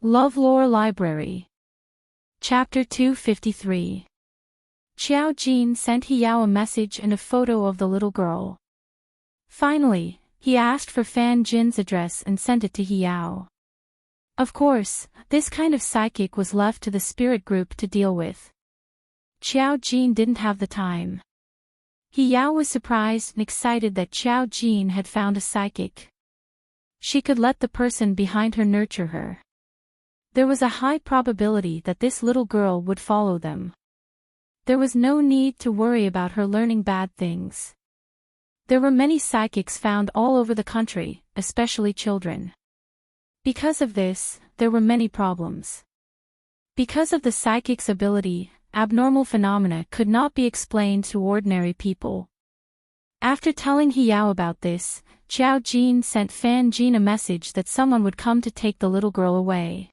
LoveLore Library. Chapter 253. Xiao Jin sent He Yao a message and a photo of the little girl. Finally, he asked for Fan Jin's address and sent it to He Yao. Of course, this kind of psychic was left to the spirit group to deal with. Xiao Jin didn't have the time. He Yao was surprised and excited that Xiao Jin had found a psychic. She could let the person behind her nurture her. There was a high probability that this little girl would follow them. There was no need to worry about her learning bad things. There were many psychics found all over the country, especially children. Because of this, there were many problems. Because of the psychic's ability, abnormal phenomena could not be explained to ordinary people. After telling He Yao about this, Xiao Jin sent Fan Jin a message that someone would come to take the little girl away.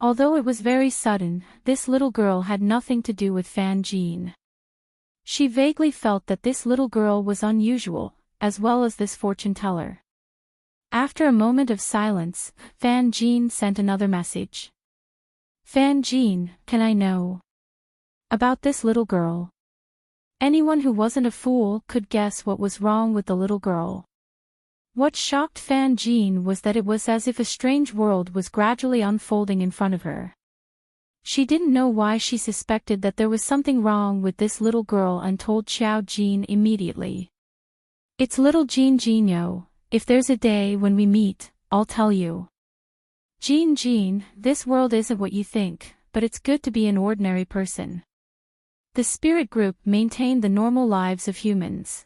Although it was very sudden, this little girl had nothing to do with Fan Jin. She vaguely felt that this little girl was unusual, as well as this fortune teller. After a moment of silence, Fan Jin sent another message. Fan Jin, can I know about this little girl? Anyone who wasn't a fool could guess what was wrong with the little girl. What shocked Fan Jin was that it was as if a strange world was gradually unfolding in front of her. She didn't know why she suspected that there was something wrong with this little girl and told Xiao Jin immediately. It's little Jinyo, if there's a day when we meet, I'll tell you. Jin, this world isn't what you think, but it's good to be an ordinary person. The spirit group maintained the normal lives of humans.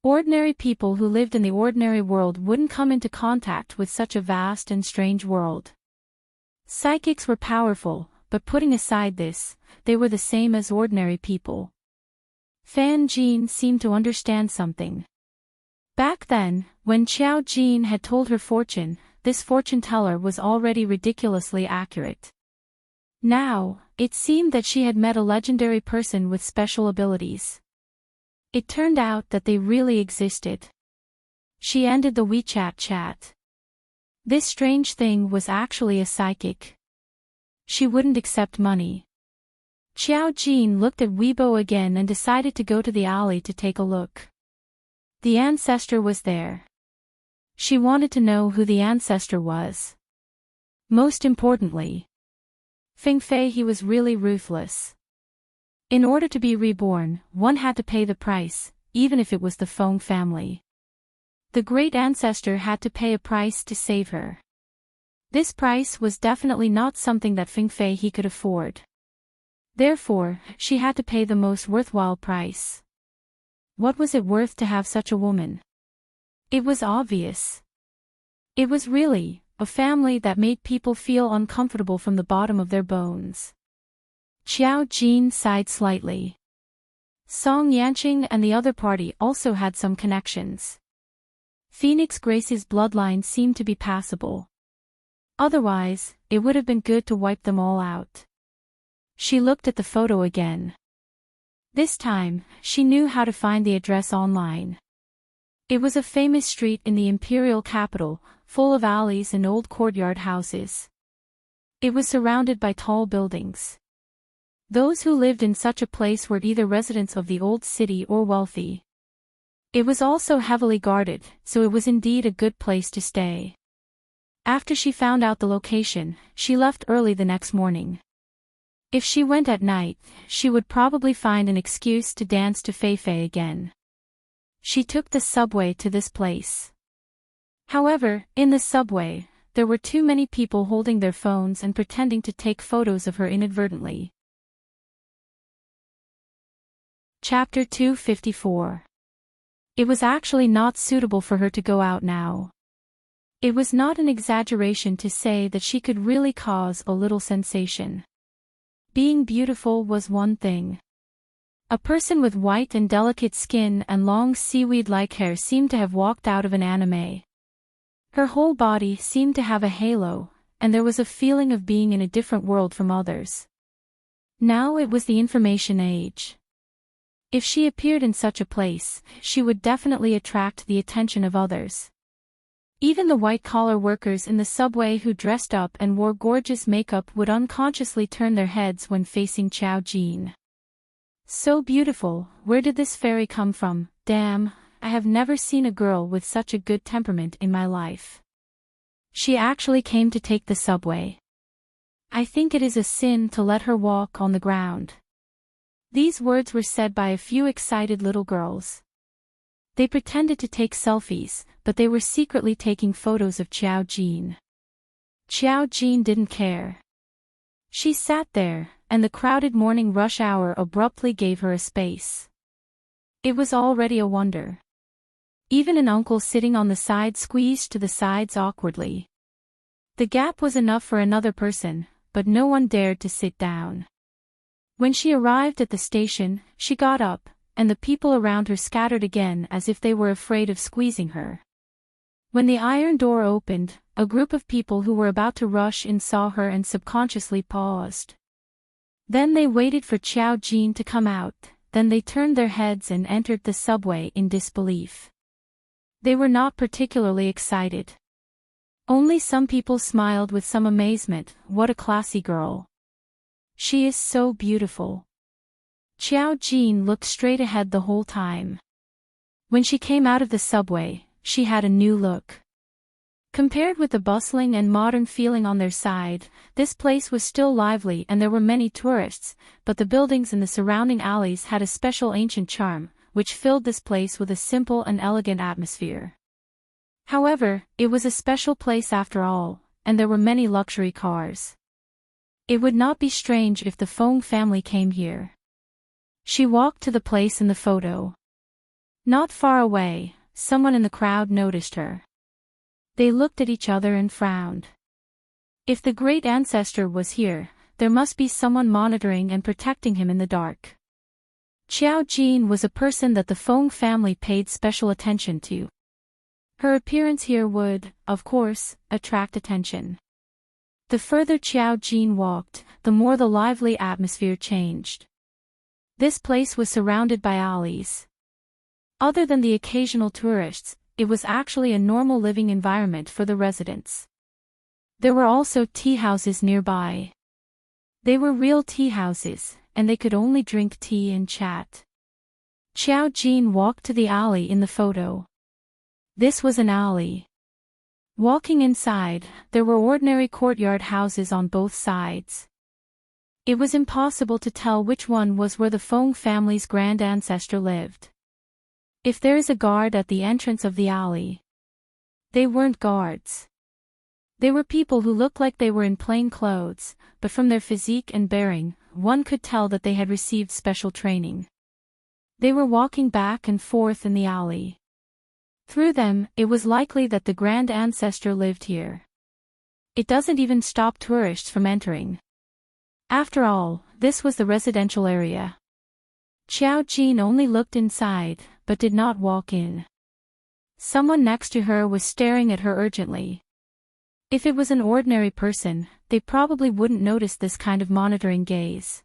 Ordinary people who lived in the ordinary world wouldn't come into contact with such a vast and strange world. Psychics were powerful, but putting aside this, they were the same as ordinary people. Fan Jin seemed to understand something. Back then, when Xiao Jin had told her fortune, this fortune teller was already ridiculously accurate. Now, it seemed that she had met a legendary person with special abilities. It turned out that they really existed. She ended the WeChat chat. This strange thing was actually a psychic. She wouldn't accept money. Xiao Jin looked at Weibo again and decided to go to the alley to take a look. The ancestor was there. She wanted to know who the ancestor was. Most importantly, Feng Fei, he was really ruthless. In order to be reborn, one had to pay the price, even if it was the Feng family. The great ancestor had to pay a price to save her. This price was definitely not something that Feng Fei he could afford. Therefore, she had to pay the most worthwhile price. What was it worth to have such a woman? It was obvious. It was really a family that made people feel uncomfortable from the bottom of their bones. Xiao Jin sighed slightly. Song Yanqing and the other party also had some connections. Phoenix Grace's bloodline seemed to be passable. Otherwise, it would have been good to wipe them all out. She looked at the photo again. This time, she knew how to find the address online. It was a famous street in the imperial capital, full of alleys and old courtyard houses. It was surrounded by tall buildings. Those who lived in such a place were either residents of the old city or wealthy. It was also heavily guarded, so it was indeed a good place to stay. After she found out the location, she left early the next morning. If she went at night, she would probably find an excuse to dance to Fei Fei again. She took the subway to this place. However, in the subway, there were too many people holding their phones and pretending to take photos of her inadvertently. Chapter 254. It was actually not suitable for her to go out now. It was not an exaggeration to say that she could really cause a little sensation. Being beautiful was one thing. A person with white and delicate skin and long seaweed-like hair seemed to have walked out of an anime. Her whole body seemed to have a halo, and there was a feeling of being in a different world from others. Now it was the information age. If she appeared in such a place, she would definitely attract the attention of others. Even the white-collar workers in the subway who dressed up and wore gorgeous makeup would unconsciously turn their heads when facing Xiao Jin. So beautiful, where did this fairy come from? Damn, I have never seen a girl with such a good temperament in my life. She actually came to take the subway. I think it is a sin to let her walk on the ground. These words were said by a few excited little girls. They pretended to take selfies, but they were secretly taking photos of Xiao Jin. Xiao Jin didn't care. She sat there, and the crowded morning rush hour abruptly gave her a space. It was already a wonder. Even an uncle sitting on the side squeezed to the sides awkwardly. The gap was enough for another person, but no one dared to sit down. When she arrived at the station, she got up, and the people around her scattered again as if they were afraid of squeezing her. When the iron door opened, a group of people who were about to rush in saw her and subconsciously paused. Then they waited for Xiao Jin to come out, then they turned their heads and entered the subway in disbelief. They were not particularly excited. Only some people smiled with some amazement. What a classy girl. She is so beautiful. Xiao Jin looked straight ahead the whole time. When she came out of the subway, she had a new look. Compared with the bustling and modern feeling on their side, this place was still lively and there were many tourists, but the buildings in the surrounding alleys had a special ancient charm, which filled this place with a simple and elegant atmosphere. However, it was a special place after all, and there were many luxury cars. It would not be strange if the Feng family came here. She walked to the place in the photo. Not far away, someone in the crowd noticed her. They looked at each other and frowned. If the great ancestor was here, there must be someone monitoring and protecting him in the dark. Xiao Jin was a person that the Feng family paid special attention to. Her appearance here would, of course, attract attention. The further Xiao Jin walked, the more the lively atmosphere changed. This place was surrounded by alleys. Other than the occasional tourists, it was actually a normal living environment for the residents. There were also tea houses nearby. They were real tea houses, and they could only drink tea and chat. Xiao Jin walked to the alley in the photo. This was an alley. Walking inside, there were ordinary courtyard houses on both sides. It was impossible to tell which one was where the Feng family's grand ancestor lived. If there is a guard at the entrance of the alley. They weren't guards. They were people who looked like they were in plain clothes, but from their physique and bearing, one could tell that they had received special training. They were walking back and forth in the alley. Through them, it was likely that the grand ancestor lived here. It doesn't even stop tourists from entering. After all, this was the residential area. Xiao Jin only looked inside, but did not walk in. Someone next to her was staring at her urgently. If it was an ordinary person, they probably wouldn't notice this kind of monitoring gaze.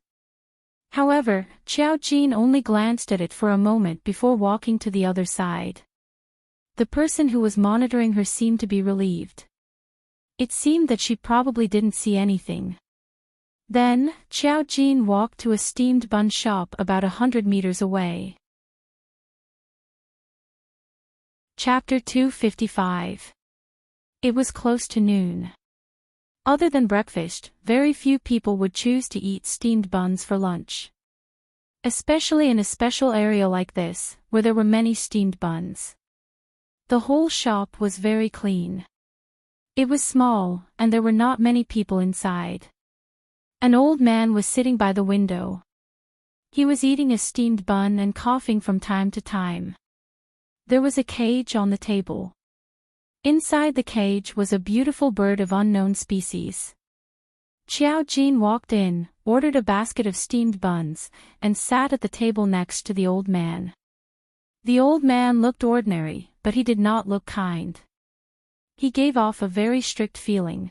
However, Xiao Jin only glanced at it for a moment before walking to the other side. The person who was monitoring her seemed to be relieved. It seemed that she probably didn't see anything. Then, Xiao Jin walked to a steamed bun shop about 100 meters away. Chapter 255. It was close to noon. Other than breakfast, very few people would choose to eat steamed buns for lunch. Especially in a special area like this, where there were many steamed buns. The whole shop was very clean. It was small, and there were not many people inside. An old man was sitting by the window. He was eating a steamed bun and coughing from time to time. There was a cage on the table. Inside the cage was a beautiful bird of unknown species. Xiao Jin walked in, ordered a basket of steamed buns, and sat at the table next to the old man. The old man looked ordinary, but he did not look kind. He gave off a very strict feeling.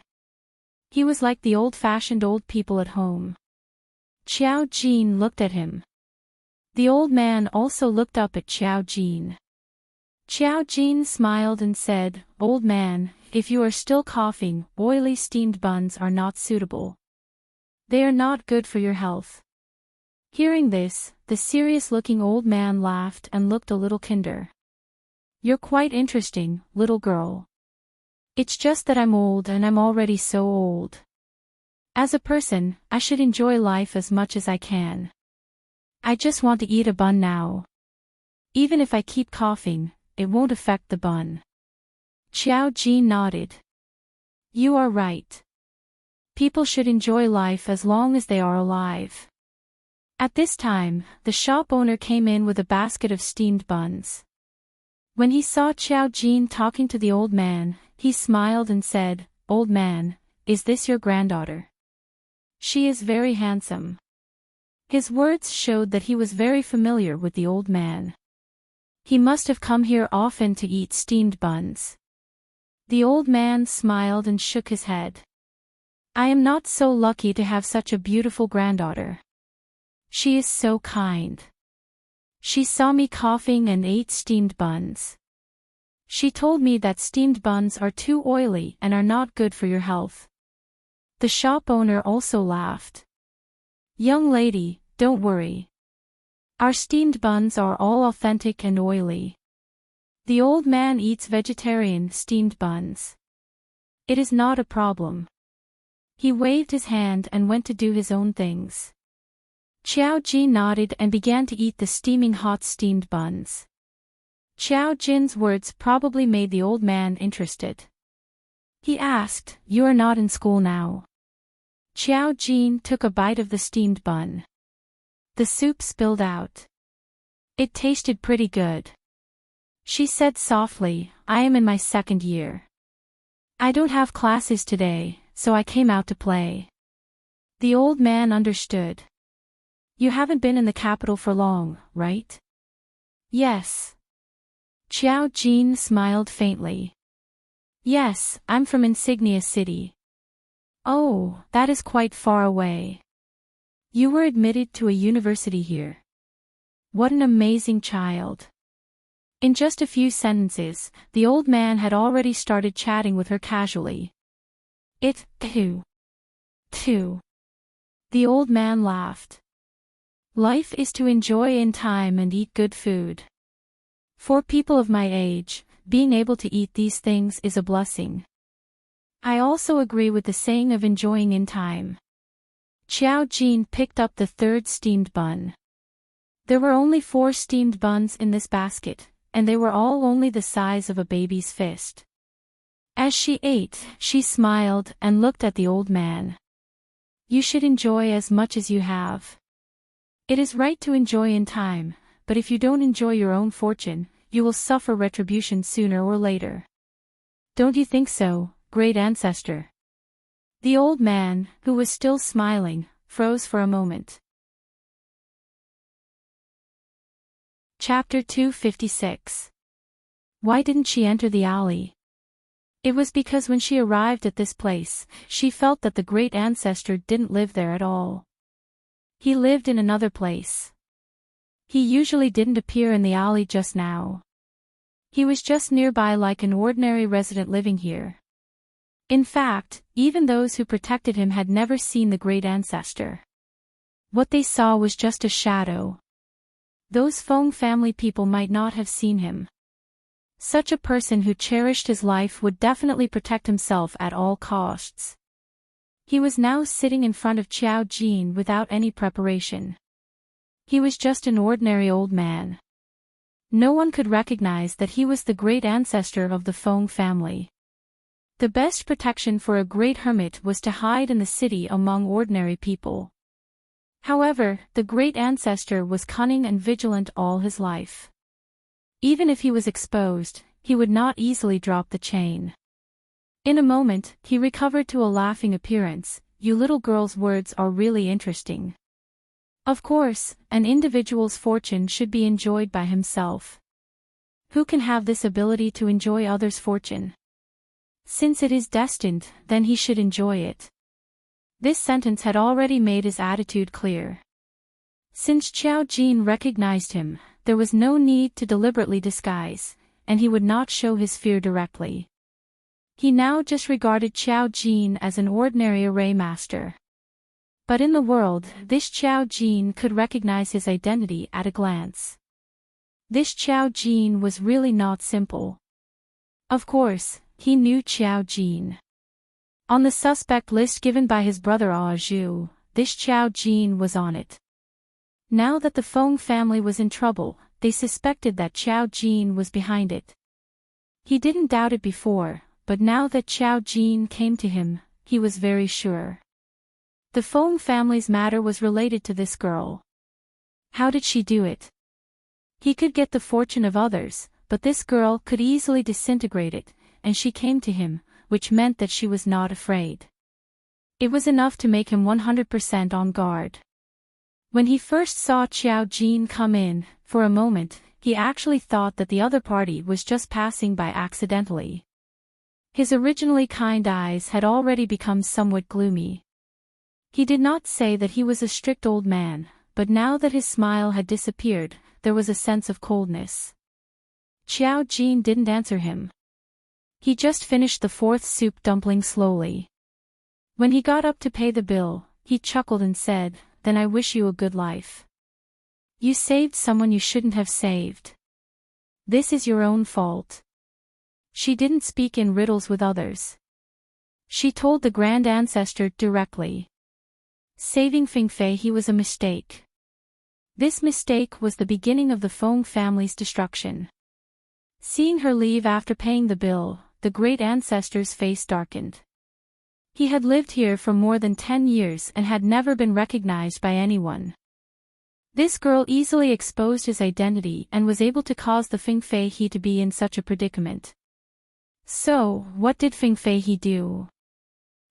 He was like the old-fashioned old people at home. Xiao Jin looked at him. The old man also looked up at Xiao Jin. Xiao Jin smiled and said, "Old man, if you are still coughing, oily steamed buns are not suitable. They are not good for your health." Hearing this, the serious-looking old man laughed and looked a little kinder. "You're quite interesting, little girl. It's just that I'm old and I'm already so old. As a person, I should enjoy life as much as I can. I just want to eat a bun now. Even if I keep coughing, it won't affect the bun." Xiao Jin nodded. "You are right. People should enjoy life as long as they are alive." At this time, the shop owner came in with a basket of steamed buns. When he saw Xiao Jin talking to the old man, he smiled and said, "Old man, is this your granddaughter? She is very handsome." His words showed that he was very familiar with the old man. He must have come here often to eat steamed buns. The old man smiled and shook his head. "I am not so lucky to have such a beautiful granddaughter. She is so kind. She saw me coughing and ate steamed buns. She told me that steamed buns are too oily and are not good for your health." The shop owner also laughed. "Young lady, don't worry. Our steamed buns are all authentic and oily. The old man eats vegetarian steamed buns. It is not a problem." He waved his hand and went to do his own things. Xiao Jin nodded and began to eat the steaming hot steamed buns. Xiao Jin's words probably made the old man interested. He asked, "You are not in school now?" Xiao Jin took a bite of the steamed bun. The soup spilled out. It tasted pretty good. She said softly, "I am in my second year. I don't have classes today, so I came out to play." The old man understood. "You haven't been in the capital for long, right?" "Yes." Xiao Jin smiled faintly. "Yes, I'm from Insignia City." "Oh, that is quite far away. You were admitted to a university here. What an amazing child." In just a few sentences, the old man had already started chatting with her casually. Too. The old man laughed. "Life is to enjoy in time and eat good food. For people of my age, being able to eat these things is a blessing. I also agree with the saying of enjoying in time." Xiao Jin picked up the third steamed bun. There were only 4 steamed buns in this basket, and they were all only the size of a baby's fist. As she ate, she smiled and looked at the old man. "You should enjoy as much as you have. It is right to enjoy in time, but if you don't enjoy your own fortune, you will suffer retribution sooner or later. Don't you think so, great ancestor?" The old man, who was still smiling, froze for a moment. Chapter 256. Why didn't she enter the alley? It was because when she arrived at this place, she felt that the great ancestor didn't live there at all. He lived in another place. He usually didn't appear in the alley just now. He was just nearby like an ordinary resident living here. In fact, even those who protected him had never seen the great ancestor. What they saw was just a shadow. Those Feng family people might not have seen him. Such a person who cherished his life would definitely protect himself at all costs. He was now sitting in front of Xiao Jin without any preparation. He was just an ordinary old man. No one could recognize that he was the great ancestor of the Feng family. The best protection for a great hermit was to hide in the city among ordinary people. However, the great ancestor was cunning and vigilant all his life. Even if he was exposed, he would not easily drop the chain. In a moment, he recovered to a laughing appearance. "You little girl's words are really interesting. Of course, an individual's fortune should be enjoyed by himself. Who can have this ability to enjoy others' fortune? Since it is destined, then he should enjoy it." This sentence had already made his attitude clear. Since Xiao Jin recognized him, there was no need to deliberately disguise. and he would not show his fear directly. He now just regarded Qiao Jin as an ordinary array master. But in the world, this Qiao Jin could recognize his identity at a glance. This Qiao Jin was really not simple. Of course, he knew Qiao Jin. On the suspect list given by his brother Zhu, this Qiao Jin was on it. Now that the Feng family was in trouble, they suspected that Qiao Jin was behind it. He didn't doubt it before, but now that Qiao Jin came to him, he was very sure. The Feng family's matter was related to this girl. How did she do it? He could get the fortune of others, but this girl could easily disintegrate it, and she came to him, which meant that she was not afraid. It was enough to make him 100% on guard. When he first saw Qiao Jin come in, for a moment, he actually thought that the other party was just passing by accidentally. His originally kind eyes had already become somewhat gloomy. He did not say that he was a strict old man, but now that his smile had disappeared, there was a sense of coldness. Qiao Jin didn't answer him. He just finished the fourth soup dumpling slowly. When he got up to pay the bill, he chuckled and said, "Then I wish you a good life. You saved someone you shouldn't have saved. This is your own fault." She didn't speak in riddles with others. She told the Grand Ancestor directly. Saving Fingfei he was a mistake. This mistake was the beginning of the Feng family's destruction. Seeing her leave after paying the bill, the Great Ancestor's face darkened. He had lived here for more than 10 years and had never been recognized by anyone. This girl easily exposed his identity and was able to cause the Fingfei he to be in such a predicament. So, what did Fingfei he do?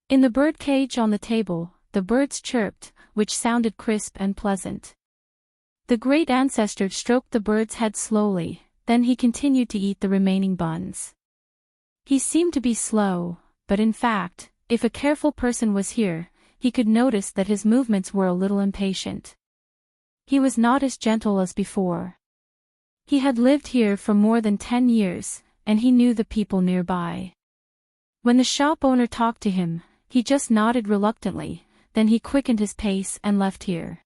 In the birdcage on the table, the birds chirped, which sounded crisp and pleasant. The Great Ancestor stroked the bird's head slowly, then he continued to eat the remaining buns. He seemed to be slow, but in fact, if a careful person was here, he could notice that his movements were a little impatient. He was not as gentle as before. He had lived here for more than 10 years, and he knew the people nearby. When the shop owner talked to him, he just nodded reluctantly, then he quickened his pace and left here.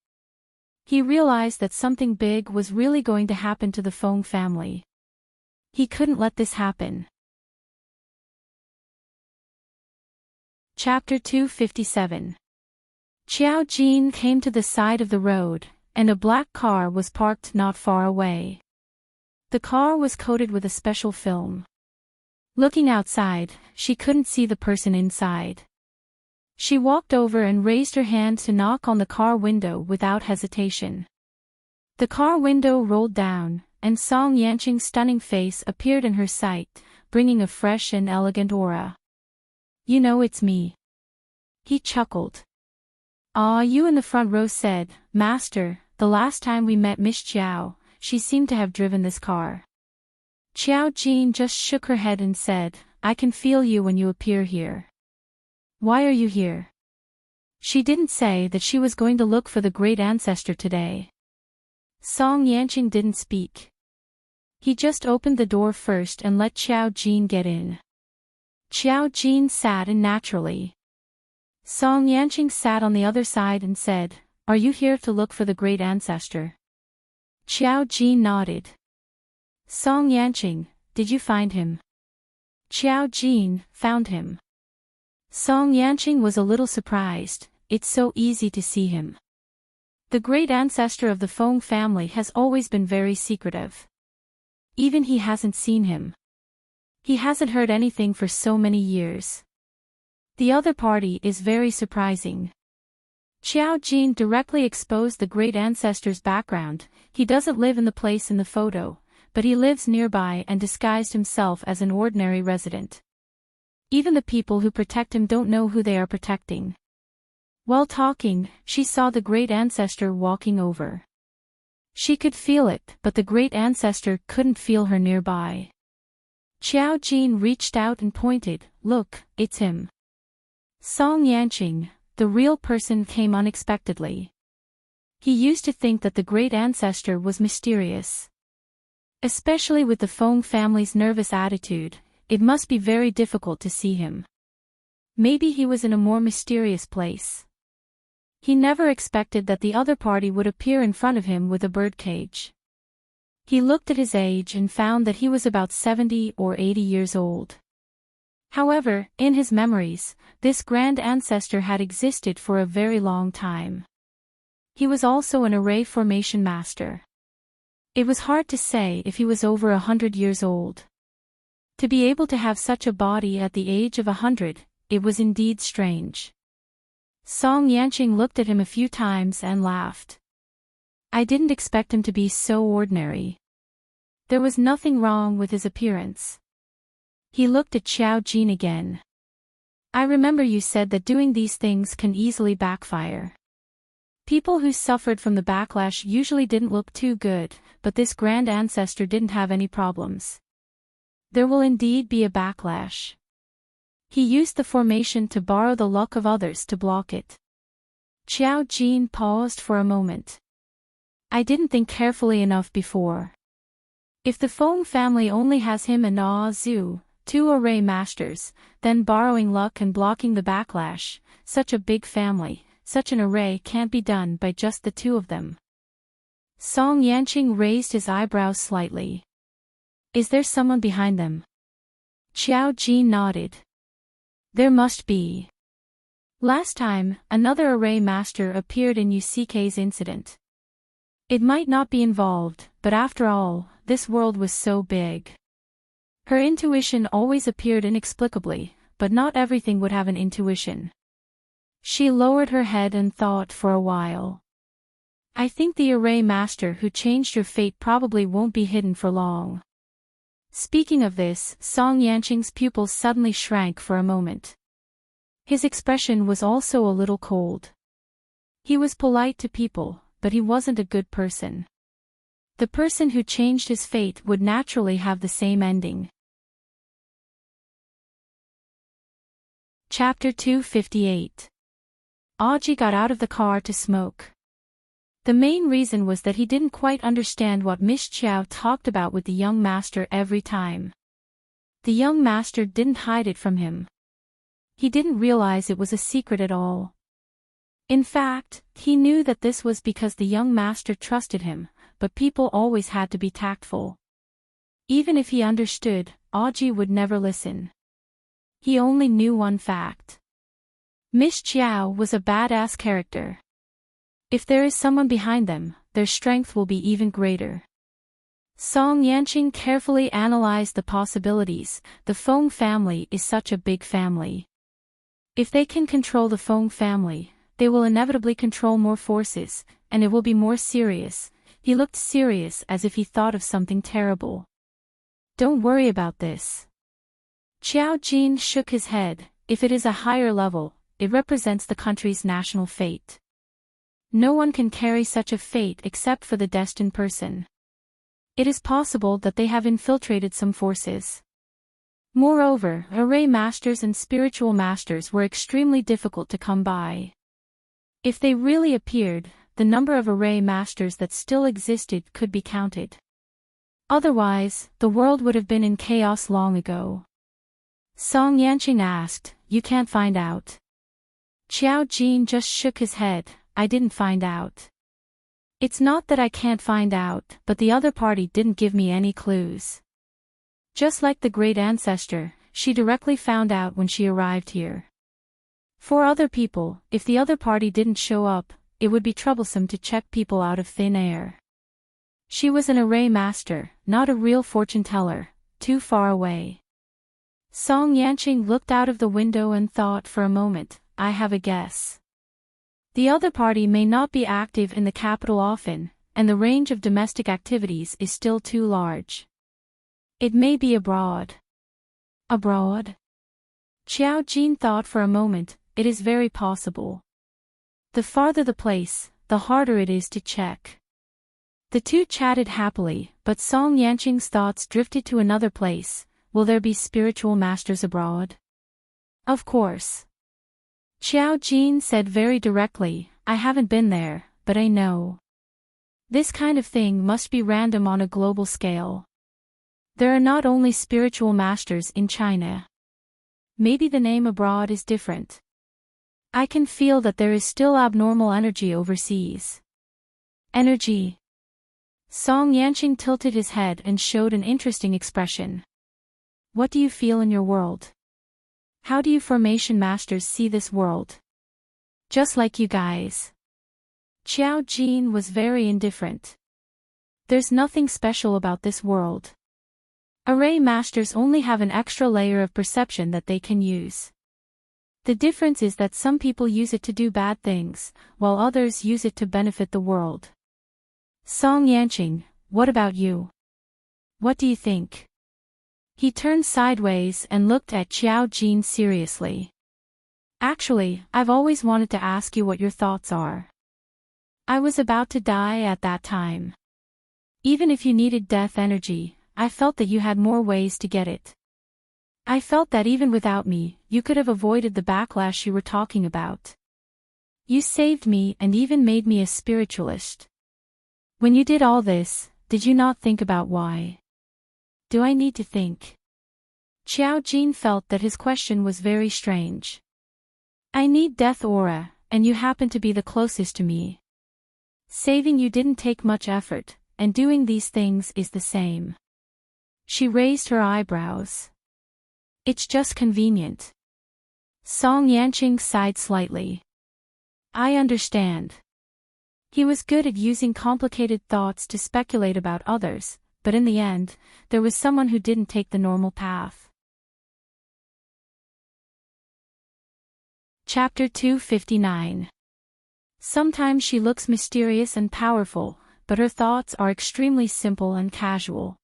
He realized that something big was really going to happen to the Feng family. He couldn't let this happen. Chapter 257. Qiao Jin came to the side of the road, and a black car was parked not far away. The car was coated with a special film. Looking outside, she couldn't see the person inside. She walked over and raised her hand to knock on the car window without hesitation. The car window rolled down, and Song Yanqing's stunning face appeared in her sight, bringing a fresh and elegant aura. "You know it's me." He chuckled. "Ah, you in the front row said, 'Master, the last time we met Miss Qiao, she seemed to have driven this car.'" Qiao Jin just shook her head and said, "I can feel you when you appear here. Why are you here?" She didn't say that she was going to look for the Great Ancestor today. Song Yanqing didn't speak. He just opened the door first and let Qiao Jin get in. Qiao Jin sat in naturally. Song Yanqing sat on the other side and said, "Are you here to look for the Great Ancestor?" Qiao Jin nodded. "Song Yanqing, did you find him?" Qiao Jin, "Found him." Song Yanqing was a little surprised, it's so easy to see him. The Great Ancestor of the Feng family has always been very secretive. Even he hasn't seen him. He hasn't heard anything for so many years. The other party is very surprising. Qiao Jin directly exposed the Great Ancestor's background. He doesn't live in the place in the photo, but he lives nearby and disguised himself as an ordinary resident. Even the people who protect him don't know who they are protecting. While talking, she saw the Great Ancestor walking over. She could feel it, but the Great Ancestor couldn't feel her nearby. Qiao Jin reached out and pointed, "Look, it's him." Song Yanqing, the real person, came unexpectedly. He used to think that the Great Ancestor was mysterious. Especially with the Feng family's nervous attitude, it must be very difficult to see him. Maybe he was in a more mysterious place. He never expected that the other party would appear in front of him with a birdcage. He looked at his age and found that he was about 70 or 80 years old. However, in his memories, this grand ancestor had existed for a very long time. He was also an array formation master. It was hard to say if he was over 100 years old. To be able to have such a body at the age of 100, it was indeed strange. Song Yanqing looked at him a few times and laughed. I didn't expect him to be so ordinary. There was nothing wrong with his appearance. He looked at Xiao Jin again. I remember you said that doing these things can easily backfire. People who suffered from the backlash usually didn't look too good, but this grand ancestor didn't have any problems. There will indeed be a backlash. He used the formation to borrow the luck of others to block it. Xiao Jin paused for a moment. I didn't think carefully enough before. If the Feng family only has him and Ah Zhu, two array masters, then borrowing luck and blocking the backlash, such a big family, such an array can't be done by just the two of them. Song Yanqing raised his eyebrows slightly. Is there someone behind them? Xiao Jin nodded. There must be. Last time, another array master appeared in Yusuke's incident. It might not be involved, but after all, this world was so big. Her intuition always appeared inexplicably, but not everything would have an intuition. She lowered her head and thought for a while. I think the array master who changed your fate probably won't be hidden for long. Speaking of this, Song Yanqing's pupils suddenly shrank for a moment. His expression was also a little cold. He was polite to people, but he wasn't a good person. The person who changed his fate would naturally have the same ending. Chapter 258. Audrey got out of the car to smoke. The main reason was that he didn't quite understand what Miss Chiao talked about with the young master every time. The young master didn't hide it from him. He didn't realize it was a secret at all. In fact, he knew that this was because the young master trusted him, but people always had to be tactful. Even if he understood, Audrey would never listen. He only knew one fact. Miss Chiao was a badass character. If there is someone behind them, their strength will be even greater. Song Yanqing carefully analyzed the possibilities. The Feng family is such a big family. If they can control the Feng family, they will inevitably control more forces, and it will be more serious. He looked serious as if he thought of something terrible. Don't worry about this. Xiao Jin shook his head. If it is a higher level, it represents the country's national fate. No one can carry such a fate except for the destined person. It is possible that they have infiltrated some forces. Moreover, array masters and spiritual masters were extremely difficult to come by. If they really appeared, the number of array masters that still existed could be counted. Otherwise, the world would have been in chaos long ago. Song Yanqing asked, You can't find out? Xiao Jin just shook his head. I didn't find out. It's not that I can't find out, but the other party didn't give me any clues. Just like the great ancestor, she directly found out when she arrived here. For other people, if the other party didn't show up, it would be troublesome to check people out of thin air. She was an array master, not a real fortune teller, too far away. Song Yanqing looked out of the window and thought for a moment, I have a guess. The other party may not be active in the capital often, and the range of domestic activities is still too large. It may be abroad. Abroad? Xiao Jin thought for a moment, it is very possible. The farther the place, the harder it is to check. The two chatted happily, but Song Yanqing's thoughts drifted to another place. Will there be spiritual masters abroad? Of course. Xiao Jin said very directly, I haven't been there, but I know. This kind of thing must be random on a global scale. There are not only spiritual masters in China. Maybe the name abroad is different. I can feel that there is still abnormal energy overseas. Energy. Song Yanqing tilted his head and showed an interesting expression. What do you feel in your world? How do you formation masters see this world? Just like you guys. Qiao Jin was very indifferent. There's nothing special about this world. Array masters only have an extra layer of perception that they can use. The difference is that some people use it to do bad things, while others use it to benefit the world. Song Yanqing, what about you? What do you think? He turned sideways and looked at Qiao Jin seriously. Actually, I've always wanted to ask you what your thoughts are. I was about to die at that time. Even if you needed death energy, I felt that you had more ways to get it. I felt that even without me, you could have avoided the backlash you were talking about. You saved me and even made me a spiritualist. When you did all this, did you not think about why? Do I need to think? Qiao Jin felt that his question was very strange. I need death aura, and you happen to be the closest to me. Saving you didn't take much effort, and doing these things is the same. She raised her eyebrows. It's just convenient. Song Yanqing sighed slightly. I understand. He was good at using complicated thoughts to speculate about others, but in the end, there was someone who didn't take the normal path. Chapter 259. Sometimes she looks mysterious and powerful, but her thoughts are extremely simple and casual.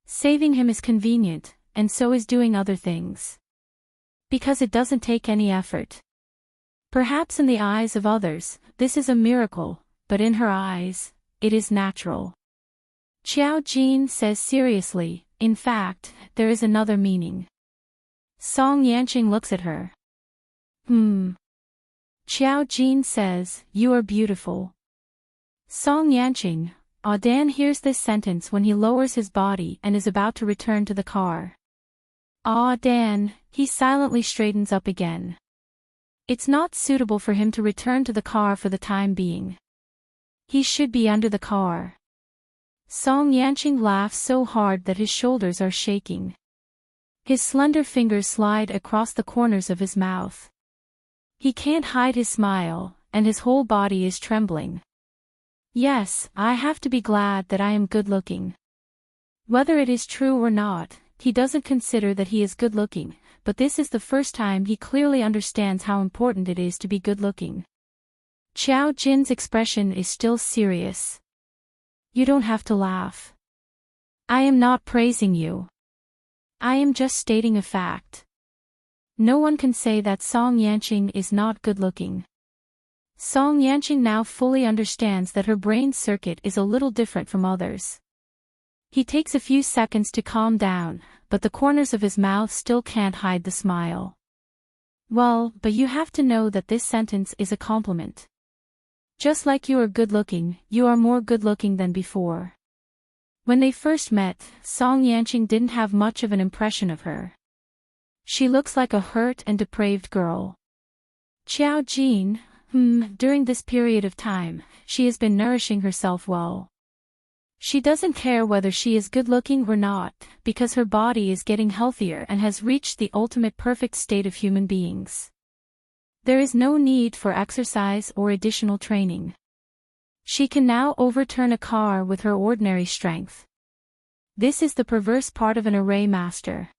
Saving him is convenient, and so is doing other things. Because it doesn't take any effort. Perhaps in the eyes of others, this is a miracle, but in her eyes, it is natural. Qiao Jin says seriously, in fact, there is another meaning. Song Yanqing looks at her. Qiao Jin says, you are beautiful. Song Yanqing, Dan hears this sentence when he lowers his body and is about to return to the car. Dan, he silently straightens up again. It's not suitable for him to return to the car for the time being. He should be under the car. Song Yanqing laughs so hard that his shoulders are shaking. His slender fingers slide across the corners of his mouth. He can't hide his smile, and his whole body is trembling. Yes, I have to be glad that I am good-looking. Whether it is true or not, he doesn't consider that he is good-looking, but this is the first time he clearly understands how important it is to be good-looking. Qiao Jin's expression is still serious. You don't have to laugh. I am not praising you. I am just stating a fact. No one can say that Song Yanqing is not good-looking. Song Yanqing now fully understands that her brain circuit is a little different from others. He takes a few seconds to calm down, but the corners of his mouth still can't hide the smile. Well, but you have to know that this sentence is a compliment. Just like you are good-looking, you are more good-looking than before. When they first met, Song Yanqing didn't have much of an impression of her. She looks like a hurt and depraved girl. Qiao Jin, during this period of time, she has been nourishing herself well. She doesn't care whether she is good-looking or not, because her body is getting healthier and has reached the ultimate perfect state of human beings. There is no need for exercise or additional training. She can now overturn a car with her ordinary strength. This is the perverse part of an array master.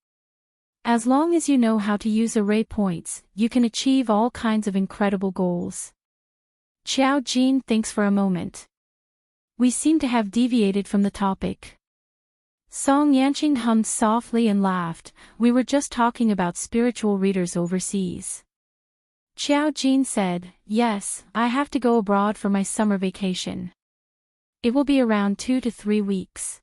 As long as you know how to use array points, you can achieve all kinds of incredible goals. Qiao Jin thinks for a moment. We seem to have deviated from the topic. Song Yanqing hummed softly and laughed. We were just talking about spiritual readers overseas. Qiao Jin said, yes, I have to go abroad for my summer vacation. It will be around 2 to 3 weeks.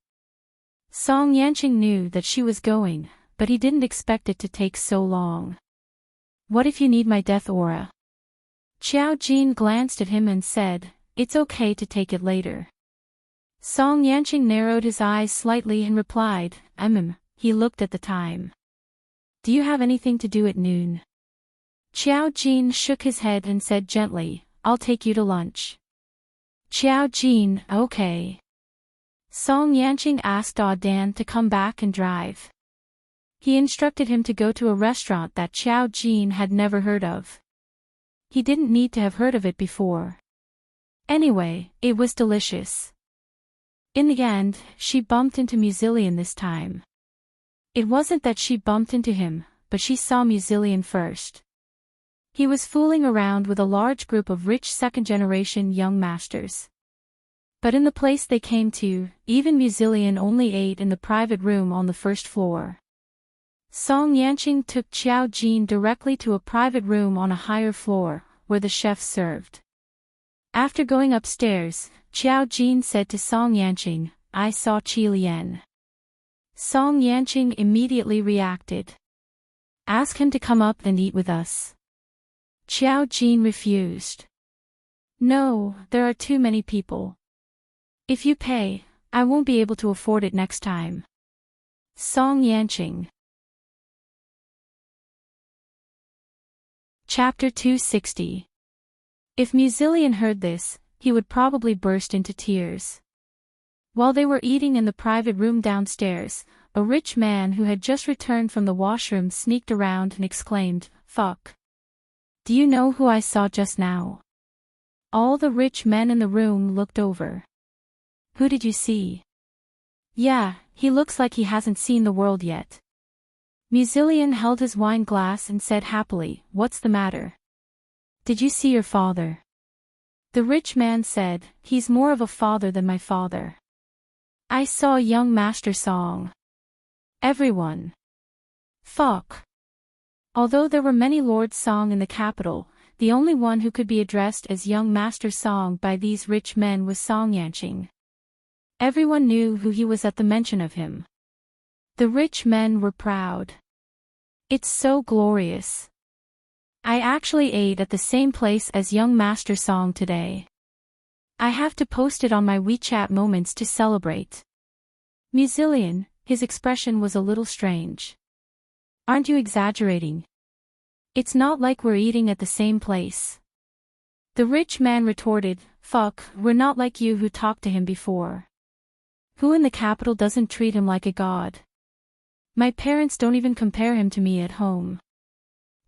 Song Yanqing knew that she was going, but he didn't expect it to take so long. What if you need my death aura? Qiao Jin glanced at him and said, it's okay to take it later. Song Yanqing narrowed his eyes slightly and replied, He looked at the time. Do you have anything to do at noon? Qiao Jin shook his head and said gently, I'll take you to lunch. Qiao Jin, okay. Song Yanqing asked Dan to come back and drive. He instructed him to go to a restaurant that Qiao Jin had never heard of. He didn't need to have heard of it before. Anyway, it was delicious. In the end, she bumped into Musilian this time. It wasn't that she bumped into him, but she saw Musilian first. He was fooling around with a large group of rich second-generation young masters. But in the place they came to, even Musilian only ate in the private room on the first floor. Song Yanqing took Qiao Jin directly to a private room on a higher floor, where the chef served. After going upstairs, Qiao Jin said to Song Yanqing, I saw Qi Lian. Song Yanqing immediately reacted. Ask him to come up and eat with us. Qiao Jin refused. No, there are too many people. If you pay, I won't be able to afford it next time. Song Yanqing. Chapter 260. If Musilian heard this, he would probably burst into tears. While they were eating in the private room downstairs, a rich man who had just returned from the washroom sneaked around and exclaimed, Fuck. Do you know who I saw just now? All the rich men in the room looked over. Who did you see? Yeah, he looks like he hasn't seen the world yet. Musilian held his wine glass and said happily, What's the matter? Did you see your father? The rich man said, He's more of a father than my father. I saw young Master Song. Everyone. Fuck. Although there were many Lord Song in the capital, the only one who could be addressed as young Master Song by these rich men was Song Yanqing. Everyone knew who he was at the mention of him. The rich men were proud. It's so glorious. I actually ate at the same place as young Master Song today. I have to post it on my WeChat moments to celebrate. Musilian, his expression was a little strange. Aren't you exaggerating? It's not like we're eating at the same place. The rich man retorted, Fuck, we're not like you who talked to him before. Who in the capital doesn't treat him like a god? My parents don't even compare him to me at home.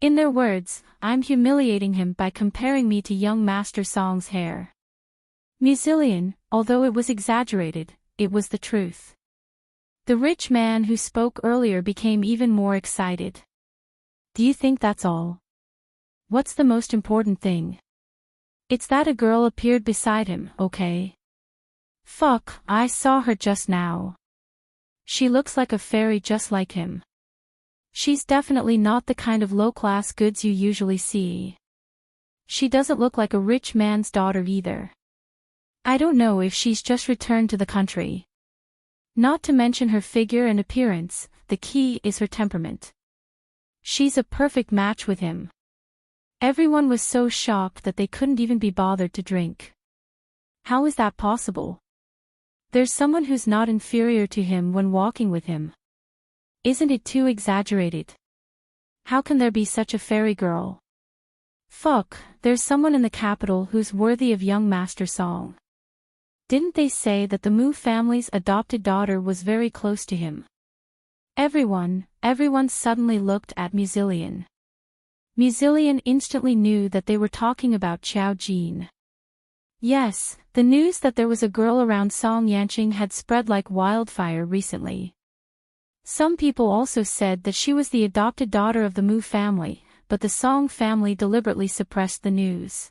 In their words, I'm humiliating him by comparing me to young Master Song's hair. Musilian, although it was exaggerated, it was the truth. The rich man who spoke earlier became even more excited. Do you think that's all? What's the most important thing? It's that a girl appeared beside him, okay? Fuck, I saw her just now. She looks like a fairy just like him. She's definitely not the kind of low-class goods you usually see. She doesn't look like a rich man's daughter either. I don't know if she's just returned to the country. Not to mention her figure and appearance, the key is her temperament. She's a perfect match with him. Everyone was so shocked that they couldn't even be bothered to drink. How is that possible? There's someone who's not inferior to him when walking with him. Isn't it too exaggerated? How can there be such a fairy girl? Fuck, there's someone in the capital who's worthy of young Master Song. Didn't they say that the Mu family's adopted daughter was very close to him? Everyone suddenly looked at Musilian. Musilian instantly knew that they were talking about Qiao Jin. Yes, the news that there was a girl around Song Yanqing had spread like wildfire recently. Some people also said that she was the adopted daughter of the Mu family, but the Song family deliberately suppressed the news.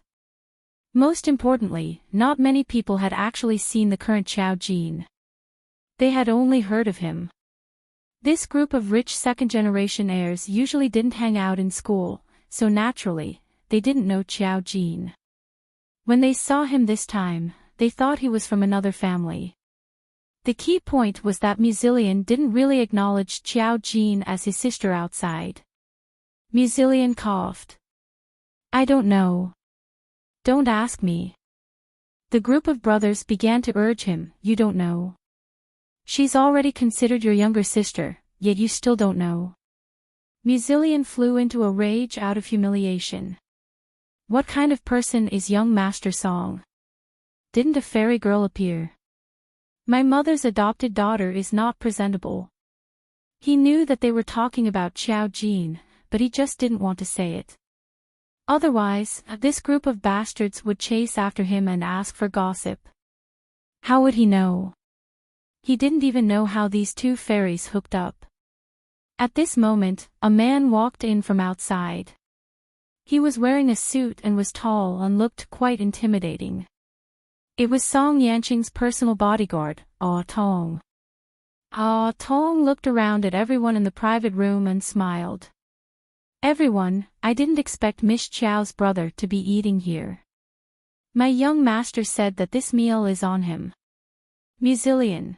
Most importantly, not many people had actually seen the current Qiao Jin. They had only heard of him. This group of rich second-generation heirs usually didn't hang out in school, so naturally, they didn't know Qiao Jin. When they saw him this time, they thought he was from another family. The key point was that Musilian didn't really acknowledge Qiao Jin as his sister outside. Musilian coughed. I don't know. Don't ask me. The group of brothers began to urge him, "You don't know. She's already considered your younger sister, yet you still don't know." Musilian flew into a rage out of humiliation. What kind of person is young Master Song? Didn't a fairy girl appear? My mother's adopted daughter is not presentable. He knew that they were talking about Xiao Jin, but he just didn't want to say it. Otherwise, this group of bastards would chase after him and ask for gossip. How would he know? He didn't even know how these two fairies hooked up. At this moment, a man walked in from outside. He was wearing a suit and was tall and looked quite intimidating. It was Song Yanqing's personal bodyguard, Ah Tong. Ah Tong looked around at everyone in the private room and smiled. "Everyone, I didn't expect Miss Chiao's brother to be eating here. My young master said that this meal is on him." Musilian.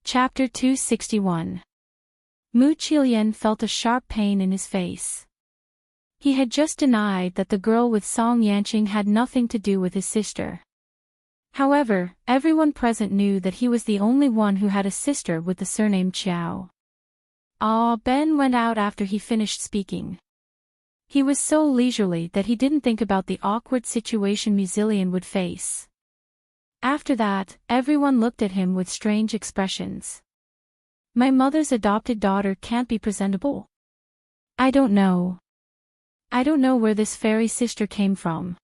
Chapter 261. Mu Qilian felt a sharp pain in his face. He had just denied that the girl with Song Yanqing had nothing to do with his sister. However, everyone present knew that he was the only one who had a sister with the surname Chiao. Ah Ben went out after he finished speaking. He was so leisurely that he didn't think about the awkward situation Musilian would face. After that, everyone looked at him with strange expressions. My mother's adopted daughter can't be presentable? I don't know. I don't know where this fairy sister came from.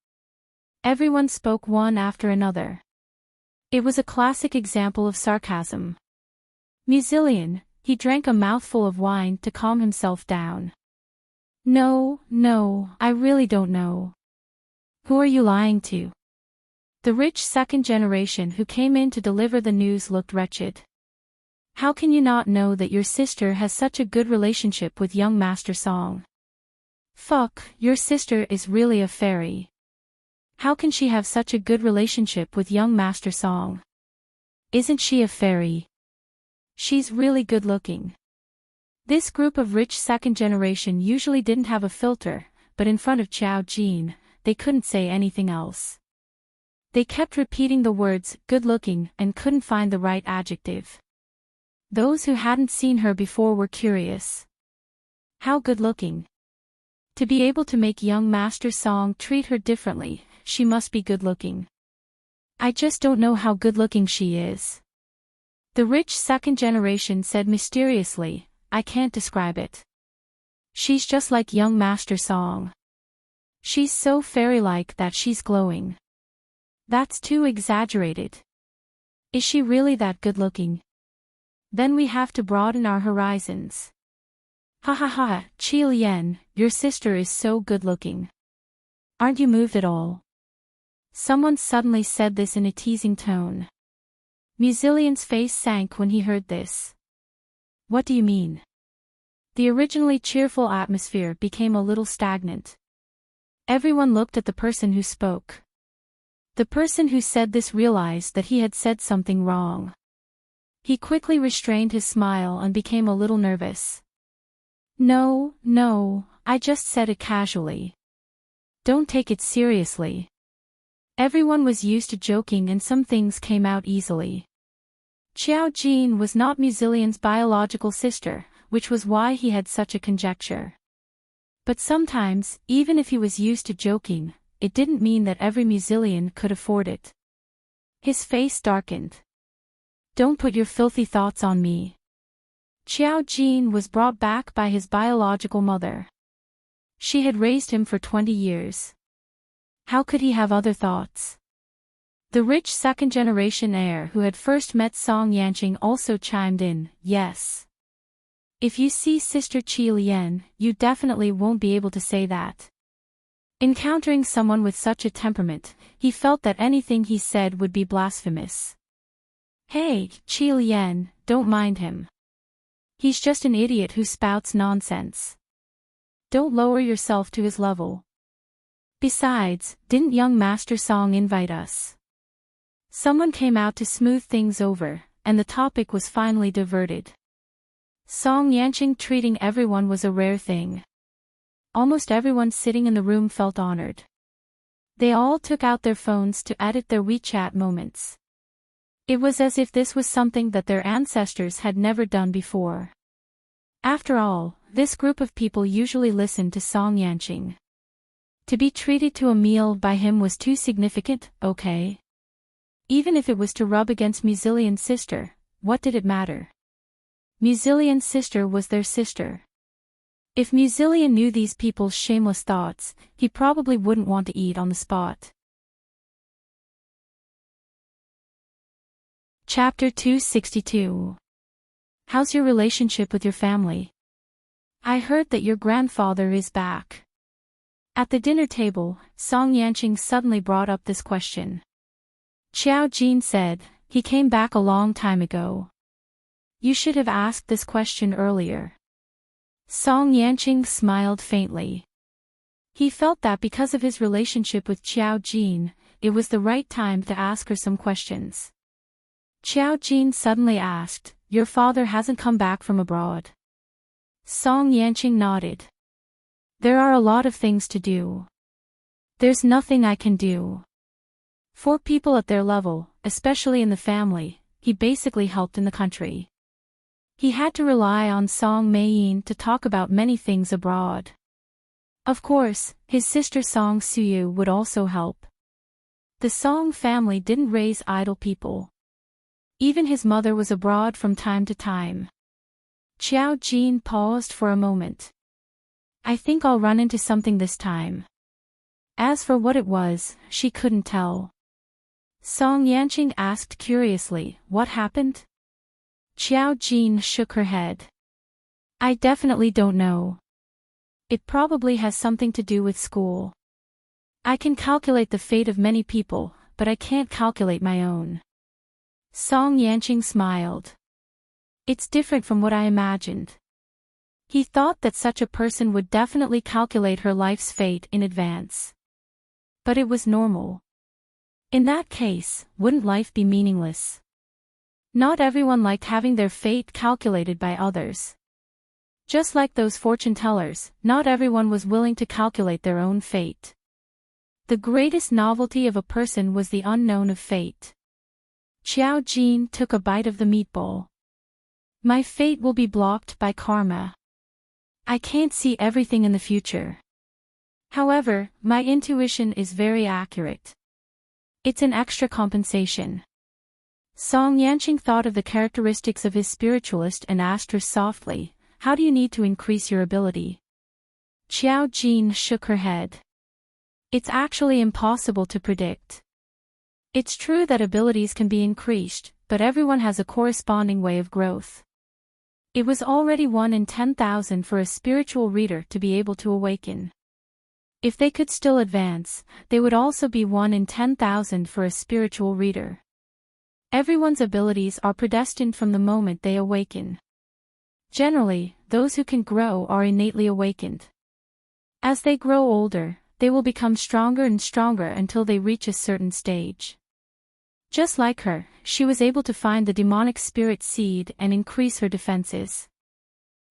Everyone spoke one after another. It was a classic example of sarcasm. Musilian, he drank a mouthful of wine to calm himself down. No, I really don't know. Who are you lying to? The rich second generation who came in to deliver the news looked wretched. How can you not know that your sister has such a good relationship with young Master Song? Fuck, your sister is really a fairy. How can she have such a good relationship with young Master Song? Isn't she a fairy? She's really good looking. This group of rich second generation usually didn't have a filter, but in front of Xiao Jin, they couldn't say anything else. They kept repeating the words, good looking, and couldn't find the right adjective. Those who hadn't seen her before were curious. How good looking? To be able to make young Master Song treat her differently, she must be good looking. I just don't know how good looking she is. The rich second generation said mysteriously, I can't describe it. She's just like young Master Song. She's so fairy-like that she's glowing. That's too exaggerated. Is she really that good looking? Then we have to broaden our horizons. Ha ha ha, Qilian, your sister is so good looking. Aren't you moved at all? Someone suddenly said this in a teasing tone. Musilian's face sank when he heard this. What do you mean? The originally cheerful atmosphere became a little stagnant. Everyone looked at the person who spoke. The person who said this realized that he had said something wrong. He quickly restrained his smile and became a little nervous. No, I just said it casually. Don't take it seriously. Everyone was used to joking and some things came out easily. Xiao Jin was not Musilian's biological sister, which was why he had such a conjecture. But sometimes, even if he was used to joking, it didn't mean that every Musilian could afford it. His face darkened. Don't put your filthy thoughts on me. Xiao Jin was brought back by his biological mother. She had raised him for 20 years. How could he have other thoughts? The rich second-generation heir who had first met Song Yanqing also chimed in, yes. If you see Sister Qilian, you definitely won't be able to say that. Encountering someone with such a temperament, he felt that anything he said would be blasphemous. Hey, Qilian, don't mind him. He's just an idiot who spouts nonsense. Don't lower yourself to his level. Besides, didn't young Master Song invite us? Someone came out to smooth things over, and the topic was finally diverted. Song Yanqing treating everyone was a rare thing. almost everyone sitting in the room felt honored. They all took out their phones to edit their WeChat moments. It was as if this was something that their ancestors had never done before. After all, this group of people usually listened to Song Yanqing. To be treated to a meal by him was too significant, okay? Even if it was to rub against Muzilian's sister, what did it matter? Muzilian's sister was their sister. If Muzilian knew these people's shameless thoughts, he probably wouldn't want to eat on the spot. Chapter 262. How's your relationship with your family? I heard that your grandfather is back. At the dinner table, Song Yanqing suddenly brought up this question. Xiao Jin said, he came back a long time ago. You should have asked this question earlier. Song Yanqing smiled faintly. He felt that because of his relationship with Xiao Jin, it was the right time to ask her some questions. Xiao Jin suddenly asked, your father hasn't come back from abroad? Song Yanqing nodded. There are a lot of things to do. There's nothing I can do. For people at their level, especially in the family, he basically helped in the country. He had to rely on Song Meiyin to talk about many things abroad. Of course, his sister Song Suyu would also help. The Song family didn't raise idle people. Even his mother was abroad from time to time. Xiao Jin paused for a moment. I think I'll run into something this time. As for what it was, she couldn't tell. Song Yanqing asked curiously, what happened? Xiao Jin shook her head. I definitely don't know. It probably has something to do with school. I can calculate the fate of many people, but I can't calculate my own. Song Yanqing smiled. It's different from what I imagined. He thought that such a person would definitely calculate her life's fate in advance. But it was normal. In that case, wouldn't life be meaningless? Not everyone liked having their fate calculated by others. Just like those fortune tellers, not everyone was willing to calculate their own fate. The greatest novelty of a person was the unknown of fate. Xiao Jin took a bite of the meatball. My fate will be blocked by karma. I can't see everything in the future. However, my intuition is very accurate. It's an extra compensation. Song Yanqing thought of the characteristics of his spiritualist and asked her softly, how do you need to increase your ability? Xiao Jin shook her head. It's actually impossible to predict. It's true that abilities can be increased, but everyone has a corresponding way of growth. It was already 1 in 10,000 for a spiritual reader to be able to awaken. If they could still advance, they would also be 1 in 10,000 for a spiritual reader. Everyone's abilities are predestined from the moment they awaken. Generally, those who can grow are innately awakened. As they grow older, they will become stronger and stronger until they reach a certain stage. Just like her, she was able to find the demonic spirit seed and increase her defenses.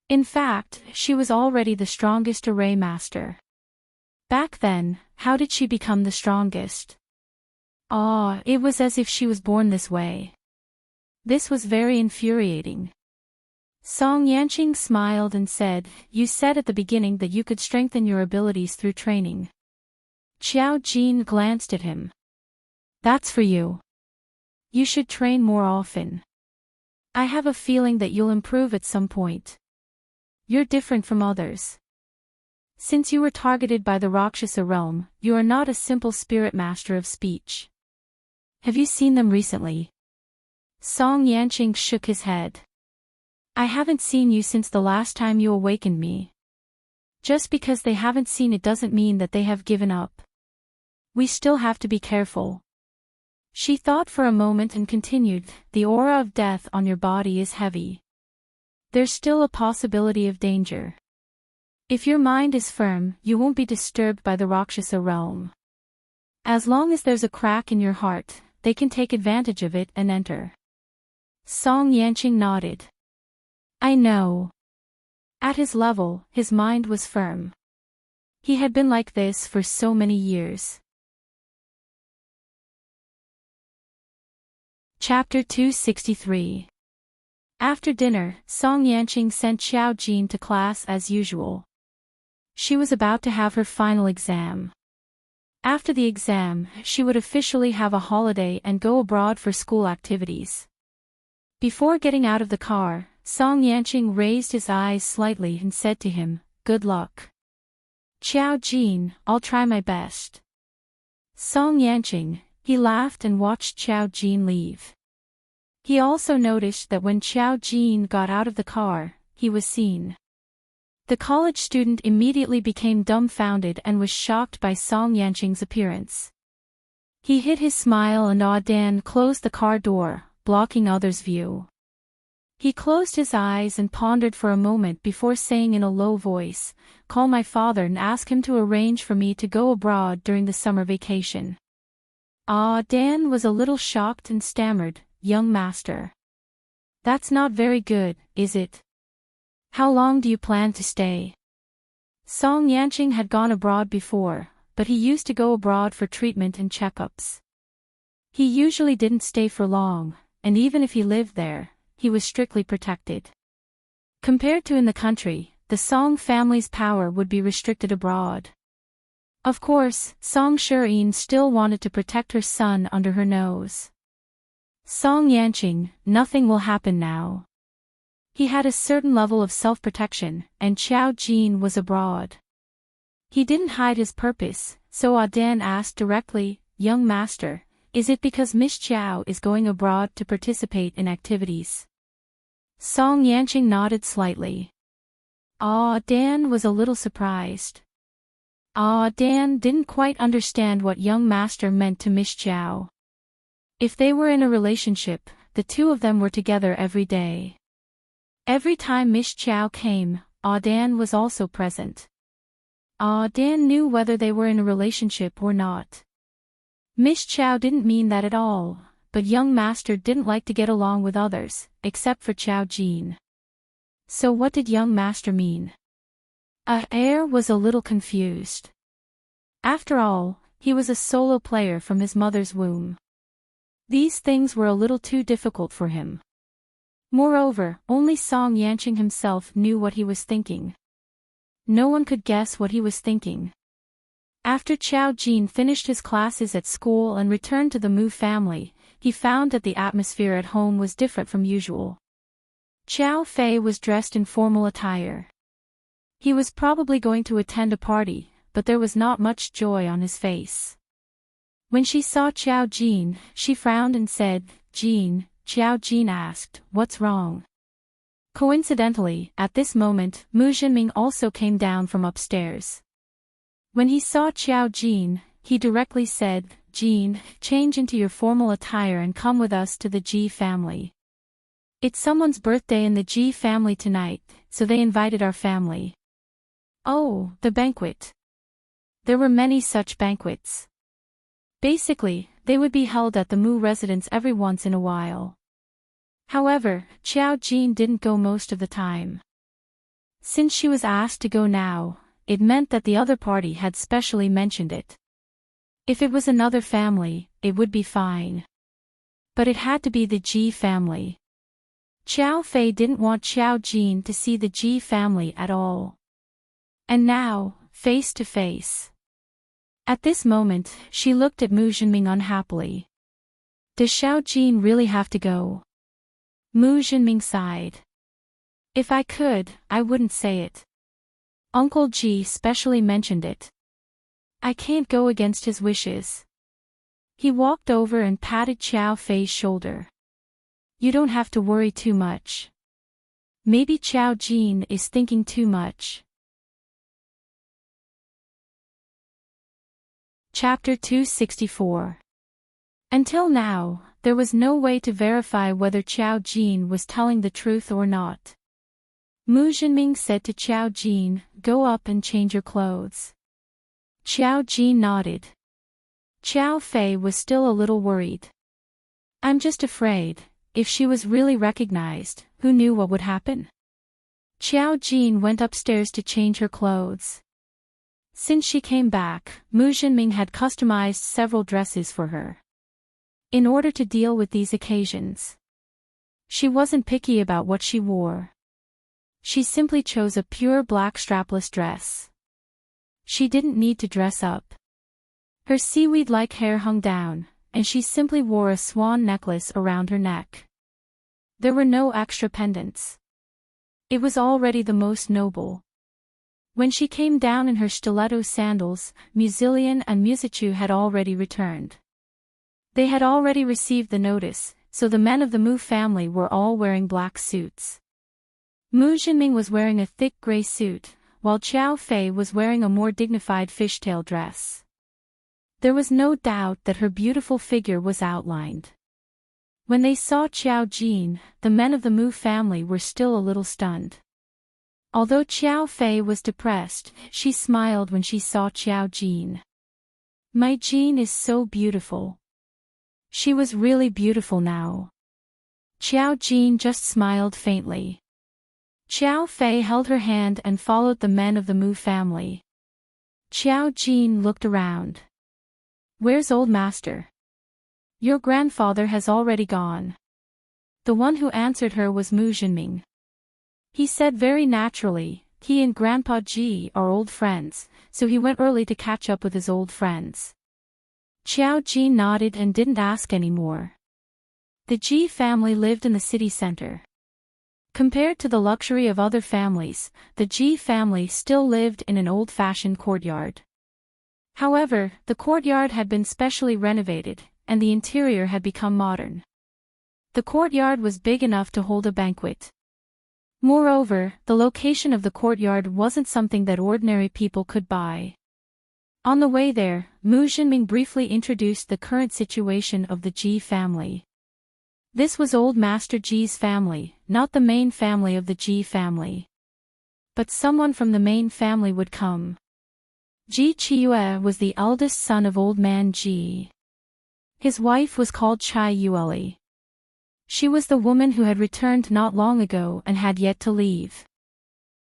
In fact, she was already the strongest array master. Back then, how did she become the strongest? It was as if she was born this way. This was very infuriating. Song Yanqing smiled and said, you said at the beginning that you could strengthen your abilities through training. Xiao Jin glanced at him. That's for you. You should train more often. I have a feeling that you'll improve at some point. You're different from others. Since you were targeted by the Rakshasa realm, you are not a simple spirit master of speech. Have you seen them recently? Song Yanqing shook his head. I haven't seen you since the last time you awakened me. Just because they haven't seen it doesn't mean that they have given up. We still have to be careful. She thought for a moment and continued, the aura of death on your body is heavy. There's still a possibility of danger. If your mind is firm, you won't be disturbed by the Rakshasa realm. As long as there's a crack in your heart, they can take advantage of it and enter. Song Yanqing nodded. I know. At his level, his mind was firm. He had been like this for so many years. Chapter 263. After dinner, Song Yanqing sent Xiao Jin to class as usual. She was about to have her final exam. After the exam, she would officially have a holiday and go abroad for school activities. Before getting out of the car, Song Yanqing raised his eyes slightly and said to him, "Good luck." "Xiao Jin, I'll try my best." Song Yanqing, he laughed and watched Xiao Jin leave. He also noticed that when Xiao Jin got out of the car, he was seen. The college student immediately became dumbfounded and was shocked by Song Yanqing's appearance. He hid his smile and then closed the car door, blocking others' view. He closed his eyes and pondered for a moment before saying in a low voice, "Call my father and ask him to arrange for me to go abroad during the summer vacation." Dan was a little shocked and stammered, "Young master. That's not very good, is it? How long do you plan to stay?" Song Yanqing had gone abroad before, but he used to go abroad for treatment and checkups. He usually didn't stay for long, and even if he lived there, he was strictly protected. Compared to in the country, the Song family's power would be restricted abroad. Of course, Song Shirin still wanted to protect her son under her nose. Song Yanqing, nothing will happen now. He had a certain level of self-protection, and Xiao Jin was abroad. He didn't hide his purpose, so Dan asked directly, "Young master, is it because Miss Xiao is going abroad to participate in activities?" Song Yanqing nodded slightly. Dan was a little surprised. Dan didn't quite understand what young master meant to Miss Xiao. If they were in a relationship, the two of them were together every day. Every time Miss Xiao came, Dan was also present. Dan knew whether they were in a relationship or not. Miss Xiao didn't mean that at all, but young master didn't like to get along with others, except for Xiao Jin. So what did young master mean? Air was a little confused. After all, he was a solo player from his mother's womb. These things were a little too difficult for him. Moreover, only Song Yanqing himself knew what he was thinking. No one could guess what he was thinking. After Xiao Jin finished his classes at school and returned to the Mu family, he found that the atmosphere at home was different from usual. Xiao Fei was dressed in formal attire. He was probably going to attend a party, but there was not much joy on his face. When she saw Xiao Jin, she frowned and said, "Jin." Xiao Jin asked, "What's wrong?" Coincidentally, at this moment, Mu Jinming also came down from upstairs. When he saw Xiao Jin, he directly said, "Jin, change into your formal attire and come with us to the Ji family. It's someone's birthday in the Ji family tonight, so they invited our family." Oh, the banquet. There were many such banquets. Basically, they would be held at the Mu residence every once in a while. However, Xiao Jin didn't go most of the time. Since she was asked to go now, it meant that the other party had specially mentioned it. If it was another family, it would be fine. But it had to be the Ji family. Xiao Fei didn't want Xiao Jin to see the Ji family at all. And now, face to face. At this moment, she looked at Mu Jinming unhappily. Does Xiao Jin really have to go? Mu Jinming sighed. If I could, I wouldn't say it. Uncle Ji specially mentioned it. I can't go against his wishes. He walked over and patted Xiao Fei's shoulder. You don't have to worry too much. Maybe Xiao Jin is thinking too much. Chapter 264. Until now, there was no way to verify whether Xiao Jin was telling the truth or not. Mu Jinming said to Xiao Jin, "Go up and change your clothes." Xiao Jin nodded. Xiao Fei was still a little worried. I'm just afraid, if she was really recognized, who knew what would happen? Xiao Jin went upstairs to change her clothes. Since she came back, Mu Jinming had customized several dresses for her. In order to deal with these occasions, she wasn't picky about what she wore. She simply chose a pure black strapless dress. She didn't need to dress up. Her seaweed-like hair hung down, and she simply wore a swan necklace around her neck. There were no extra pendants. It was already the most noble. When she came down in her stiletto sandals, Musilian and Musichu had already returned. They had already received the notice, so the men of the Mu family were all wearing black suits. Mu Jinming was wearing a thick gray suit, while Qiao Fei was wearing a more dignified fishtail dress. There was no doubt that her beautiful figure was outlined. When they saw Qiao Jin, the men of the Mu family were still a little stunned. Although Qiao Fei was depressed, she smiled when she saw Qiao Jin. "My Jin is so beautiful." She was really beautiful now. Qiao Jin just smiled faintly. Qiao Fei held her hand and followed the men of the Mu family. Qiao Jin looked around. "Where's old master?" "Your grandfather has already gone." The one who answered her was Mu Jinming. He said very naturally, he and Grandpa Ji are old friends, so he went early to catch up with his old friends. Qiao Ji nodded and didn't ask any more. The Ji family lived in the city center. Compared to the luxury of other families, the Ji family still lived in an old-fashioned courtyard. However, the courtyard had been specially renovated, and the interior had become modern. The courtyard was big enough to hold a banquet. Moreover, the location of the courtyard wasn't something that ordinary people could buy. On the way there, Mu Jinming briefly introduced the current situation of the Ji family. This was old Master Ji's family, not the main family of the Ji family. But someone from the main family would come. Ji Chiyue was the eldest son of old man Ji. His wife was called Chai Yueli. She was the woman who had returned not long ago and had yet to leave.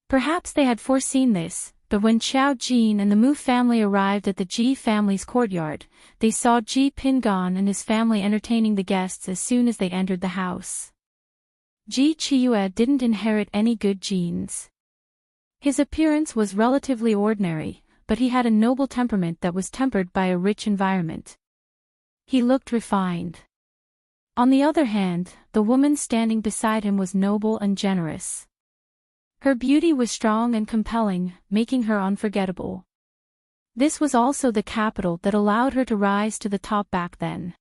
Perhaps they had foreseen this, but when Qiao Jin and the Mu family arrived at the Ji family's courtyard, they saw Ji Pingon and his family entertaining the guests as soon as they entered the house. Ji Chiyue didn't inherit any good genes. His appearance was relatively ordinary, but he had a noble temperament that was tempered by a rich environment. He looked refined. On the other hand, the woman standing beside him was noble and generous. Her beauty was strong and compelling, making her unforgettable. This was also the capital that allowed her to rise to the top back then.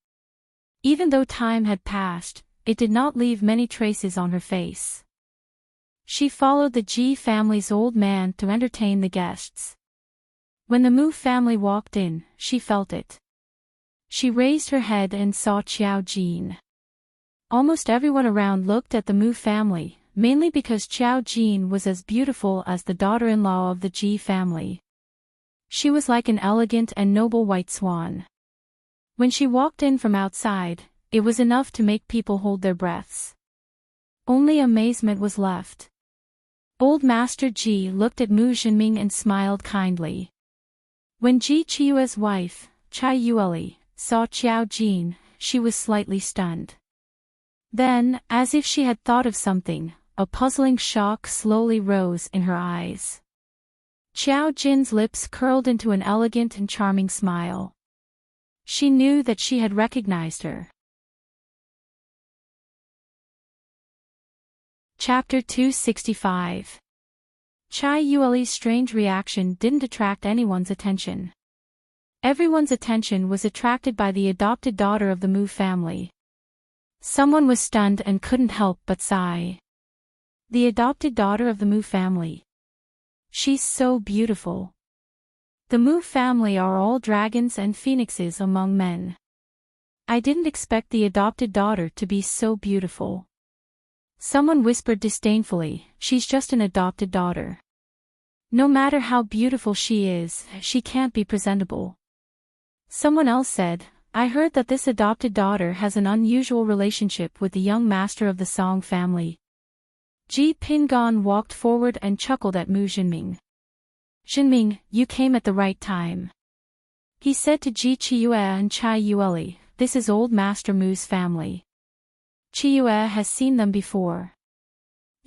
Even though time had passed, it did not leave many traces on her face. She followed the Ji family's old man to entertain the guests. When the Mu family walked in, she felt it. She raised her head and saw Qiao Jin. Almost everyone around looked at the Mu family, mainly because Qiao Jin was as beautiful as the daughter-in-law of the Ji family. She was like an elegant and noble white swan. When she walked in from outside, it was enough to make people hold their breaths. Only amazement was left. Old Master Ji looked at Mu Jinming and smiled kindly. When Ji Chiyue's wife, Chai Yueli, saw Qiao Jin, she was slightly stunned. Then, as if she had thought of something, a puzzling shock slowly rose in her eyes. Qiao Jin's lips curled into an elegant and charming smile. She knew that she had recognized her. Chapter 265. Chai Yueli's strange reaction didn't attract anyone's attention. Everyone's attention was attracted by the adopted daughter of the Mu family. Someone was stunned and couldn't help but sigh. The adopted daughter of the Mu family. She's so beautiful. The Mu family are all dragons and phoenixes among men. I didn't expect the adopted daughter to be so beautiful. Someone whispered disdainfully, she's just an adopted daughter. No matter how beautiful she is, she can't be presentable. Someone else said, I heard that this adopted daughter has an unusual relationship with the young master of the Song family. Ji Pingon walked forward and chuckled at Mu Jinming. Jinming, you came at the right time. He said to Ji Chiyue and Chai Yueli, this is old Master Mu's family. Chiyue has seen them before.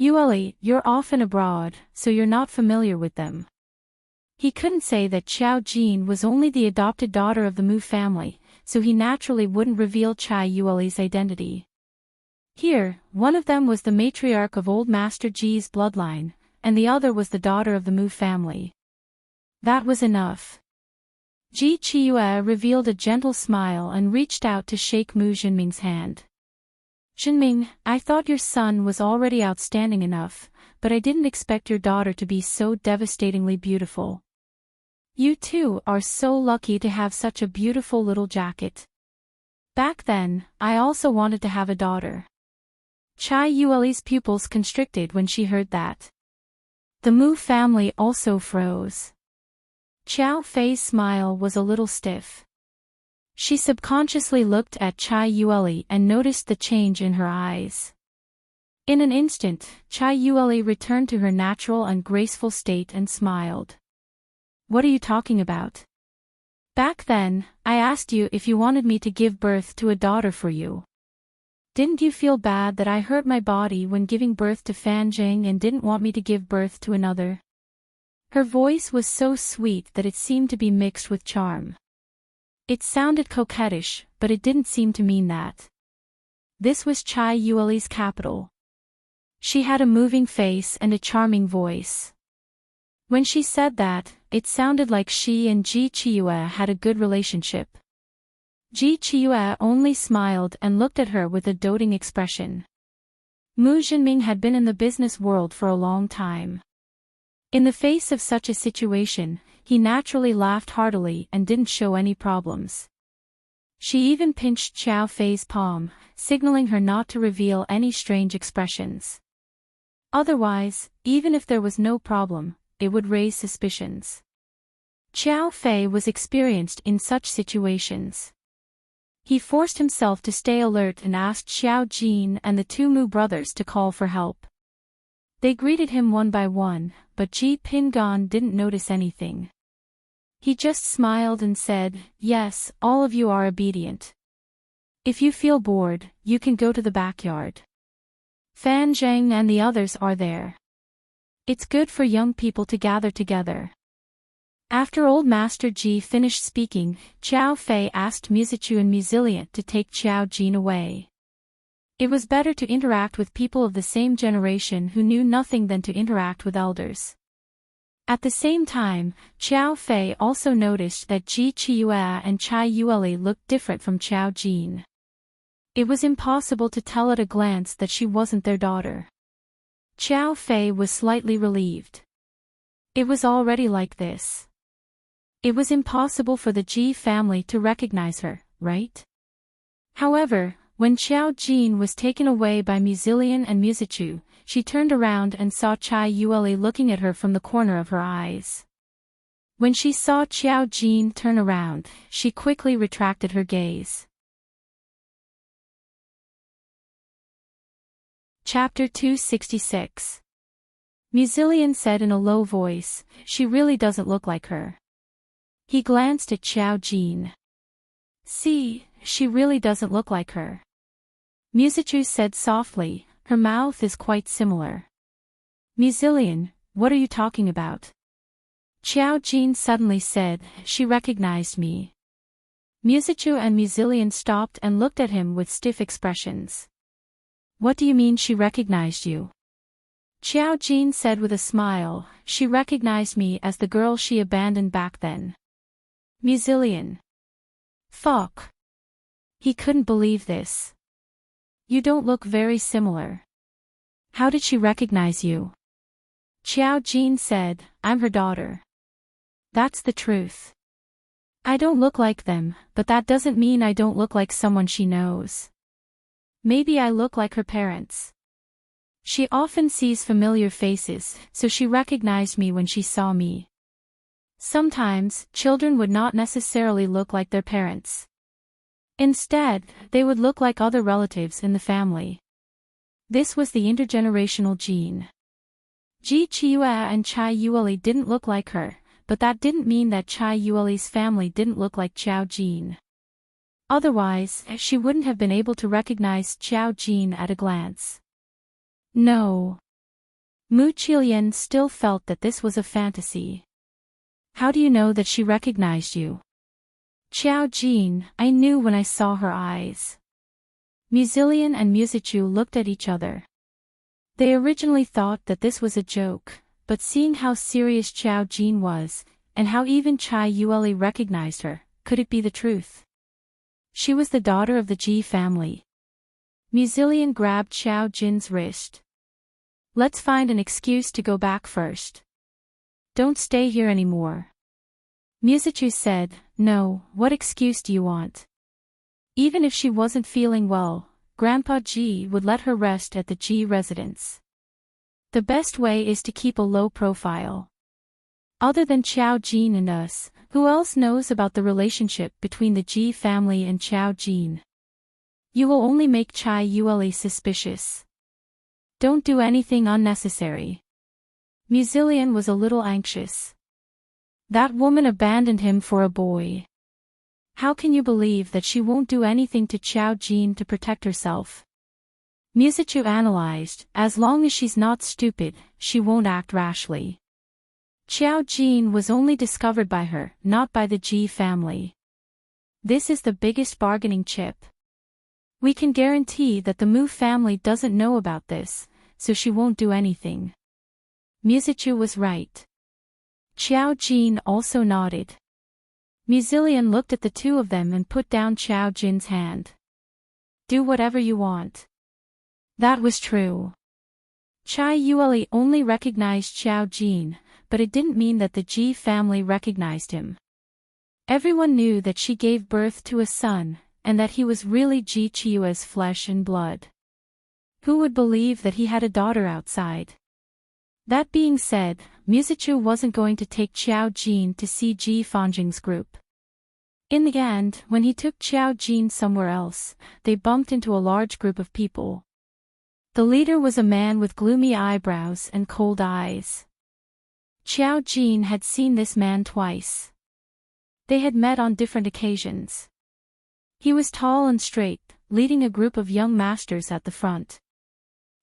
Yueli, you're often abroad, so you're not familiar with them. He couldn't say that Xiao Jin was only the adopted daughter of the Mu family, so he naturally wouldn't reveal Chai Yueli's identity. Here, one of them was the matriarch of old Master Ji's bloodline, and the other was the daughter of the Mu family. That was enough. Ji Chiyue revealed a gentle smile and reached out to shake Mu Jinming's hand. Jinming, I thought your son was already outstanding enough, but I didn't expect your daughter to be so devastatingly beautiful. You two are so lucky to have such a beautiful little jacket. Back then, I also wanted to have a daughter. Chai Yueli's pupils constricted when she heard that. The Mu family also froze. Xiao Fei's smile was a little stiff. She subconsciously looked at Chai Yueli and noticed the change in her eyes. In an instant, Chai Yueli returned to her natural and graceful state and smiled. What are you talking about? Back then, I asked you if you wanted me to give birth to a daughter for you. Didn't you feel bad that I hurt my body when giving birth to Fan Jing and didn't want me to give birth to another? Her voice was so sweet that it seemed to be mixed with charm. It sounded coquettish, but it didn't seem to mean that. This was Chai Yueli's capital. She had a moving face and a charming voice. When she said that, it sounded like she and Ji Chiyue had a good relationship. Ji Chiyue only smiled and looked at her with a doting expression. Mu Jinming had been in the business world for a long time. In the face of such a situation, he naturally laughed heartily and didn't show any problems. She even pinched Xiao Fei's palm, signaling her not to reveal any strange expressions. Otherwise, even if there was no problem, it would raise suspicions. Xiao Fei was experienced in such situations. He forced himself to stay alert and asked Xiao Jin and the two Mu brothers to call for help. They greeted him one by one, but Ji Pingan didn't notice anything. He just smiled and said, yes, all of you are obedient. If you feel bored, you can go to the backyard. Fan Zhang and the others are there. It's good for young people to gather together. After old Master Ji finished speaking, Xiao Fei asked Musichu and Musilian to take Xiao Jin away. It was better to interact with people of the same generation who knew nothing than to interact with elders. At the same time, Xiao Fei also noticed that Ji Chiyue and Chai Yueli looked different from Xiao Jin. It was impossible to tell at a glance that she wasn't their daughter. Xiao Fei was slightly relieved. It was already like this. It was impossible for the Ji family to recognize her, right? However, when Xiao Jin was taken away by Musilian and Musichu, she turned around and saw Chai Yueli looking at her from the corner of her eyes. When she saw Xiao Jin turn around, she quickly retracted her gaze. Chapter 266. Musilian said in a low voice, she really doesn't look like her. He glanced at Xiao Jin. See, she really doesn't look like her. Musichu said softly, her mouth is quite similar. Musilian, what are you talking about? Xiao Jin suddenly said, she recognized me. Musichu and Musilian stopped and looked at him with stiff expressions. What do you mean she recognized you? Xiao Jin said with a smile, she recognized me as the girl she abandoned back then. Musilian. Fuck. He couldn't believe this. You don't look very similar. How did she recognize you? Xiao Jin said, I'm her daughter. That's the truth. I don't look like them, but that doesn't mean I don't look like someone she knows. Maybe I look like her parents. She often sees familiar faces, so she recognized me when she saw me. Sometimes, children would not necessarily look like their parents. Instead, they would look like other relatives in the family. This was the intergenerational gene. Ji Chiyue and Chai Yueli didn't look like her, but that didn't mean that Chai Yueli's family didn't look like Xiao Jin. Otherwise, she wouldn't have been able to recognize Xiao Jin at a glance. No. Mu Qilian still felt that this was a fantasy. How do you know that she recognized you? Xiao Jin, I knew when I saw her eyes. Muzilian and Musichu looked at each other. They originally thought that this was a joke, but seeing how serious Xiao Jin was, and how even Chai Yueli recognized her, could it be the truth? She was the daughter of the Ji family. Muzilian grabbed Xiao Jin's wrist. Let's find an excuse to go back first. Don't stay here anymore. Musichu said, no, what excuse do you want? Even if she wasn't feeling well, Grandpa Ji would let her rest at the Ji residence. The best way is to keep a low profile. Other than Xiao Jin and us, who else knows about the relationship between the Ji family and Xiao Jin? You will only make Chai Yueli suspicious. Don't do anything unnecessary. Muzilian was a little anxious. That woman abandoned him for a boy. How can you believe that she won't do anything to Xiao Jin to protect herself? Musichu analyzed, as long as she's not stupid, she won't act rashly. Xiao Jin was only discovered by her, not by the Ji family. This is the biggest bargaining chip. We can guarantee that the Mu family doesn't know about this, so she won't do anything. Musichu was right. Xiao Jin also nodded. Muzilian looked at the two of them and put down Xiao Jin's hand. Do whatever you want. That was true. Chai Yueli only recognized Xiao Jin, but it didn't mean that the Ji family recognized him. Everyone knew that she gave birth to a son, and that he was really Ji Qiue's flesh and blood. Who would believe that he had a daughter outside? That being said, Musichu wasn't going to take Xiao Jin to see Ji Fanjing's group. In the end, when he took Xiao Jin somewhere else, they bumped into a large group of people. The leader was a man with gloomy eyebrows and cold eyes. Xiao Jin had seen this man twice. They had met on different occasions. He was tall and straight, leading a group of young masters at the front.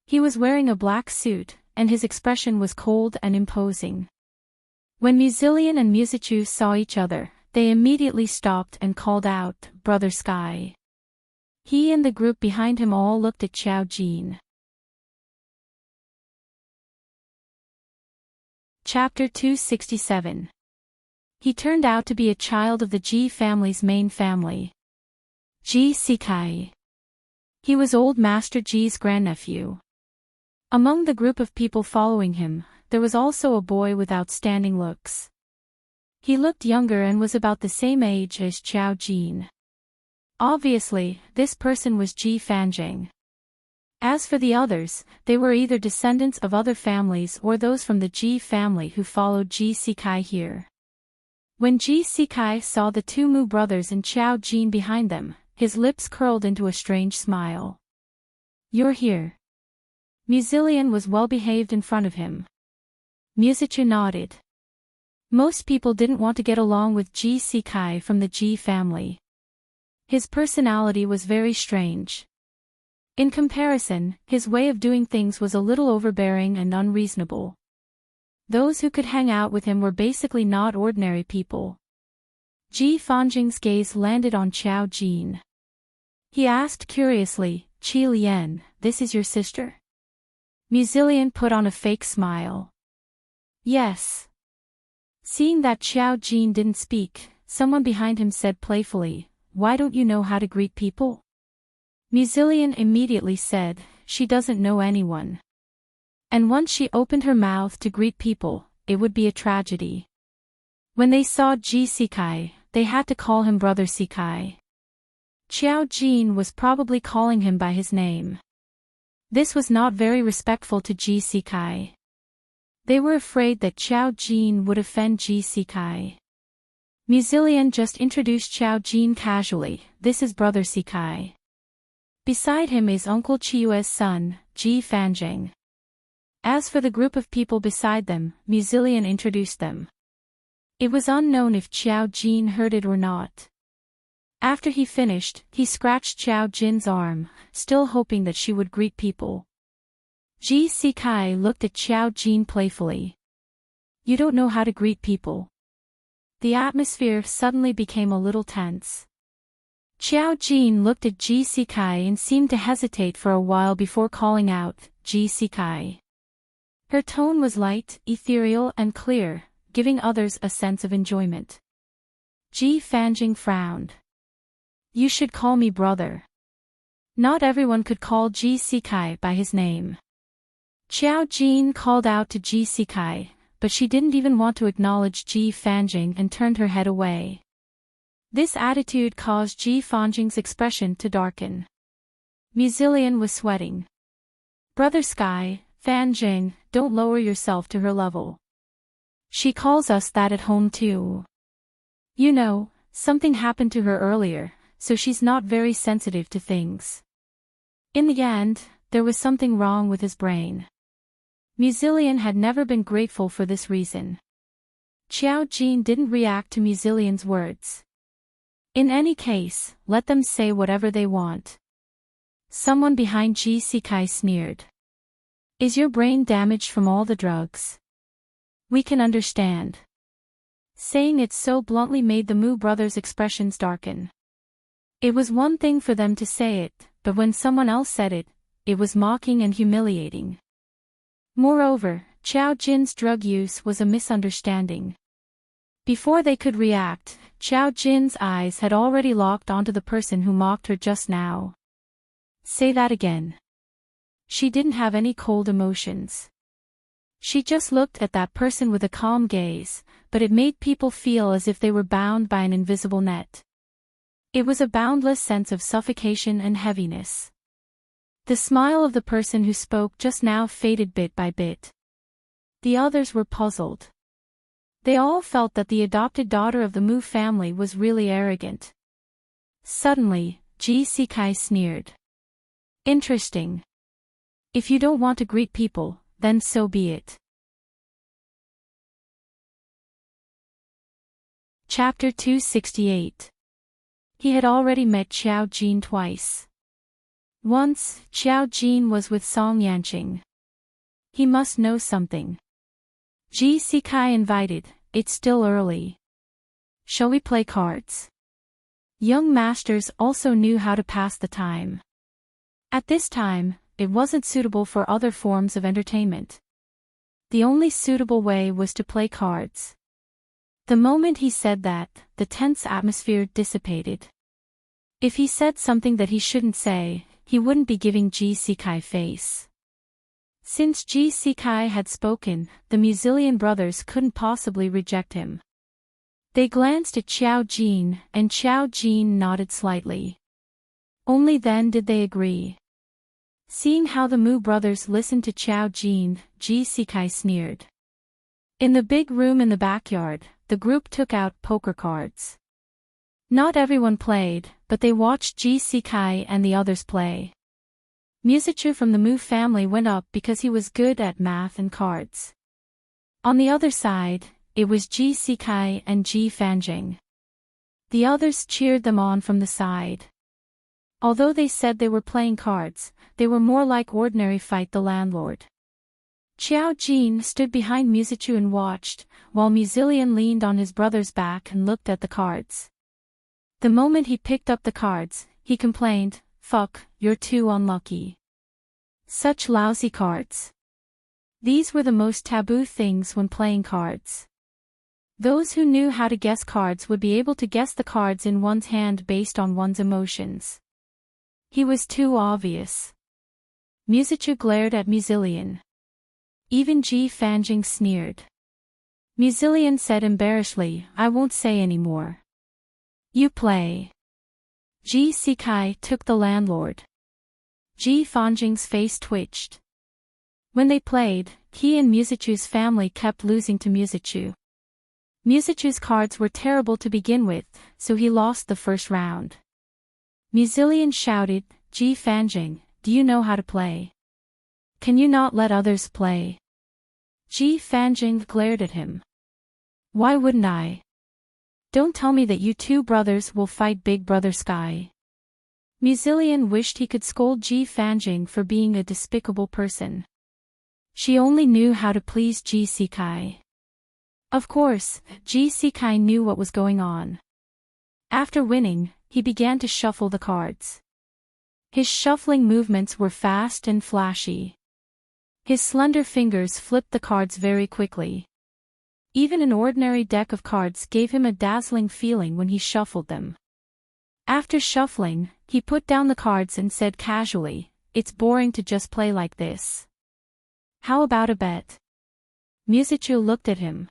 He was wearing a black suit, and his expression was cold and imposing. When Muzilian and Musichu saw each other, they immediately stopped and called out, Brother Sky. He and the group behind him all looked at Xiao Jin. Chapter 267. He turned out to be a child of the Ji family's main family. Ji Sikai. He was old Master Ji's grandnephew. Among the group of people following him, there was also a boy with outstanding looks. He looked younger and was about the same age as Xiao Jin. Obviously, this person was Ji Fanjing. As for the others, they were either descendants of other families or those from the Ji family who followed Ji Sikai here. When Ji Sikai saw the two Mu brothers and Xiao Jin behind them, his lips curled into a strange smile. You're here. Muzilian was well behaved in front of him. Musichu nodded. Most people didn't want to get along with Ji Sikai from the Ji family. His personality was very strange. In comparison, his way of doing things was a little overbearing and unreasonable. Those who could hang out with him were basically not ordinary people. Ji Fanjing's gaze landed on Xiao Jin. He asked curiously, Qi Lian, this is your sister? Muzilian put on a fake smile. Yes. Seeing that Xiao Jin didn't speak, someone behind him said playfully, why don't you know how to greet people? Muzilian immediately said, she doesn't know anyone. And once she opened her mouth to greet people, it would be a tragedy. When they saw Ji Sikai, they had to call him Brother Sikai. Xiao Jin was probably calling him by his name. This was not very respectful to Ji Sikai. They were afraid that Xiao Jin would offend Ji Sikai. Muzilian just introduced Xiao Jin casually, this is Brother Sikai. Beside him is Uncle Qiue's son, Ji Fanjing. As for the group of people beside them, Muzilian introduced them. It was unknown if Xiao Jin heard it or not. After he finished, he scratched Xiao Jin's arm, still hoping that she would greet people. Ji Sikai looked at Xiao Jin playfully. You don't know how to greet people. The atmosphere suddenly became a little tense. Xiao Jin looked at Ji Sikai and seemed to hesitate for a while before calling out, Ji Sikai. Her tone was light, ethereal and clear, giving others a sense of enjoyment. Ji Fanjing frowned. You should call me brother. Not everyone could call Ji Sikai by his name. Xiao Jin called out to Ji Sikai, but she didn't even want to acknowledge Ji Fanjing and turned her head away. This attitude caused Ji Fanjing's expression to darken. Muzillion was sweating. Brother Sky, Fanjing, don't lower yourself to her level. She calls us that at home too. You know, something happened to her earlier, so she's not very sensitive to things. In the end, there was something wrong with his brain. Muzillion had never been grateful for this reason. Xiao Jin didn't react to Muzillion's words. In any case, let them say whatever they want. Someone behind Ji Sikai sneered. Is your brain damaged from all the drugs? We can understand. Saying it so bluntly made the Mu brothers' expressions darken. It was one thing for them to say it, but when someone else said it, it was mocking and humiliating. Moreover, Xiao Jin's drug use was a misunderstanding. Before they could react, Xiao Jin's eyes had already locked onto the person who mocked her just now. Say that again. She didn't have any cold emotions. She just looked at that person with a calm gaze, but it made people feel as if they were bound by an invisible net. It was a boundless sense of suffocation and heaviness. The smile of the person who spoke just now faded bit by bit. The others were puzzled. They all felt that the adopted daughter of the Mu family was really arrogant. Suddenly, Ji Sikai sneered. Interesting. If you don't want to greet people, then so be it. Chapter 268. He had already met Xiao Jin twice. Once, Xiao Jin was with Song Yanqing. He must know something. Ji Sikai invited, it's still early. Shall we play cards? Young masters also knew how to pass the time. At this time, it wasn't suitable for other forms of entertainment. The only suitable way was to play cards. The moment he said that, the tense atmosphere dissipated. If he said something that he shouldn't say, he wouldn't be giving Ji Sikai face. Since Ji Sikai had spoken, the Muzillion brothers couldn't possibly reject him. They glanced at Xiao Jin, and Xiao Jin nodded slightly. Only then did they agree. Seeing how the Mu brothers listened to Xiao Jin, Ji Sikai sneered. In the big room in the backyard, the group took out poker cards. Not everyone played, but they watched Ji Sikai and the others play. Musichu from the Mu family went up because he was good at math and cards. On the other side, it was Ji Sikai and Ji Fanjing. The others cheered them on from the side. Although they said they were playing cards, they were more like ordinary Fight the Landlord. Xiao Jin stood behind Musichu and watched, while Muzillion leaned on his brother's back and looked at the cards. The moment he picked up the cards, he complained, Fuck, you're too unlucky. Such lousy cards. These were the most taboo things when playing cards. Those who knew how to guess cards would be able to guess the cards in one's hand based on one's emotions. He was too obvious. Musichu glared at Muzillion. Even Ji Fanjing sneered. Muzillion said embarrassedly, I won't say any more. You play. Ji Sikai took the landlord. Ji Fanjing's face twitched. When they played, he and Musichu's family kept losing to Musichu. Musichu's cards were terrible to begin with, so he lost the first round. Muzillion shouted, Ji Fanjing, do you know how to play? Can you not let others play? Ji Fanjing glared at him. Why wouldn't I? Don't tell me that you two brothers will fight Big Brother Sky. Muzillion wished he could scold Ji Fanjing for being a despicable person. She only knew how to please Ji Sikai. Of course, Ji Sikai knew what was going on. After winning, he began to shuffle the cards. His shuffling movements were fast and flashy. His slender fingers flipped the cards very quickly. Even an ordinary deck of cards gave him a dazzling feeling when he shuffled them. After shuffling, he put down the cards and said casually, "It's boring to just play like this. How about a bet?" Musichu looked at him.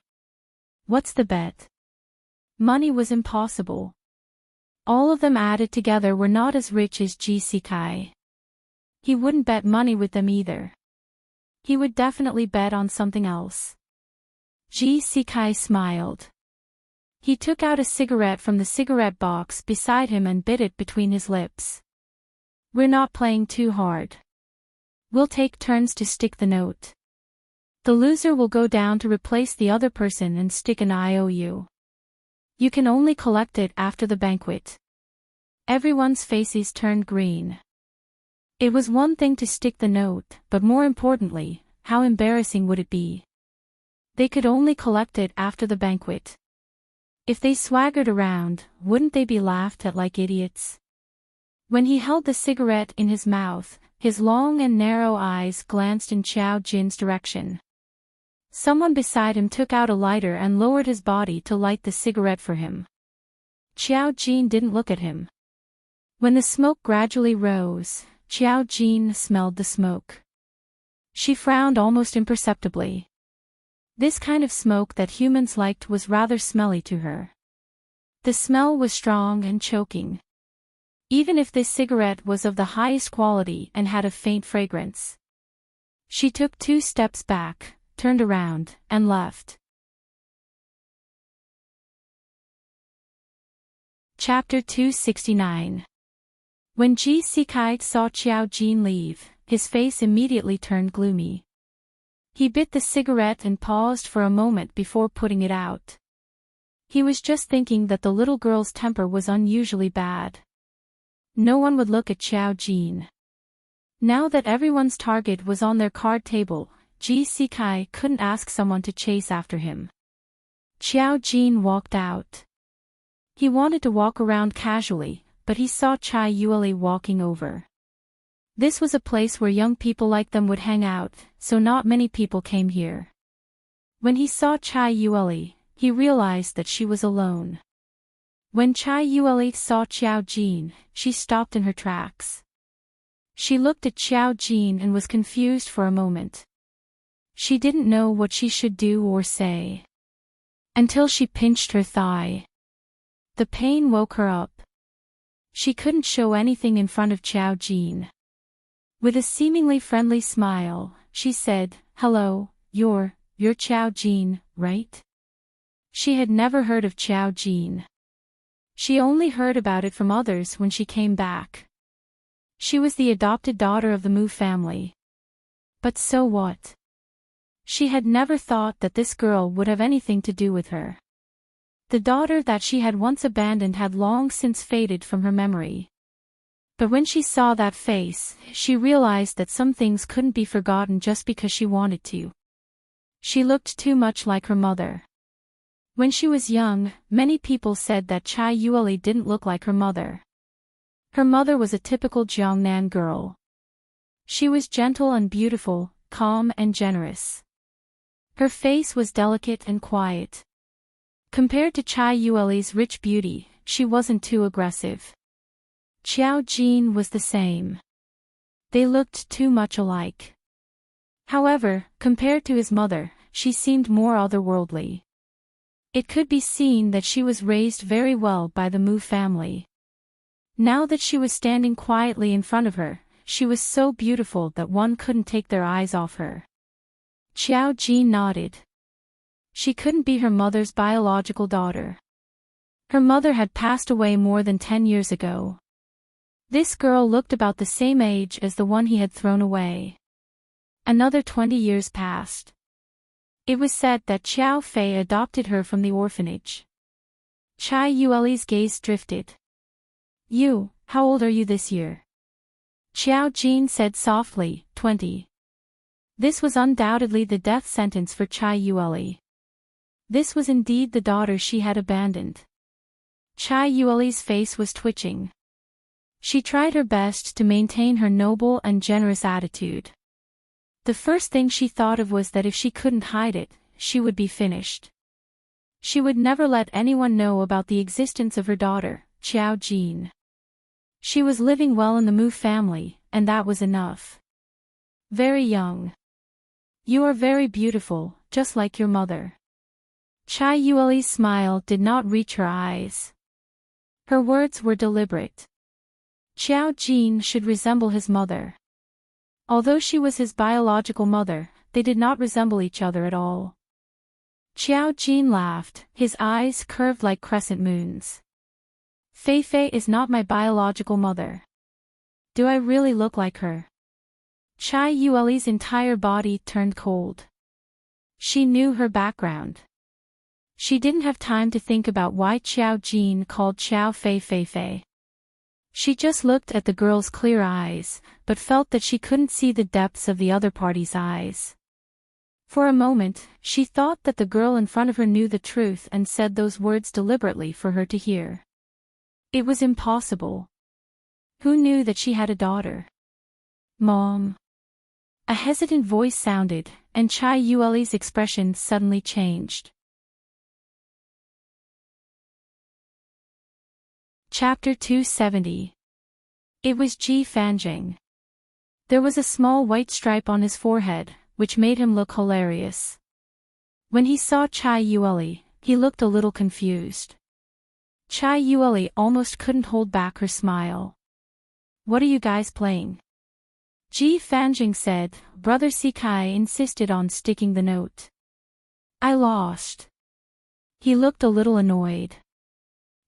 What's the bet? Money was impossible. All of them added together were not as rich as Ji Sikai. He wouldn't bet money with them either. He would definitely bet on something else. Ji Sikai smiled. He took out a cigarette from the cigarette box beside him and bit it between his lips. We're not playing too hard. We'll take turns to stick the note. The loser will go down to replace the other person and stick an IOU. You can only collect it after the banquet. Everyone's faces turned green. It was one thing to stick the note, but more importantly, how embarrassing would it be? They could only collect it after the banquet. If they swaggered around, wouldn't they be laughed at like idiots? When he held the cigarette in his mouth, his long and narrow eyes glanced in Xiao Jin's direction. Someone beside him took out a lighter and lowered his body to light the cigarette for him. Xiao Jin didn't look at him. When the smoke gradually rose, Xiao Jin smelled the smoke. She frowned almost imperceptibly. This kind of smoke that humans liked was rather smelly to her. The smell was strong and choking. Even if this cigarette was of the highest quality and had a faint fragrance. She took 2 steps back, turned around, and left. Chapter 269. When Ji Sikai saw Xiao Jin leave, his face immediately turned gloomy. He bit the cigarette and paused for a moment before putting it out. He was just thinking that the little girl's temper was unusually bad. No one would look at Xiao Jin. Now that everyone's target was on their card table, Ji Sikai couldn't ask someone to chase after him. Xiao Jin walked out. He wanted to walk around casually, but he saw Chai Yueli walking over. This was a place where young people like them would hang out, so not many people came here. When he saw Chai Yueli, he realized that she was alone. When Chai Yueli saw Xiao Jin, she stopped in her tracks. She looked at Xiao Jin and was confused for a moment. She didn't know what she should do or say. Until she pinched her thigh. The pain woke her up. She couldn't show anything in front of Xiao Jin. With a seemingly friendly smile, she said, "Hello, you're Xiao Jin, right?" She had never heard of Xiao Jin. She only heard about it from others when she came back. She was the adopted daughter of the Mu family. But so what? She had never thought that this girl would have anything to do with her. The daughter that she had once abandoned had long since faded from her memory. But when she saw that face, she realized that some things couldn't be forgotten just because she wanted to. She looked too much like her mother. When she was young, many people said that Chai Yueli didn't look like her mother. Her mother was a typical Jiangnan girl. She was gentle and beautiful, calm and generous. Her face was delicate and quiet. Compared to Chai Yueli's rich beauty, she wasn't too aggressive. Xiao Jin was the same. They looked too much alike. However, compared to his mother, she seemed more otherworldly. It could be seen that she was raised very well by the Mu family. Now that she was standing quietly in front of her, she was so beautiful that one couldn't take their eyes off her. Xiao Jin nodded. She couldn't be her mother's biological daughter. Her mother had passed away more than 10 years ago. This girl looked about the same age as the one he had thrown away. Another 20 years passed. It was said that Xiao Fei adopted her from the orphanage. Chai Yueli's gaze drifted. You, how old are you this year? Xiao Jin said softly, 20. This was undoubtedly the death sentence for Chai Yueli. This was indeed the daughter she had abandoned. Chai Yueli's face was twitching. She tried her best to maintain her noble and generous attitude. The first thing she thought of was that if she couldn't hide it, she would be finished. She would never let anyone know about the existence of her daughter, Xiao Jin. She was living well in the Mu family, and that was enough. Very young. You are very beautiful, just like your mother. Chai Yueli's smile did not reach her eyes. Her words were deliberate. Xiao Jin should resemble his mother. Although she was his biological mother, they did not resemble each other at all. Xiao Jin laughed, his eyes curved like crescent moons. Fei Fei is not my biological mother. Do I really look like her? Chai Yueli's entire body turned cold. She knew her background. She didn't have time to think about why Xiao Jin called Xiao Fei Fei Fei. She just looked at the girl's clear eyes, but felt that she couldn't see the depths of the other party's eyes. For a moment, she thought that the girl in front of her knew the truth and said those words deliberately for her to hear. It was impossible. Who knew that she had a daughter? Mom. A hesitant voice sounded, and Chai Yueli's expression suddenly changed. Chapter 270. It was Ji Fanjing. There was a small white stripe on his forehead, which made him look hilarious. When he saw Chai Yueli, he looked a little confused. Chai Yueli almost couldn't hold back her smile. What are you guys playing? Ji Fanjing said. Brother Sikai insisted on sticking the note. I lost. He looked a little annoyed.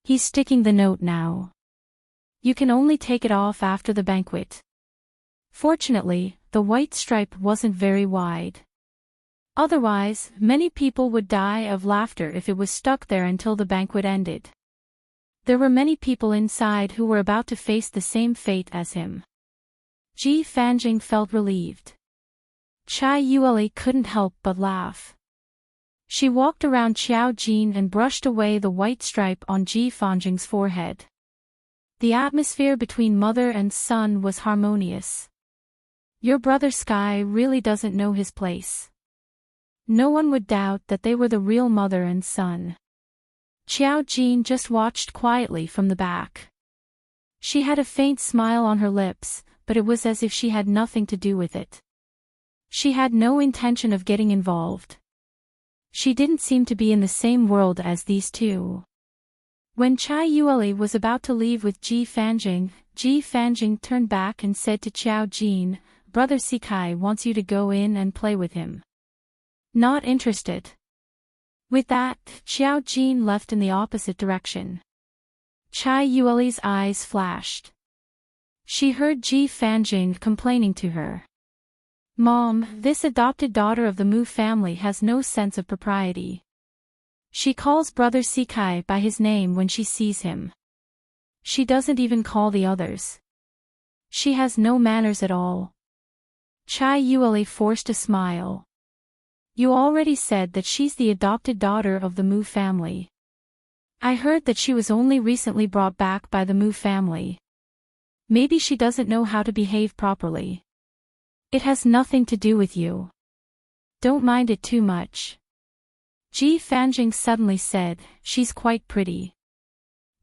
He's sticking the note now. You can only take it off after the banquet. Fortunately, the white stripe wasn't very wide. Otherwise, many people would die of laughter if it was stuck there until the banquet ended. There were many people inside who were about to face the same fate as him. Ji Fanjing felt relieved. Chai Yueli couldn't help but laugh. She walked around Xiao Jin and brushed away the white stripe on Ji Fanjing's forehead. The atmosphere between mother and son was harmonious. Your brother Sky really doesn't know his place. No one would doubt that they were the real mother and son. Xiao Jin just watched quietly from the back. She had a faint smile on her lips, but it was as if she had nothing to do with it. She had no intention of getting involved. She didn't seem to be in the same world as these two. When Chai Yueli was about to leave with Ji Fanjing turned back and said to Xiao Jin, Brother Sikai wants you to go in and play with him. Not interested. With that, Xiao Jin left in the opposite direction. Chai Yueli's eyes flashed. She heard Ji Fanjing complaining to her. Mom, this adopted daughter of the Mu family has no sense of propriety. She calls Brother Sikai by his name when she sees him. She doesn't even call the others. She has no manners at all. Chai Yueli forced a smile. You already said that she's the adopted daughter of the Mu family. I heard that she was only recently brought back by the Mu family. Maybe she doesn't know how to behave properly. It has nothing to do with you. Don't mind it too much. Ji Fanjing suddenly said, she's quite pretty.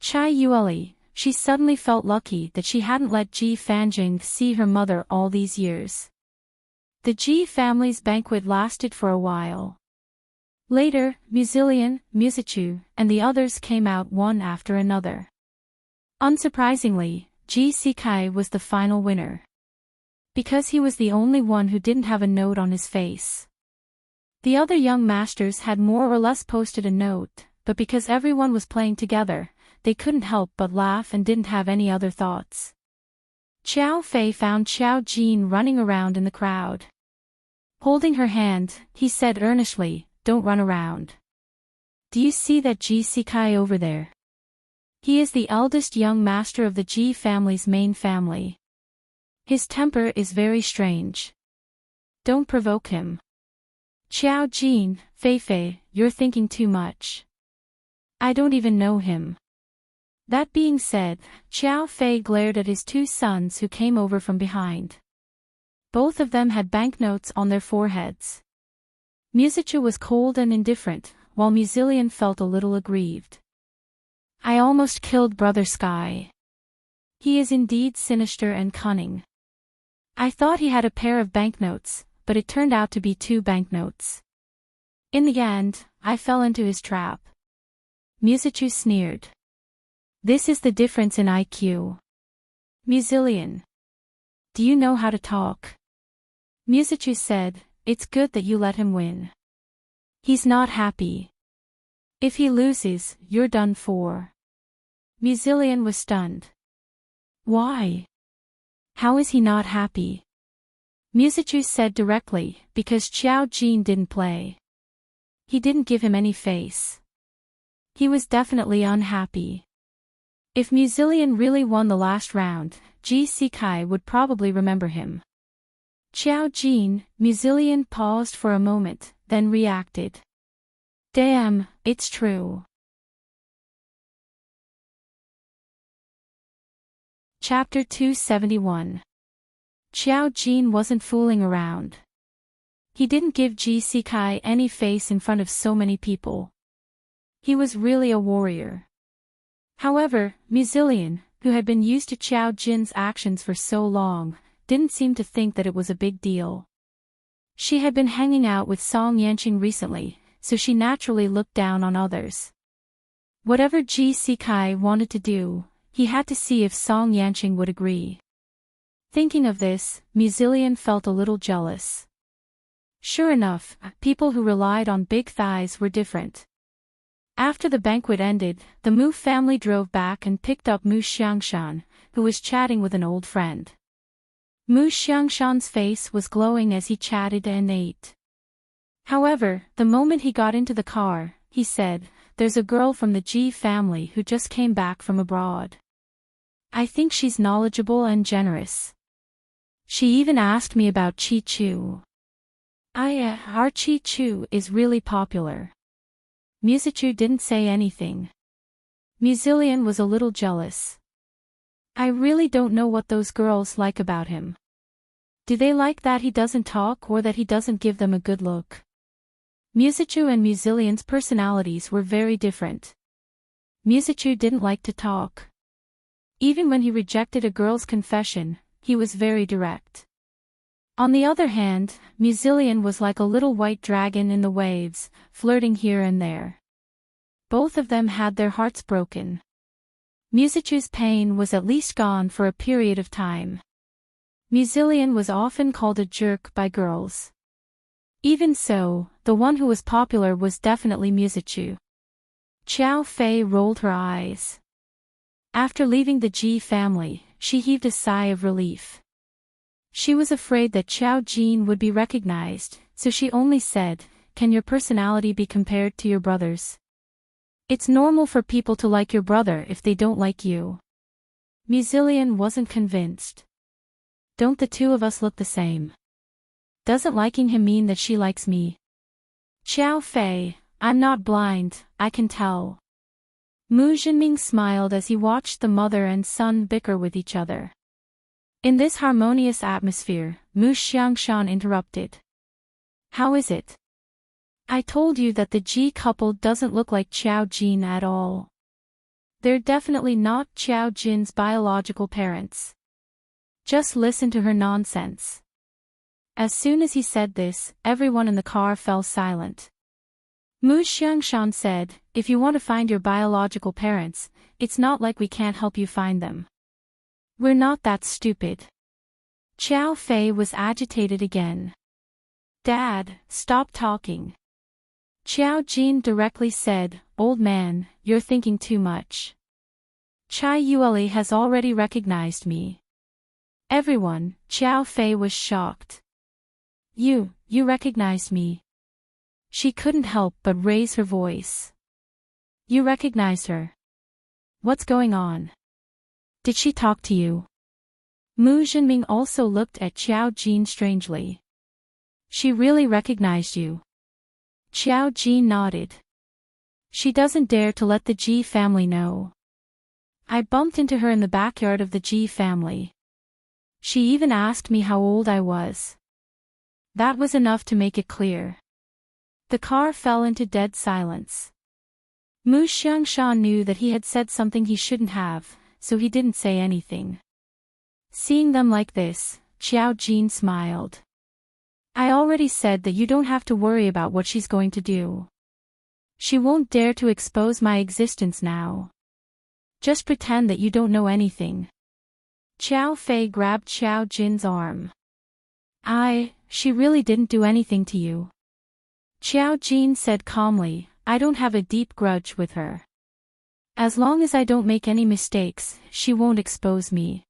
Chai Yueli, she suddenly felt lucky that she hadn't let Ji Fanjing see her mother all these years. The Ji family's banquet lasted for a while. Later, Musilian, Musichu, and the others came out one after another. Unsurprisingly, Ji Sikai was the final winner. Because he was the only one who didn't have a note on his face. The other young masters had more or less posted a note, but because everyone was playing together, they couldn't help but laugh and didn't have any other thoughts. Xiao Fei found Xiao Jin running around in the crowd. Holding her hand, he said earnestly, don't run around. Do you see that Ji Sikai over there? He is the eldest young master of the Ji family's main family. His temper is very strange. Don't provoke him. Xiao Jin, Fei, you're thinking too much. I don't even know him. That being said, Xiao Fei glared at his two sons who came over from behind. Both of them had banknotes on their foreheads. Musichu was cold and indifferent, while Musilian felt a little aggrieved. I almost killed Brother Sky. He is indeed sinister and cunning. I thought he had a pair of banknotes, but it turned out to be 2 banknotes. In the end, I fell into his trap. Musichu sneered. This is the difference in IQ. Musilian. Do you know how to talk? Musichu said, it's good that you let him win. He's not happy. If he loses, you're done for. Musilian was stunned. Why? How is he not happy? Musichu said directly, because Xiao Jin didn't play. He didn't give him any face. He was definitely unhappy. If Musilian really won the last round, Ji Sikai would probably remember him. Xiao Jin, Musilian paused for a moment, then reacted. Damn, it's true. Chapter 271. Xiao Jin wasn't fooling around. He didn't give Ji Sikai any face in front of so many people. He was really a warrior. However, Musilian, who had been used to Xiao Jin's actions for so long, didn't seem to think that it was a big deal. She had been hanging out with Song Yanqing recently, so she naturally looked down on others. Whatever Ji Sikai wanted to do, he had to see if Song Yanqing would agree. Thinking of this, Musilian felt a little jealous. Sure enough, people who relied on big thighs were different. After the banquet ended, the Mu family drove back and picked up Mu Xiangshan, who was chatting with an old friend. Mu Xiangshan's face was glowing as he chatted and ate. However, the moment he got into the car, he said, "There's a girl from the Ji family who just came back from abroad. I think she's knowledgeable and generous. She even asked me about Chi Chu. Our Chi Chu is really popular." Musichu didn't say anything. Musilian was a little jealous. I really don't know what those girls like about him. Do they like that he doesn't talk or that he doesn't give them a good look? Musichu and Musilian's personalities were very different. Musichu didn't like to talk. Even when he rejected a girl's confession, he was very direct. On the other hand, Musilian was like a little white dragon in the waves, flirting here and there. Both of them had their hearts broken. Musichu's pain was at least gone for a period of time. Musilian was often called a jerk by girls. Even so, the one who was popular was definitely Musichu. Xiao Fei rolled her eyes. After leaving the Ji family, she heaved a sigh of relief. She was afraid that Xiao Jin would be recognized, so she only said, "Can your personality be compared to your brother's? It's normal for people to like your brother if they don't like you." Musilian wasn't convinced. Don't the two of us look the same? Doesn't liking him mean that she likes me? Xiao Fei, I'm not blind, I can tell. Mu Jinming smiled as he watched the mother and son bicker with each other. In this harmonious atmosphere, Mu Xiangshan interrupted. How is it? I told you that the Ji couple doesn't look like Xiao Jin at all. They're definitely not Xiao Jin's biological parents. Just listen to her nonsense. As soon as he said this, everyone in the car fell silent. Mu Xiangshan said, "If you want to find your biological parents, it's not like we can't help you find them. We're not that stupid." Xiao Fei was agitated again. Dad, stop talking. Xiao Jin directly said, "Old man, you're thinking too much. Chai Yueli has already recognized me." Everyone, Xiao Fei was shocked. You recognized me. She couldn't help but raise her voice. You recognized her. What's going on? Did she talk to you? Mu Jinming also looked at Xiao Jin strangely. She really recognized you. Xiao Jin nodded. She doesn't dare to let the Ji family know. I bumped into her in the backyard of the Ji family. She even asked me how old I was. That was enough to make it clear. The car fell into dead silence. Mu Xiangshan knew that he had said something he shouldn't have, so he didn't say anything. Seeing them like this, Xiao Jin smiled. I already said that you don't have to worry about what she's going to do. She won't dare to expose my existence now. Just pretend that you don't know anything. Qiao Fei grabbed Xiao Jin's arm. She really didn't do anything to you. Xiao Jin said calmly, I don't have a deep grudge with her. As long as I don't make any mistakes, she won't expose me.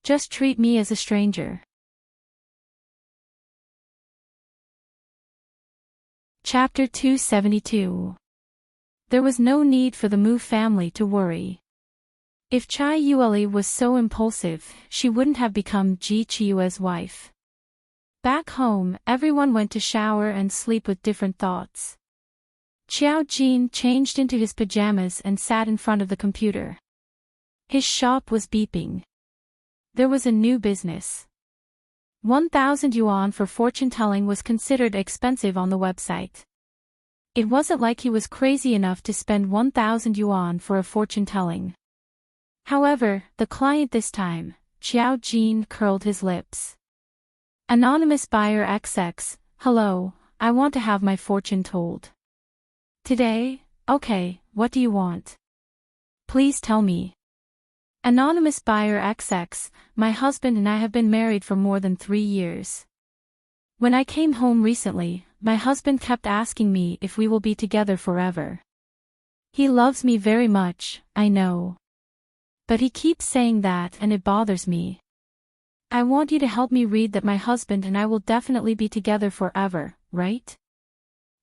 Just treat me as a stranger. Chapter 272. There was no need for the Mu family to worry. If Chai Yueli was so impulsive, she wouldn't have become Ji Chiyue's wife. Back home, everyone went to shower and sleep with different thoughts. Xiao Jin changed into his pajamas and sat in front of the computer. His shop was beeping. There was a new business. 1,000 yuan for fortune-telling was considered expensive on the website. It wasn't like he was crazy enough to spend 1,000 yuan for a fortune-telling. However, the client this time, Xiao Jin curled his lips. Anonymous buyer XX, hello, I want to have my fortune told. Today? Okay, what do you want? Please tell me. Anonymous buyer XX, my husband and I have been married for more than 3 years. When I came home recently, my husband kept asking me if we will be together forever. He loves me very much, I know. But he keeps saying that and it bothers me. I want you to help me read that my husband and I will definitely be together forever, right?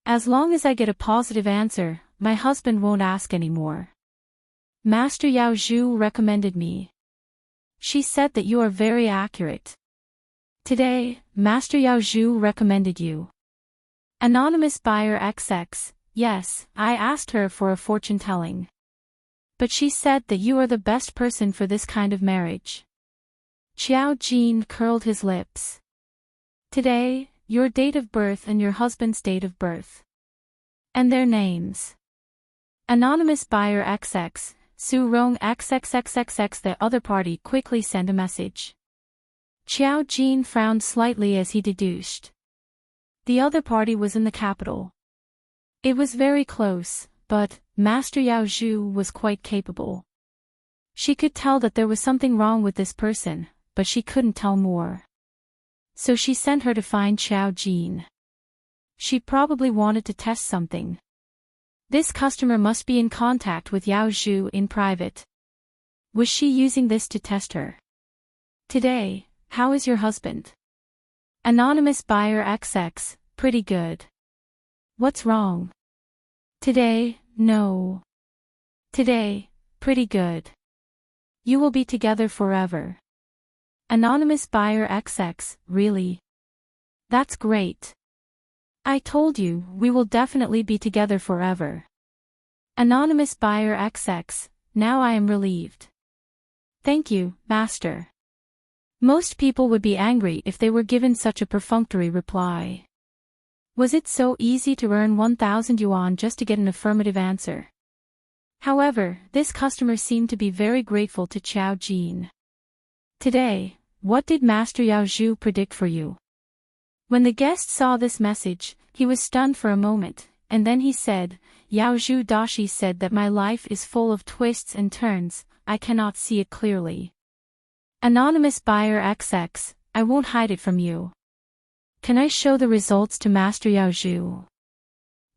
As long as I get a positive answer, my husband won't ask anymore. Master Yao Zhu recommended me. She said that you are very accurate. Today, Master Yao Zhu recommended you. Anonymous buyer XX, yes, I asked her for a fortune-telling. But she said that you are the best person for this kind of marriage. Xiao Jin curled his lips. Today, your date of birth and your husband's date of birth. And their names. Anonymous buyer XX, Su Rong XXXXX. The other party quickly sent a message. Xiao Jin frowned slightly as he deduced. The other party was in the capital. It was very close, but Master Yao Zhu was quite capable. She could tell that there was something wrong with this person, but she couldn't tell more. So she sent her to find Xiao Jin. She probably wanted to test something. This customer must be in contact with Yao Zhu in private. Was she using this to test her? Today, how is your husband? Anonymous buyer XX, pretty good. What's wrong? Today, no. Today, pretty good. You will be together forever. Anonymous buyer XX, really? That's great. I told you, we will definitely be together forever. Anonymous buyer XX, now I am relieved. Thank you, Master. Most people would be angry if they were given such a perfunctory reply. Was it so easy to earn 1,000 yuan just to get an affirmative answer? However, this customer seemed to be very grateful to Xiao Jin. Today, what did Master Yao Zhu predict for you? When the guest saw this message, he was stunned for a moment, and then he said, Yao Zhu Dashi said that my life is full of twists and turns, I cannot see it clearly. Anonymous buyer XX, I won't hide it from you. Can I show the results to Master Yao Zhu?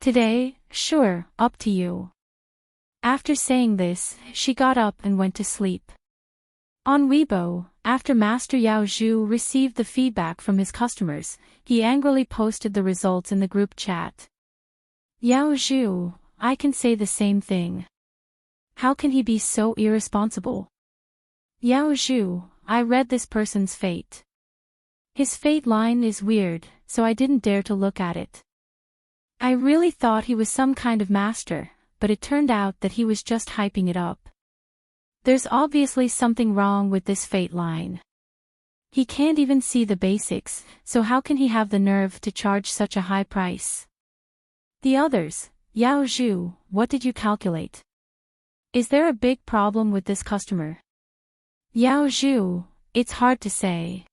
Today, sure, up to you. After saying this, she got up and went to sleep. On Weibo, after Master Yao Zhu received the feedback from his customers, he angrily posted the results in the group chat. Yao Zhu, I can say the same thing. How can he be so irresponsible? Yao Zhu, I read this person's fate. His fate line is weird, so I didn't dare to look at it. I really thought he was some kind of master, but it turned out that he was just hyping it up. There's obviously something wrong with this fate line. He can't even see the basics, so how can he have the nerve to charge such a high price? The others, Yao Zhu, what did you calculate? Is there a big problem with this customer? Yao Zhu, it's hard to say.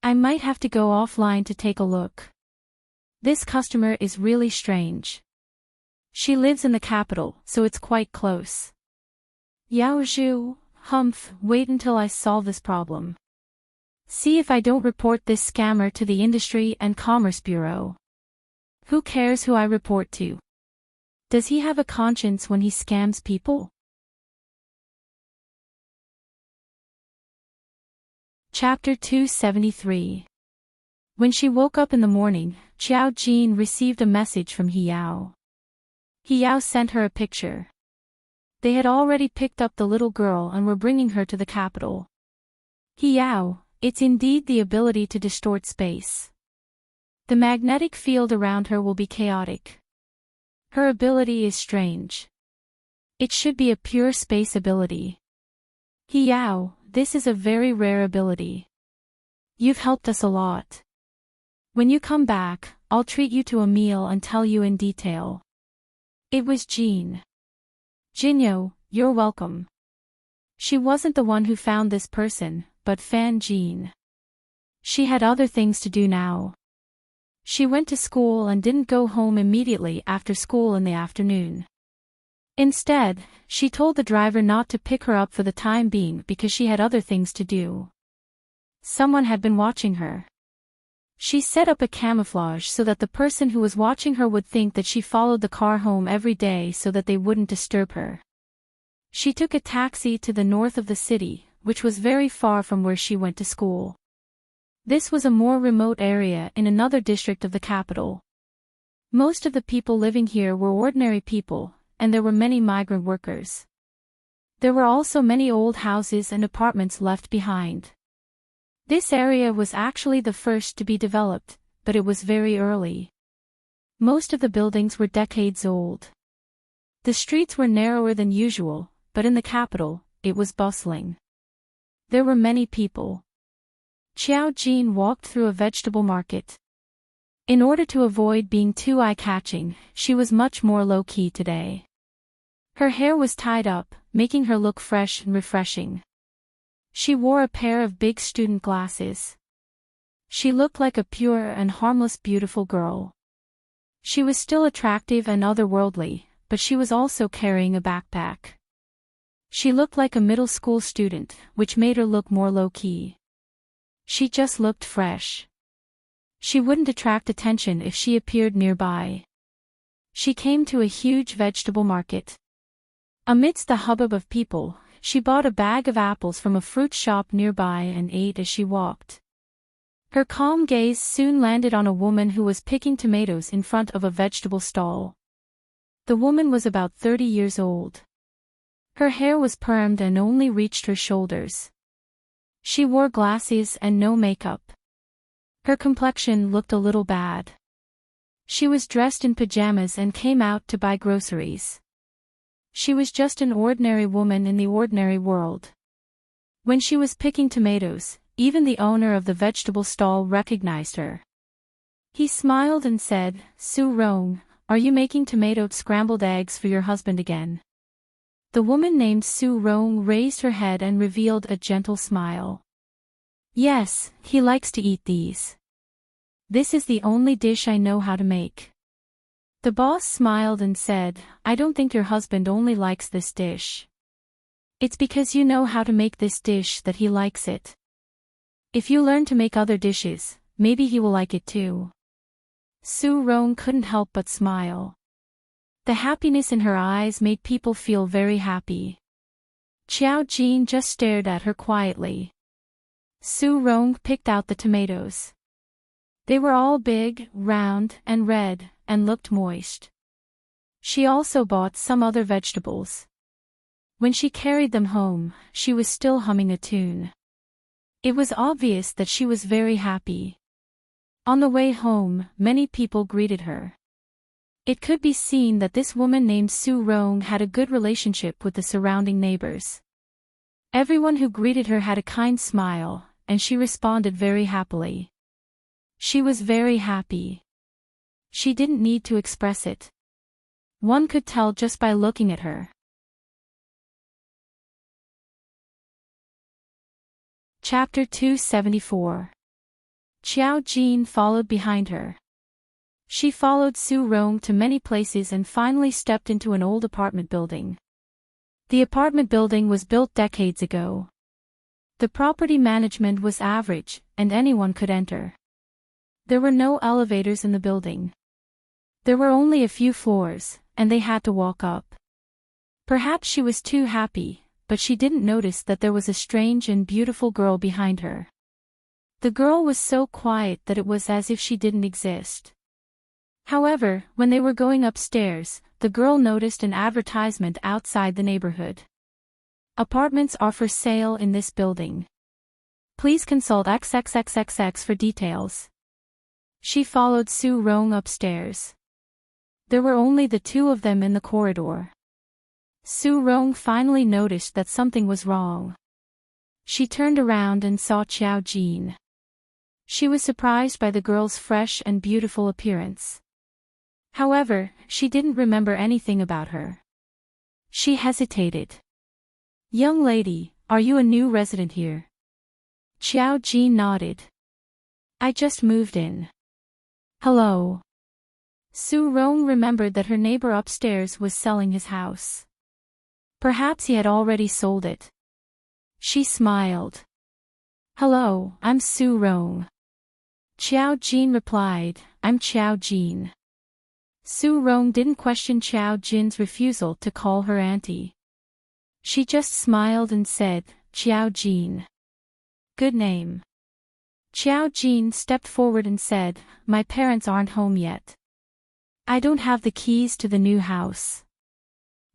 I might have to go offline to take a look. This customer is really strange. She lives in the capital, so it's quite close. Yao Zhu, humph, wait until I solve this problem. See if I don't report this scammer to the Industry and Commerce Bureau. Who cares who I report to? Does he have a conscience when he scams people? Chapter 273. When she woke up in the morning, Xiao Jin received a message from He-Yao. He-Yao sent her a picture. They had already picked up the little girl and were bringing her to the capital. He-Yao, it's indeed the ability to distort space. The magnetic field around her will be chaotic. Her ability is strange. It should be a pure space ability. He-Yao, this is a very rare ability. You've helped us a lot. When you come back, I'll treat you to a meal and tell you in detail. It was Jean. Jinyo, you're welcome. She wasn't the one who found this person, but Fan Jean. She had other things to do now. She went to school and didn't go home immediately after school in the afternoon. Instead, she told the driver not to pick her up for the time being because she had other things to do. Someone had been watching her. She set up a camouflage so that the person who was watching her would think that she followed the car home every day so that they wouldn't disturb her. She took a taxi to the north of the city, which was very far from where she went to school. This was a more remote area in another district of the capital. Most of the people living here were ordinary people, and there were many migrant workers. There were also many old houses and apartments left behind. This area was actually the first to be developed, but it was very early. Most of the buildings were decades old. The streets were narrower than usual, but in the capital, it was bustling. There were many people. Xiao Jin walked through a vegetable market. In order to avoid being too eye-catching, she was much more low-key today. Her hair was tied up, making her look fresh and refreshing. She wore a pair of big student glasses. She looked like a pure and harmless beautiful girl. She was still attractive and otherworldly, but she was also carrying a backpack. She looked like a middle school student, which made her look more low-key. She just looked fresh. She wouldn't attract attention if she appeared nearby. She came to a huge vegetable market. Amidst the hubbub of people, she bought a bag of apples from a fruit shop nearby and ate as she walked. Her calm gaze soon landed on a woman who was picking tomatoes in front of a vegetable stall. The woman was about 30 years old. Her hair was permed and only reached her shoulders. She wore glasses and no makeup. Her complexion looked a little bad. She was dressed in pajamas and came out to buy groceries. She was just an ordinary woman in the ordinary world. When she was picking tomatoes, even the owner of the vegetable stall recognized her. He smiled and said, "Su Rong, are you making tomato scrambled eggs for your husband again?" The woman named Su Rong raised her head and revealed a gentle smile. "Yes, he likes to eat these. This is the only dish I know how to make." The boss smiled and said, "I don't think your husband only likes this dish. It's because you know how to make this dish that he likes it. If you learn to make other dishes, maybe he will like it too." Su Rong couldn't help but smile. The happiness in her eyes made people feel very happy. Xiao Jin just stared at her quietly. Su Rong picked out the tomatoes. They were all big, round, and red, and looked moist. She also bought some other vegetables. When she carried them home, she was still humming a tune. It was obvious that she was very happy. On the way home, many people greeted her. It could be seen that this woman named Su Rong had a good relationship with the surrounding neighbors. Everyone who greeted her had a kind smile, and she responded very happily. She was very happy. She didn't need to express it. One could tell just by looking at her. Chapter 274. Qiao Jin followed behind her. She followed Su Rong to many places and finally stepped into an old apartment building. The apartment building was built decades ago. The property management was average, and anyone could enter. There were no elevators in the building. There were only a few floors, and they had to walk up. Perhaps she was too happy, but she didn't notice that there was a strange and beautiful girl behind her. The girl was so quiet that it was as if she didn't exist. However, when they were going upstairs, the girl noticed an advertisement outside the neighborhood. Apartments are for sale in this building. Please consult XXXXX for details. She followed Su Rong upstairs. There were only the two of them in the corridor. Su Rong finally noticed that something was wrong. She turned around and saw Qiao Jin. She was surprised by the girl's fresh and beautiful appearance. However, she didn't remember anything about her. She hesitated. "Young lady, are you a new resident here?" Qiao Jin nodded. "I just moved in." "Hello." Su Rong remembered that her neighbor upstairs was selling his house. Perhaps he had already sold it. She smiled. "Hello, I'm Su Rong." Qiao Jin replied, "I'm Qiao Jin." Su Rong didn't question Qiao Jin's refusal to call her auntie. She just smiled and said, "Qiao Jin. Good name." Qiao Jin stepped forward and said, "My parents aren't home yet. I don't have the keys to the new house.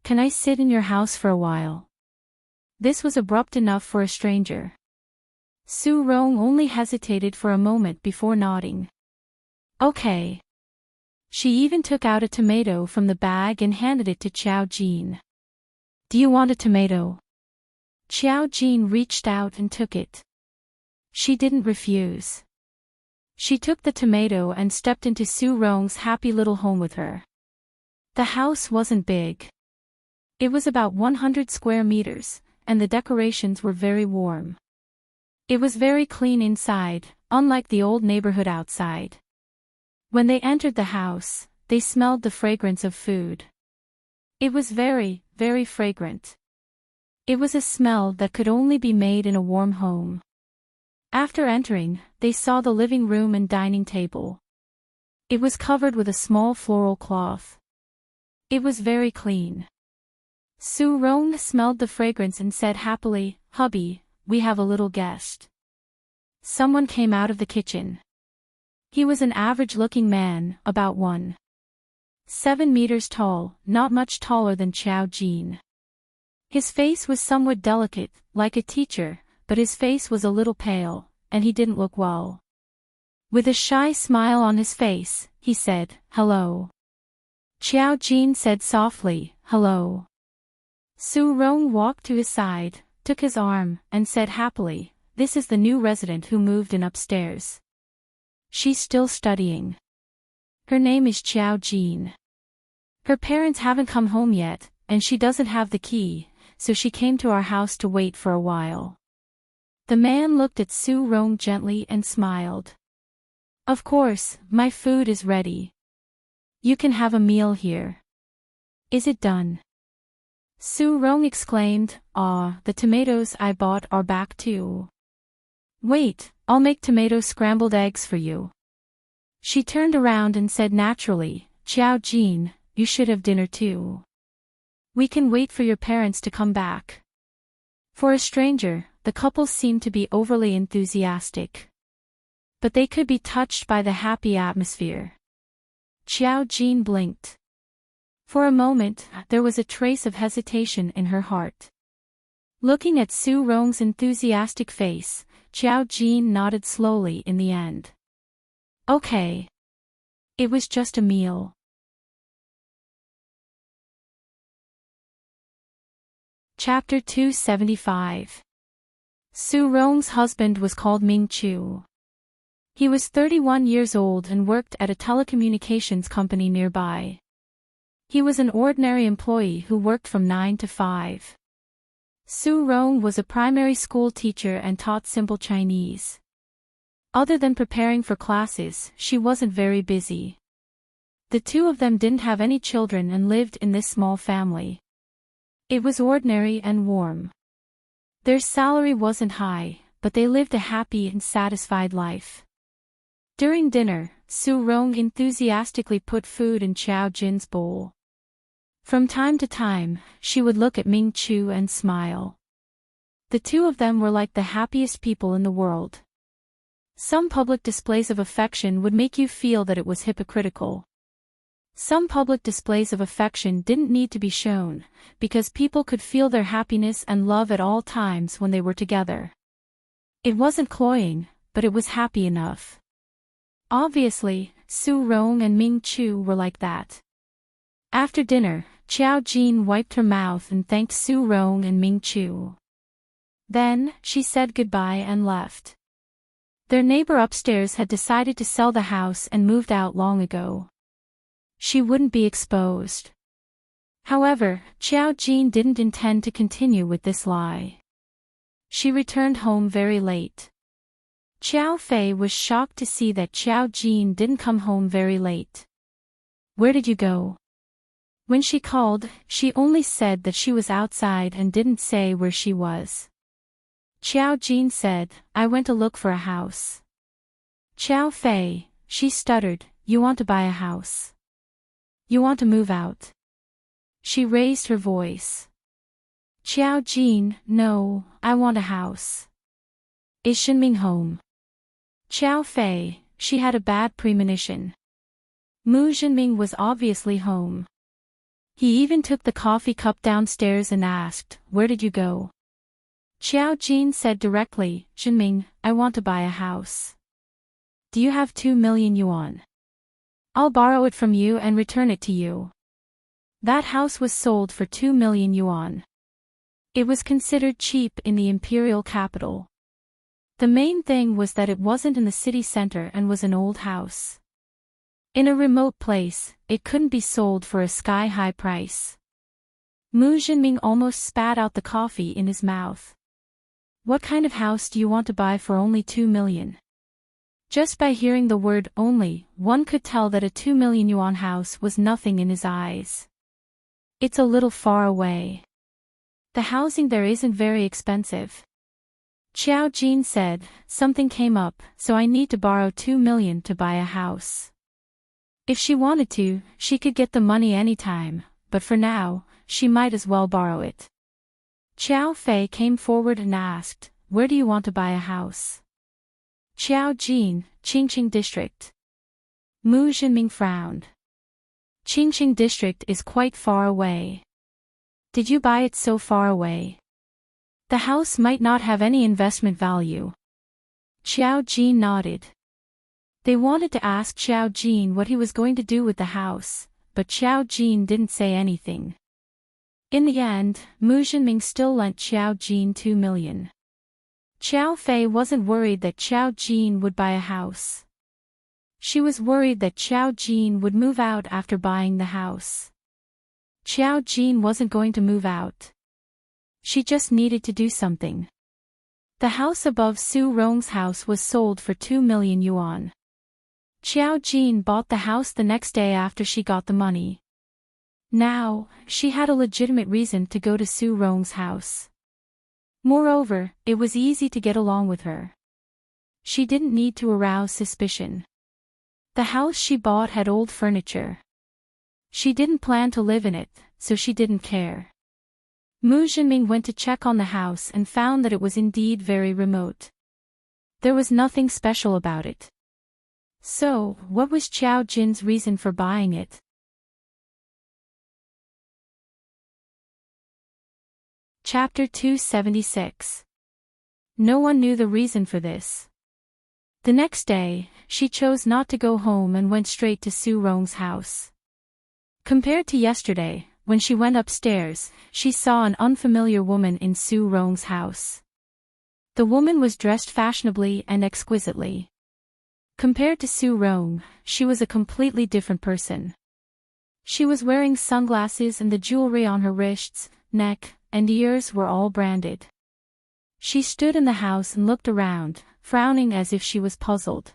Can I sit in your house for a while?" This was abrupt enough for a stranger. Su Rong only hesitated for a moment before nodding. "Okay." She even took out a tomato from the bag and handed it to Qiao Jin. "Do you want a tomato?" Qiao Jin reached out and took it. She didn't refuse. She took the tomato and stepped into Su Rong's happy little home with her. The house wasn't big. It was about 100 square meters, and the decorations were very warm. It was very clean inside, unlike the old neighborhood outside. When they entered the house, they smelled the fragrance of food. It was very, very fragrant. It was a smell that could only be made in a warm home. After entering, they saw the living room and dining table. It was covered with a small floral cloth. It was very clean. Su Rong smelled the fragrance and said happily, "Hubby, we have a little guest." Someone came out of the kitchen. He was an average-looking man, about 1.7 meters tall, not much taller than Qiao Jin. His face was somewhat delicate, like a teacher, but his face was a little pale, and he didn't look well. With a shy smile on his face, he said, "Hello." Qiao Jin said softly, "Hello." Su Rong walked to his side, took his arm, and said happily, "This is the new resident who moved in upstairs. She's still studying. Her name is Qiao Jin. Her parents haven't come home yet, and she doesn't have the key, so she came to our house to wait for a while." The man looked at Su Rong gently and smiled. "Of course, my food is ready. You can have a meal here." "Is it done?" Su Rong exclaimed, "Ah, the tomatoes I bought are back too. Wait, I'll make tomato scrambled eggs for you." She turned around and said naturally, "Qiao Jin, you should have dinner too. We can wait for your parents to come back." For a stranger, the couple seemed to be overly enthusiastic. But they could be touched by the happy atmosphere. Qiao Jin blinked. For a moment, there was a trace of hesitation in her heart. Looking at Su Rong's enthusiastic face, Xiao Jin nodded slowly in the end. Okay. It was just a meal. Chapter 275. Su Rong's husband was called Ming Chu. He was 31 years old and worked at a telecommunications company nearby. He was an ordinary employee who worked from 9 to 5. Su Rong was a primary school teacher and taught simple Chinese. Other than preparing for classes, she wasn't very busy. The two of them didn't have any children and lived in this small family. It was ordinary and warm. Their salary wasn't high, but they lived a happy and satisfied life. During dinner, Su Rong enthusiastically put food in Xiao Jin's bowl. From time to time, she would look at Ming Chu and smile. The two of them were like the happiest people in the world. Some public displays of affection would make you feel that it was hypocritical. Some public displays of affection didn't need to be shown, because people could feel their happiness and love at all times when they were together. It wasn't cloying, but it was happy enough. Obviously, Su Rong and Ming Chu were like that. After dinner, Xiao Jin wiped her mouth and thanked Su Rong and Ming Chu. Then, she said goodbye and left. Their neighbor upstairs had decided to sell the house and moved out long ago. She wouldn't be exposed. However, Xiao Jin didn't intend to continue with this lie. She returned home very late. Xiao Fei was shocked to see that Xiao Jin didn't come home very late. Where did you go? When she called, she only said that she was outside and didn't say where she was. Xiao Jin said, I went to look for a house. Xiao Fei, she stuttered, you want to buy a house? You want to move out? She raised her voice. Xiao Jin, no, I want a house. Is Shinming home? Xiao Fei, she had a bad premonition. Mu Jinming was obviously home. He even took the coffee cup downstairs and asked, where did you go? Xiao Jin said directly, Jinming, I want to buy a house. Do you have 2 million yuan? I'll borrow it from you and return it to you. That house was sold for 2 million yuan. It was considered cheap in the imperial capital. The main thing was that it wasn't in the city center and was an old house. In a remote place, it couldn't be sold for a sky-high price. Mu Jinming almost spat out the coffee in his mouth. What kind of house do you want to buy for only 2 million? Just by hearing the word only, one could tell that a 2 million yuan house was nothing in his eyes. It's a little far away. The housing there isn't very expensive. Xiao Jin said, something came up, so I need to borrow 2 million to buy a house. If she wanted to, she could get the money anytime, but for now, she might as well borrow it. Xiao Fei came forward and asked, where do you want to buy a house? Xiao Jin, Qingqing District. Mu Jinming frowned. Qingqing District is quite far away. Did you buy it so far away? The house might not have any investment value. Xiao Jin nodded. They wanted to ask Xiao Jin what he was going to do with the house, but Xiao Jin didn't say anything. In the end, Mu Jinming still lent Xiao Jin 2 million. Xiao Fei wasn't worried that Xiao Jin would buy a house. She was worried that Xiao Jin would move out after buying the house. Xiao Jin wasn't going to move out. She just needed to do something. The house above Su Rong's house was sold for 2 million yuan. Xiao Jin bought the house the next day after she got the money. Now, she had a legitimate reason to go to Su Rong's house. Moreover, it was easy to get along with her. She didn't need to arouse suspicion. The house she bought had old furniture. She didn't plan to live in it, so she didn't care. Mu Jinming went to check on the house and found that it was indeed very remote. There was nothing special about it. So, what was Xiao Jin's reason for buying it? Chapter 276. No one knew the reason for this. The next day, she chose not to go home and went straight to Su Rong's house. Compared to yesterday, when she went upstairs, she saw an unfamiliar woman in Su Rong's house. The woman was dressed fashionably and exquisitely. Compared to Su Rong, she was a completely different person. She was wearing sunglasses and the jewelry on her wrists, neck, and ears were all branded. She stood in the house and looked around, frowning as if she was puzzled.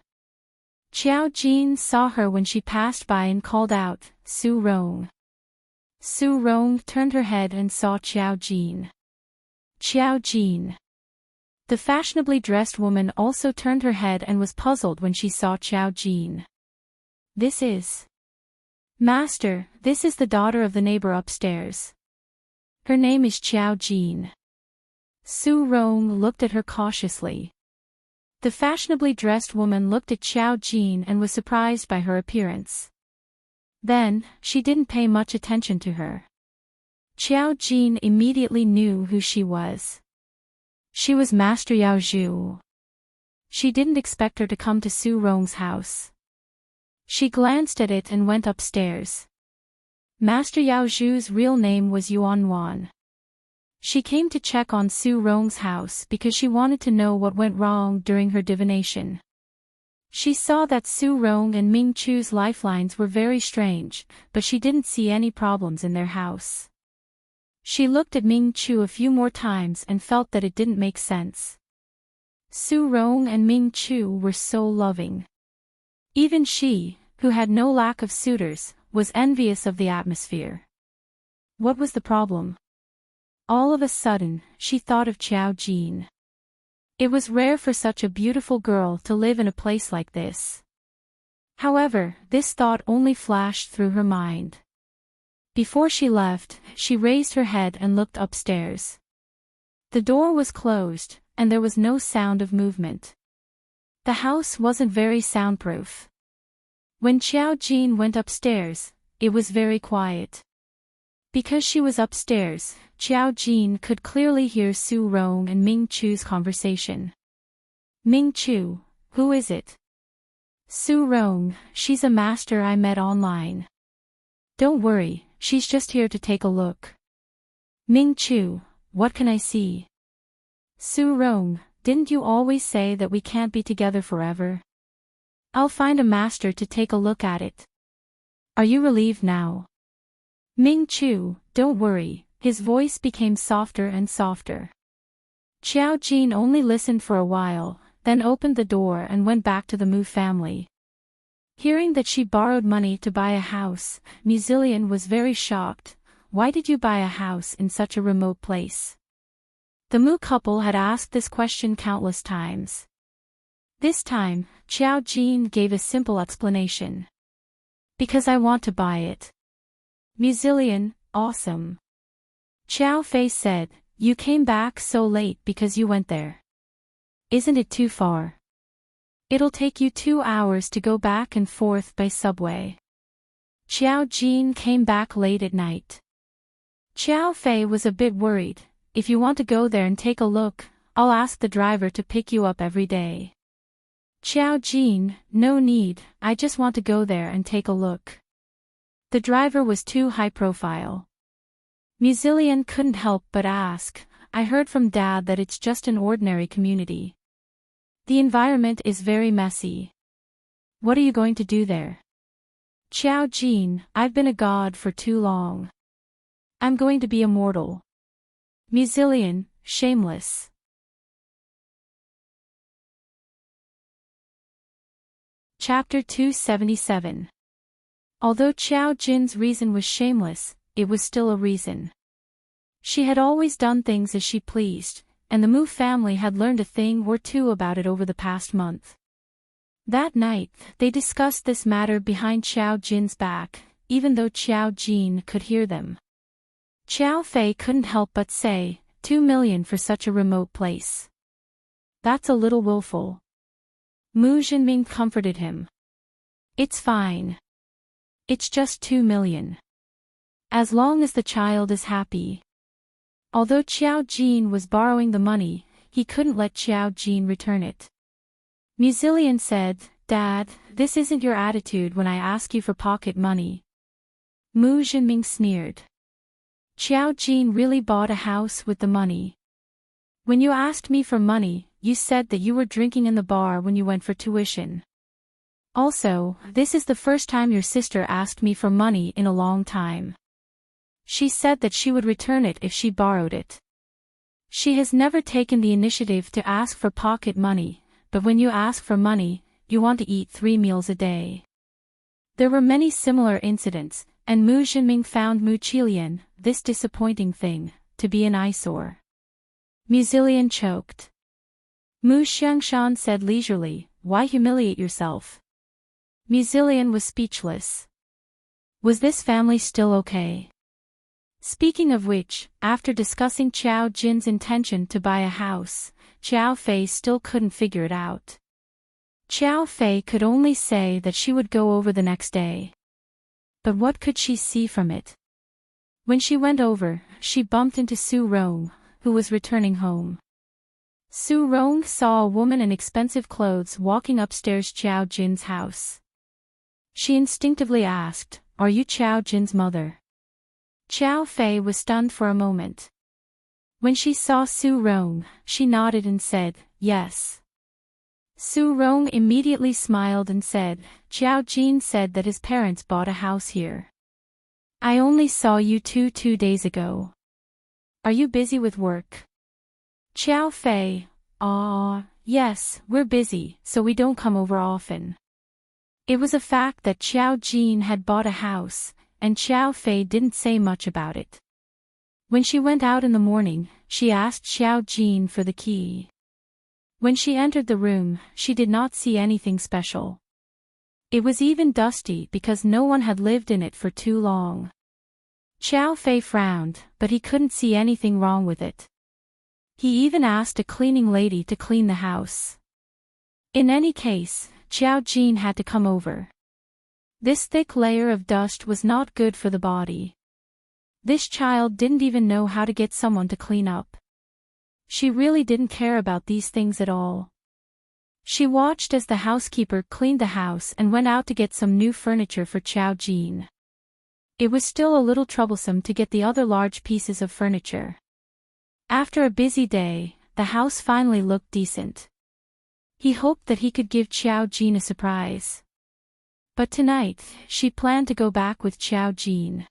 Xiao Jin saw her when she passed by and called out, "Su Rong." Su Rong turned her head and saw Xiao Jin. Xiao Jin. The fashionably dressed woman also turned her head and was puzzled when she saw Xiao Jin. "This is... Master, this is the daughter of the neighbor upstairs. Her name is Xiao Jin." Su Rong looked at her cautiously. The fashionably dressed woman looked at Xiao Jin and was surprised by her appearance. Then, she didn't pay much attention to her. Xiao Jin immediately knew who she was. She was Master Yao Zhu. She didn't expect her to come to Su Rong's house. She glanced at it and went upstairs. Master Yao Zhu's real name was Yuan Wan. She came to check on Su Rong's house because she wanted to know what went wrong during her divination. She saw that Su Rong and Ming Chu's lifelines were very strange, but she didn't see any problems in their house. She looked at Ming Chu a few more times and felt that it didn't make sense. Su Rong and Ming Chu were so loving. Even she, who had no lack of suitors, was envious of the atmosphere. What was the problem? All of a sudden, she thought of Xiao Jin. It was rare for such a beautiful girl to live in a place like this. However, this thought only flashed through her mind. Before she left, she raised her head and looked upstairs. The door was closed, and there was no sound of movement. The house wasn't very soundproof. When Xiao Jin went upstairs, it was very quiet. Because she was upstairs, Xiao Jin could clearly hear Su Rong and Ming Chu's conversation. "Ming Chu, who is it?" "Su Rong, she's a master I met online." "Don't worry, she's just here to take a look." "Ming Chu, what can I see?" "Su Rong, didn't you always say that we can't be together forever?" "I'll find a master to take a look at it." "Are you relieved now?" "Ming Chu, don't worry," his voice became softer and softer. Xiao Jin only listened for a while, then opened the door and went back to the Mu family. Hearing that she borrowed money to buy a house, Muzilian was very shocked. Why did you buy a house in such a remote place? The Mu couple had asked this question countless times. This time, Xiao Jin gave a simple explanation. "Because I want to buy it." Muzilian, awesome. Xiao Fei said, "You came back so late because you went there. Isn't it too far? It'll take you 2 hours to go back and forth by subway." Xiao Jin came back late at night. Xiao Fei was a bit worried. "If you want to go there and take a look, I'll ask the driver to pick you up every day." Xiao Jin, "No need, I just want to go there and take a look." The driver was too high profile. Muzilian couldn't help but ask, "I heard from Dad that it's just an ordinary community. The environment is very messy. What are you going to do there?" Xiao Jin, "I've been a god for too long. I'm going to be immortal." Muzilian, shameless. Chapter 277. Although Xiao Jin's reason was shameless, it was still a reason. She had always done things as she pleased, and the Mu family had learned a thing or two about it over the past month. That night, they discussed this matter behind Xiao Jin's back, even though Xiao Jin could hear them. Xiao Fei couldn't help but say, 2 million for such a remote place. That's a little willful. Mu Jinming comforted him. It's fine. It's just 2 million. As long as the child is happy. Although Xiao Jin was borrowing the money, he couldn't let Xiao Jin return it. Muzilian said, "Dad, this isn't your attitude when I ask you for pocket money." Mu Jinming sneered. "Xiao Jin really bought a house with the money. When you asked me for money, you said that you were drinking in the bar when you went for tuition. Also, this is the first time your sister asked me for money in a long time. She said that she would return it if she borrowed it. She has never taken the initiative to ask for pocket money, but when you ask for money, you want to eat 3 meals a day." There were many similar incidents, and Mu Jinming found Mu Qilian, this disappointing thing, to be an eyesore. Muzilian choked. Mu Xiangshan said leisurely, "Why humiliate yourself?" Muzilian was speechless. Was this family still okay? Speaking of which, after discussing Xiao Jin's intention to buy a house, Xiao Fei still couldn't figure it out. Xiao Fei could only say that she would go over the next day. But what could she see from it? When she went over, she bumped into Su Rong, who was returning home. Su Rong saw a woman in expensive clothes walking upstairs Xiao Jin's house. She instinctively asked, "Are you Xiao Jin's mother?" Xiao Fei was stunned for a moment. When she saw Su Rong, she nodded and said, "Yes." Su Rong immediately smiled and said, "Xiao Jin said that his parents bought a house here. I only saw you 2 days ago. Are you busy with work?" Xiao Fei, yes, we're busy, so we don't come over often." It was a fact that Xiao Jin had bought a house, and Xiao Fei didn't say much about it. When she went out in the morning, she asked Xiao Jin for the key. When she entered the room, she did not see anything special. It was even dusty because no one had lived in it for too long. Xiao Fei frowned, but he couldn't see anything wrong with it. He even asked a cleaning lady to clean the house. In any case, Xiao Jin had to come over. This thick layer of dust was not good for the body. This child didn't even know how to get someone to clean up. She really didn't care about these things at all. She watched as the housekeeper cleaned the house and went out to get some new furniture for Xiao Jin. It was still a little troublesome to get the other large pieces of furniture. After a busy day, the house finally looked decent. He hoped that he could give Xiao Jin a surprise. But tonight, she planned to go back with Xiao Jin.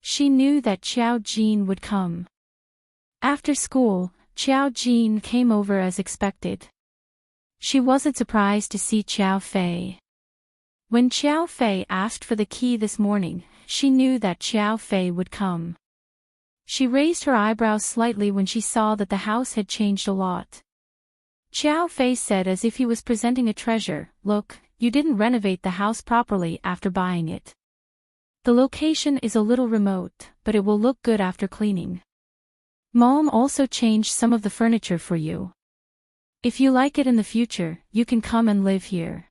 She knew that Xiao Jin would come. After school, Xiao Jin came over as expected. She wasn't surprised to see Xiao Fei. When Xiao Fei asked for the key this morning, she knew that Xiao Fei would come. She raised her eyebrows slightly when she saw that the house had changed a lot. Xiao Fei said as if he was presenting a treasure, "Look, you didn't renovate the house properly after buying it. The location is a little remote, but it will look good after cleaning. Mom also changed some of the furniture for you. If you like it in the future, you can come and live here."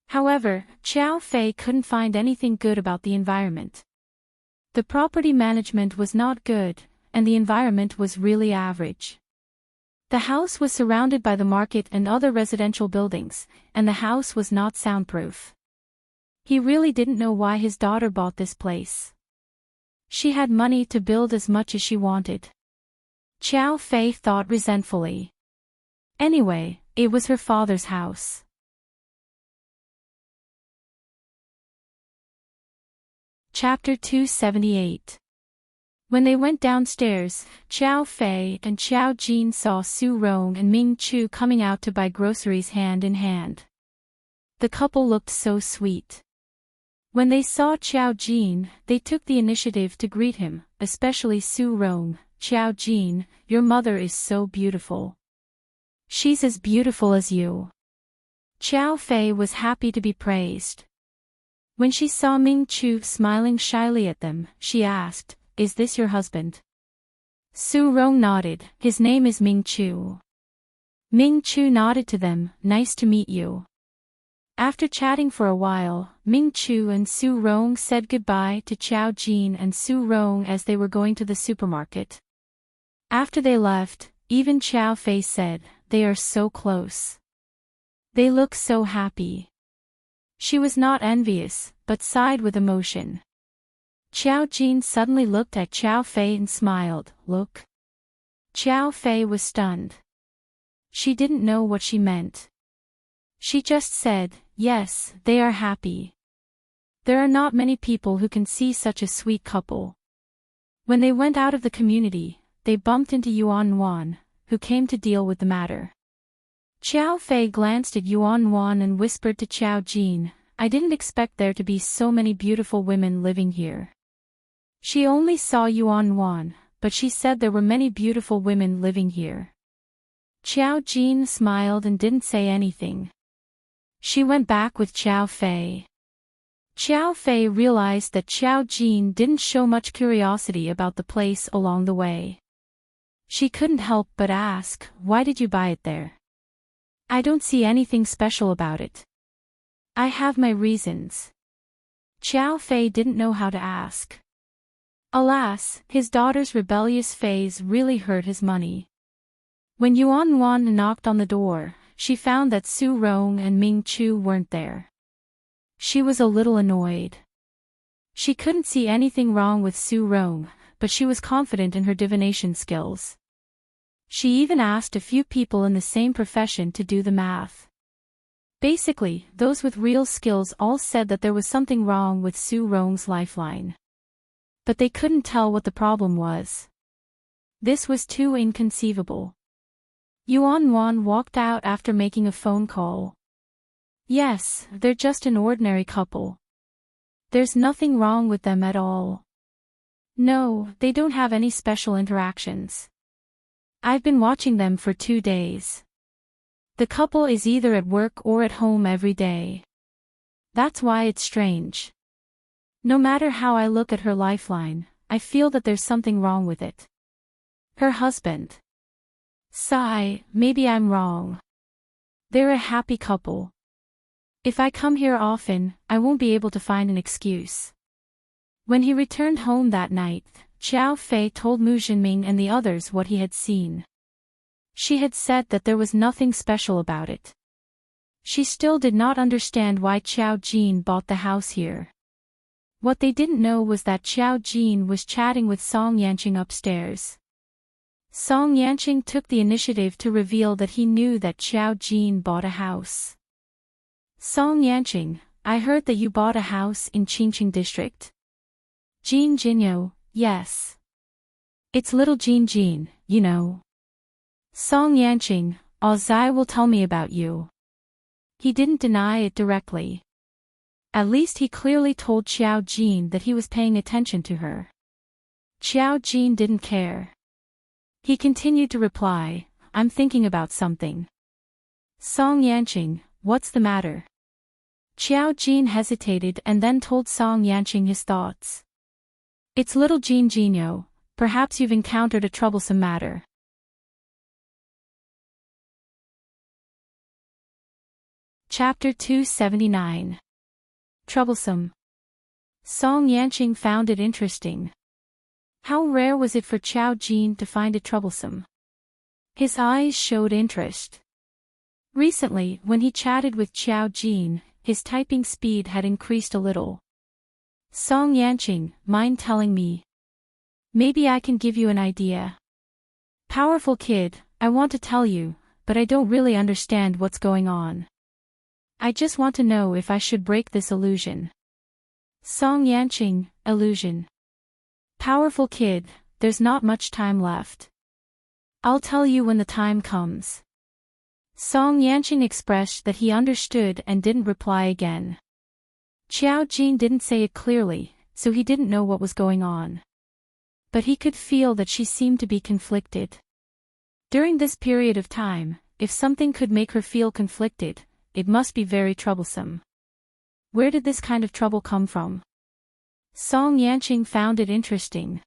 However, Xiao Fei couldn't find anything good about the environment. The property management was not good, and the environment was really average. The house was surrounded by the market and other residential buildings, and the house was not soundproof. He really didn't know why his daughter bought this place. She had money to build as much as she wanted. Xiao Fei thought resentfully. Anyway, it was her father's house. Chapter 278. When they went downstairs, Xiao Fei and Xiao Jin saw Su Rong and Ming Chu coming out to buy groceries hand in hand. The couple looked so sweet. When they saw Xiao Jin, they took the initiative to greet him, especially Su Rong. "Xiao Jin, your mother is so beautiful. She's as beautiful as you." Xiao Fei was happy to be praised. When she saw Ming Chu smiling shyly at them, she asked, "Is this your husband?" Su Rong nodded. "His name is Ming Chu." Ming Chu nodded to them, "Nice to meet you." After chatting for a while, Ming Chu and Su Rong said goodbye to Xiao Jin and Su Rong as they were going to the supermarket. After they left, even Xiao Fei said, "They are so close. They look so happy." She was not envious, but sighed with emotion. Xiao Jin suddenly looked at Xiao Fei and smiled. "Look." Xiao Fei was stunned. She didn't know what she meant. She just said, "Yes, they are happy." There are not many people who can see such a sweet couple. When they went out of the community, they bumped into Yuan Wan, who came to deal with the matter. Xiao Fei glanced at Yuan Wan and whispered to Xiao Jin, "I didn't expect there to be so many beautiful women living here." She only saw Yuan Wan, but she said there were many beautiful women living here. Xiao Jin smiled and didn't say anything. She went back with Xiao Fei. Xiao Fei realized that Xiao Jin didn't show much curiosity about the place along the way. She couldn't help but ask, "Why did you buy it there?" "I don't see anything special about it. I have my reasons." Xiao Fei didn't know how to ask. Alas, his daughter's rebellious phase really hurt his money. When Yuan Wan knocked on the door, she found that Su Rong and Ming Chu weren't there. She was a little annoyed. She couldn't see anything wrong with Su Rong, but she was confident in her divination skills. She even asked a few people in the same profession to do the math. Basically, those with real skills all said that there was something wrong with Su Rong's lifeline. But they couldn't tell what the problem was. This was too inconceivable. Yuan Wan walked out after making a phone call. "Yes, they're just an ordinary couple. There's nothing wrong with them at all. No, they don't have any special interactions. I've been watching them for 2 days. The couple is either at work or at home every day. That's why it's strange. No matter how I look at her lifeline, I feel that there's something wrong with it." Her husband. Sigh, "Maybe I'm wrong. They're a happy couple. If I come here often, I won't be able to find an excuse." When he returned home that night, Xiao Fei told Mu Jinming and the others what he had seen. She had said that there was nothing special about it. She still did not understand why Xiao Jin bought the house here. What they didn't know was that Xiao Jin was chatting with Song Yanqing upstairs. Song Yanqing took the initiative to reveal that he knew that Xiao Jin bought a house. "Song Yanqing, I heard that you bought a house in Qingqing district." "Jin Jinyo, yes. It's little Jin Jin, you know." "Song Yanqing, Zai will tell me about you." He didn't deny it directly. At least he clearly told Xiao Jin that he was paying attention to her. Xiao Jin didn't care. He continued to reply, "I'm thinking about something." "Song Yanqing, what's the matter?" Xiao Jin hesitated and then told Song Yanqing his thoughts. "It's little Jin Jinyo, perhaps you've encountered a troublesome matter." Chapter 279. Troublesome. Song Yanqing found it interesting. How rare was it for Xiao Jin to find it troublesome? His eyes showed interest. Recently, when he chatted with Xiao Jin, his typing speed had increased a little. "Song Yanqing, mind telling me? Maybe I can give you an idea." "Powerful kid, I want to tell you, but I don't really understand what's going on. I just want to know if I should break this illusion." Song Yanqing, illusion. "Powerful kid, there's not much time left. I'll tell you when the time comes." Song Yanqing expressed that he understood and didn't reply again. Xiao Jin didn't say it clearly, so he didn't know what was going on. But he could feel that she seemed to be conflicted. During this period of time, if something could make her feel conflicted, it must be very troublesome. Where did this kind of trouble come from? Song Yanqing found it interesting.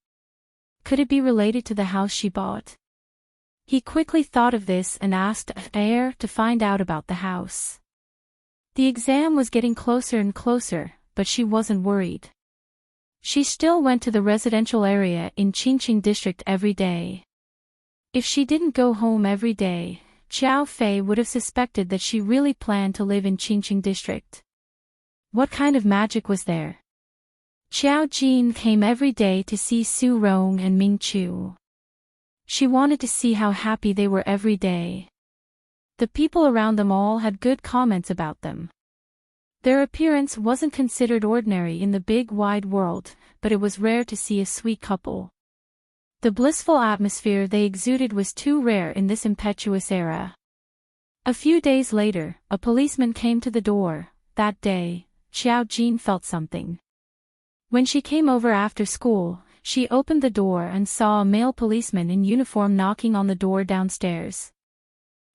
Could it be related to the house she bought? He quickly thought of this and asked Air to find out about the house. The exam was getting closer and closer, but she wasn't worried. She still went to the residential area in Qingqing district every day. If she didn't go home every day, Xiao Fei would have suspected that she really planned to live in Qingqing district. What kind of magic was there? Xiao Jin came every day to see Su Rong and Ming Chu. She wanted to see how happy they were every day. The people around them all had good comments about them. Their appearance wasn't considered ordinary in the big wide world, but it was rare to see a sweet couple. The blissful atmosphere they exuded was too rare in this impetuous era. A few days later, a policeman came to the door. That day, Xiao Jin felt something. When she came over after school, she opened the door and saw a male policeman in uniform knocking on the door downstairs.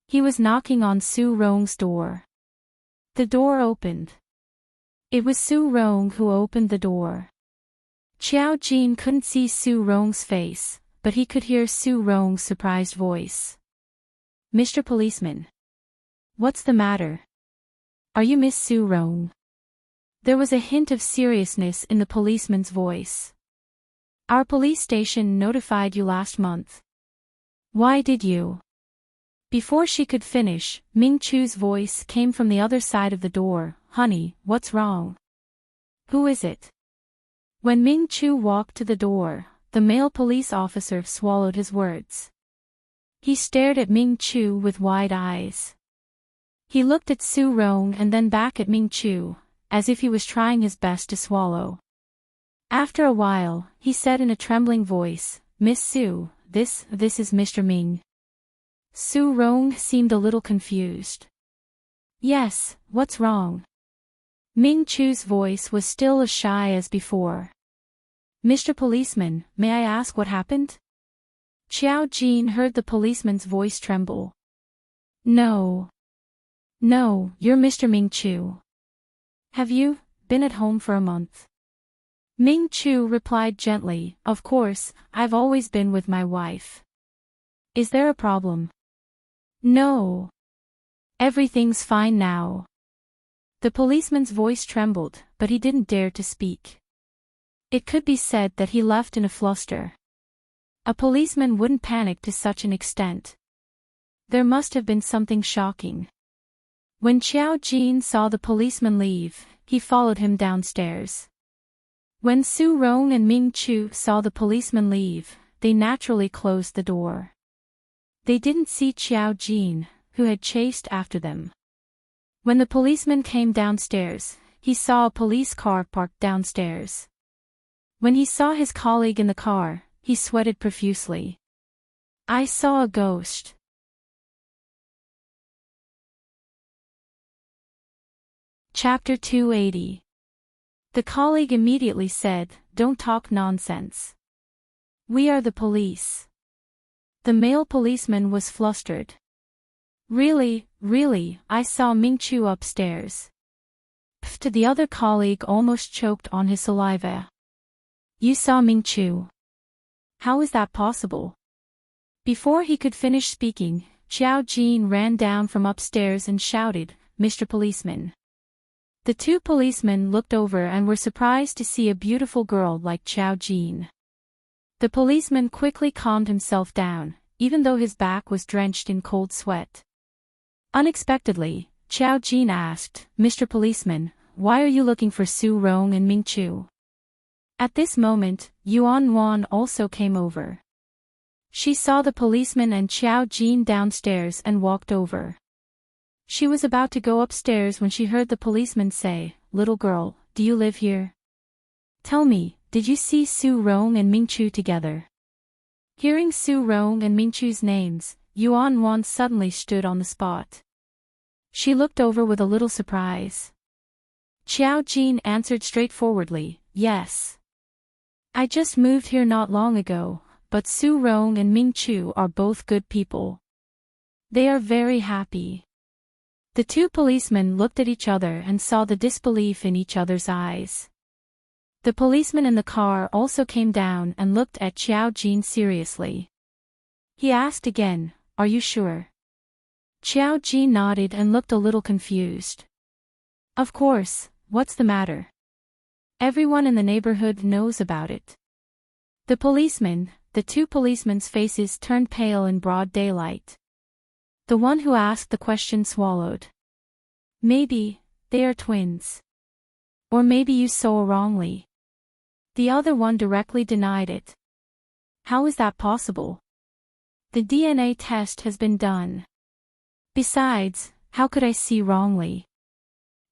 He was knocking on Su Rong's door. The door opened. It was Su Rong who opened the door. Xiao Jin couldn't see Su Rong's face, but he could hear Su Rong's surprised voice. "Mr. Policeman. What's the matter? Are you Miss Su Rong?" There was a hint of seriousness in the policeman's voice. "Our police station notified you last month. Why did you?" Before she could finish, Ming Chu's voice came from the other side of the door. "Honey, what's wrong? Who is it?" When Ming Chu walked to the door, the male police officer swallowed his words. He stared at Ming Chu with wide eyes. He looked at Su Rong and then back at Ming Chu, as if he was trying his best to swallow. After a while, he said in a trembling voice, "Miss Su, this is Mr. Ming." Su Rong seemed a little confused. "Yes, what's wrong?" Ming Chu's voice was still as shy as before. "Mr. Policeman, may I ask what happened?" Xiao Jin heard the policeman's voice tremble. No, you're Mr. Ming Chu. Have you been at home for a month?" Ming Chu replied gently, "Of course, I've always been with my wife." "Is there a problem?" "No. Everything's fine now." The policeman's voice trembled, but he didn't dare to speak. It could be said that he left in a fluster. A policeman wouldn't panic to such an extent. There must have been something shocking. When Xiao Jin saw the policeman leave, he followed him downstairs. When Su Rong and Ming Chu saw the policeman leave, they naturally closed the door. They didn't see Xiao Jin, who had chased after them. When the policeman came downstairs, he saw a police car parked downstairs. When he saw his colleague in the car, he sweated profusely. "I saw a ghost." Chapter 280. The colleague immediately said, "Don't talk nonsense. We are the police." The male policeman was flustered. Really, I saw Ming Chu upstairs." The other colleague almost choked on his saliva. "You saw Ming Chu? How is that possible?" Before he could finish speaking, Xiao Jin ran down from upstairs and shouted, "Mr. Policeman." The two policemen looked over and were surprised to see a beautiful girl like Xiao Jin. The policeman quickly calmed himself down, even though his back was drenched in cold sweat. Unexpectedly, Xiao Jin asked, "Mr. Policeman, why are you looking for Su Rong and Ming Chu?" At this moment, Yuan Wan also came over. She saw the policeman and Xiao Jin downstairs and walked over. She was about to go upstairs when she heard the policeman say, "Little girl, do you live here? Tell me, did you see Su Rong and Ming Chu together?" Hearing Su Rong and Ming Chu's names, Yuan Wan suddenly stood on the spot. She looked over with a little surprise. Xiao Jin answered straightforwardly, "Yes. I just moved here not long ago, but Su Rong and Ming Chu are both good people. They are very happy." The two policemen looked at each other and saw the disbelief in each other's eyes. The policeman in the car also came down and looked at Xiao Jin seriously. He asked again, "Are you sure?" Xiao Jin nodded and looked a little confused. "Of course, what's the matter? Everyone in the neighborhood knows about it." The policeman, the two policemen's faces turned pale in broad daylight. The one who asked the question swallowed. Maybe they are twins. Or maybe you saw wrongly. The other one directly denied it. How is that possible? The DNA test has been done. Besides, how could I see wrongly?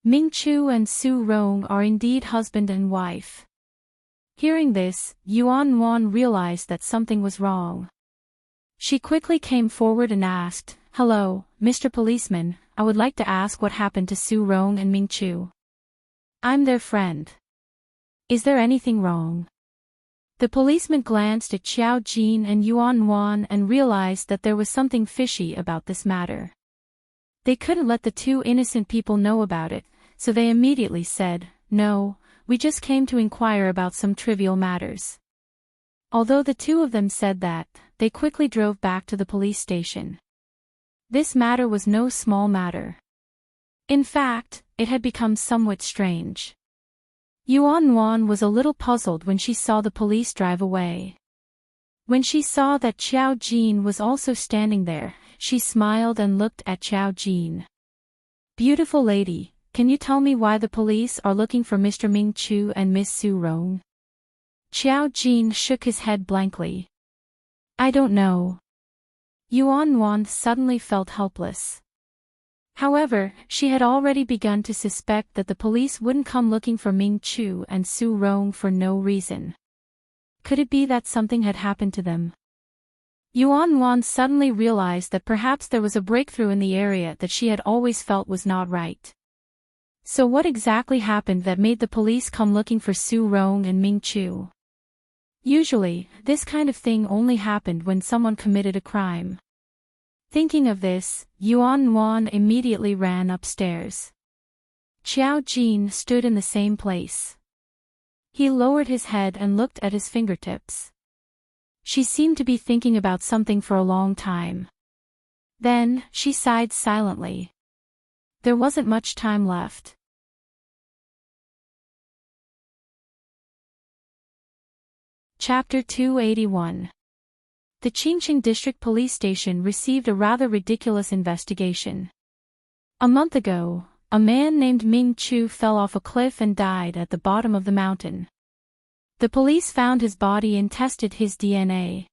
Ming Chu and Su Rong are indeed husband and wife. Hearing this, Yuan Wan realized that something was wrong. She quickly came forward and asked, "Hello, Mr. Policeman, I would like to ask what happened to Su Rong and Ming Chu. I'm their friend. Is there anything wrong?" The policeman glanced at Xiao Jin and Yuan Wan and realized that there was something fishy about this matter. They couldn't let the two innocent people know about it, so they immediately said, "No, we just came to inquire about some trivial matters." Although the two of them said that, they quickly drove back to the police station. This matter was no small matter. In fact, it had become somewhat strange. Yuan Wan was a little puzzled when she saw the police drive away. When she saw that Xiao Jin was also standing there, she smiled and looked at Xiao Jin. "Beautiful lady, can you tell me why the police are looking for Mr. Ming Chu and Miss Su Rong?" Xiao Jin shook his head blankly. "I don't know." Yuan Wan suddenly felt helpless. However, she had already begun to suspect that the police wouldn't come looking for Ming Chu and Su Rong for no reason. Could it be that something had happened to them? Yuan Wan suddenly realized that perhaps there was a breakthrough in the area that she had always felt was not right. So what exactly happened that made the police come looking for Su Rong and Ming Chu? Usually, this kind of thing only happened when someone committed a crime. Thinking of this, Yuan Wan immediately ran upstairs. Xiao Jin stood in the same place. He lowered his head and looked at his fingertips. She seemed to be thinking about something for a long time. Then, she sighed silently. There wasn't much time left. Chapter 281. The Qingqing District Police Station received a rather ridiculous investigation. A month ago, a man named Ming Chu fell off a cliff and died at the bottom of the mountain. The police found his body and tested his DNA.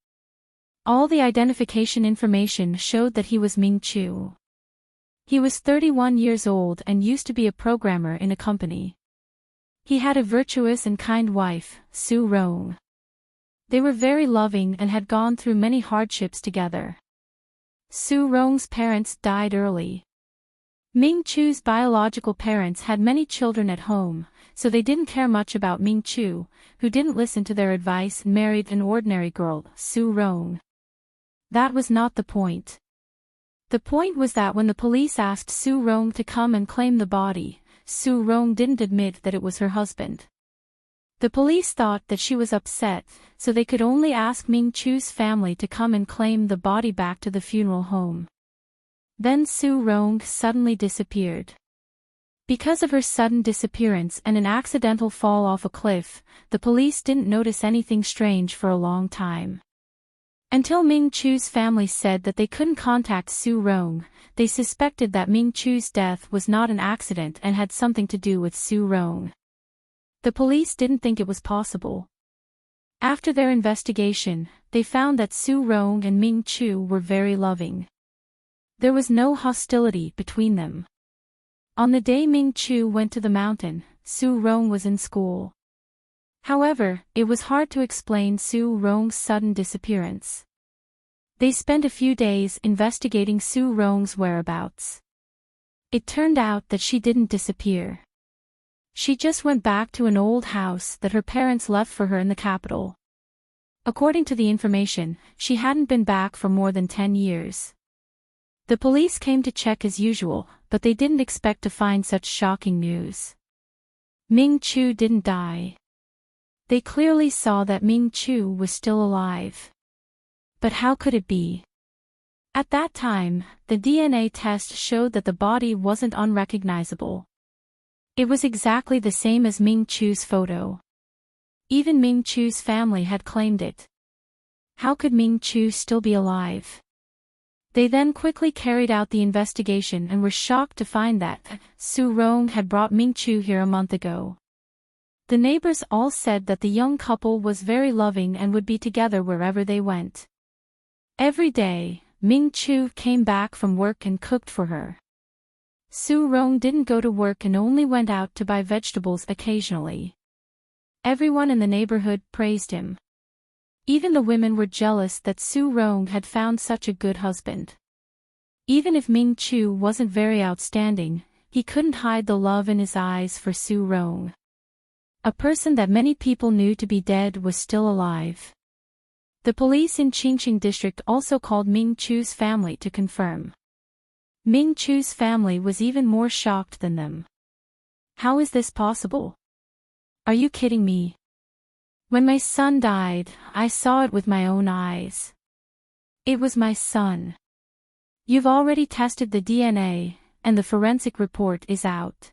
All the identification information showed that he was Ming Chu. He was 31 years old and used to be a programmer in a company. He had a virtuous and kind wife, Su Rong. They were very loving and had gone through many hardships together. Su Rong's parents died early. Ming Chu's biological parents had many children at home, so they didn't care much about Ming Chu, who didn't listen to their advice and married an ordinary girl, Su Rong. That was not the point. The point was that when the police asked Su Rong to come and claim the body, Su Rong didn't admit that it was her husband. The police thought that she was upset, so they could only ask Ming Chu's family to come and claim the body back to the funeral home. Then Su Rong suddenly disappeared. Because of her sudden disappearance and an accidental fall off a cliff, the police didn't notice anything strange for a long time. Until Ming Chu's family said that they couldn't contact Su Rong, they suspected that Ming Chu's death was not an accident and had something to do with Su Rong. The police didn't think it was possible. After their investigation, they found that Su Rong and Ming Chu were very loving. There was no hostility between them. On the day Ming Chu went to the mountain, Su Rong was in school. However, it was hard to explain Su Rong's sudden disappearance. They spent a few days investigating Su Rong's whereabouts. It turned out that she didn't disappear. She just went back to an old house that her parents left for her in the capital. According to the information, she hadn't been back for more than 10 years. The police came to check as usual, but they didn't expect to find such shocking news. Ming Chu didn't die. They clearly saw that Ming Chu was still alive. But how could it be? At that time, the DNA test showed that the body wasn't unrecognizable. It was exactly the same as Ming Chu's photo. Even Ming Chu's family had claimed it. How could Ming Chu still be alive? They then quickly carried out the investigation and were shocked to find that Su Rong had brought Ming Chu here a month ago. The neighbors all said that the young couple was very loving and would be together wherever they went. Every day, Ming Chu came back from work and cooked for her. Su Rong didn't go to work and only went out to buy vegetables occasionally. Everyone in the neighborhood praised him. Even the women were jealous that Su Rong had found such a good husband. Even if Ming Chu wasn't very outstanding, he couldn't hide the love in his eyes for Su Rong. A person that many people knew to be dead was still alive. The police in Qingqing district also called Ming Chu's family to confirm. Ming Chu's family was even more shocked than them. How is this possible? Are you kidding me? When my son died, I saw it with my own eyes. It was my son. You've already tested the DNA, and the forensic report is out.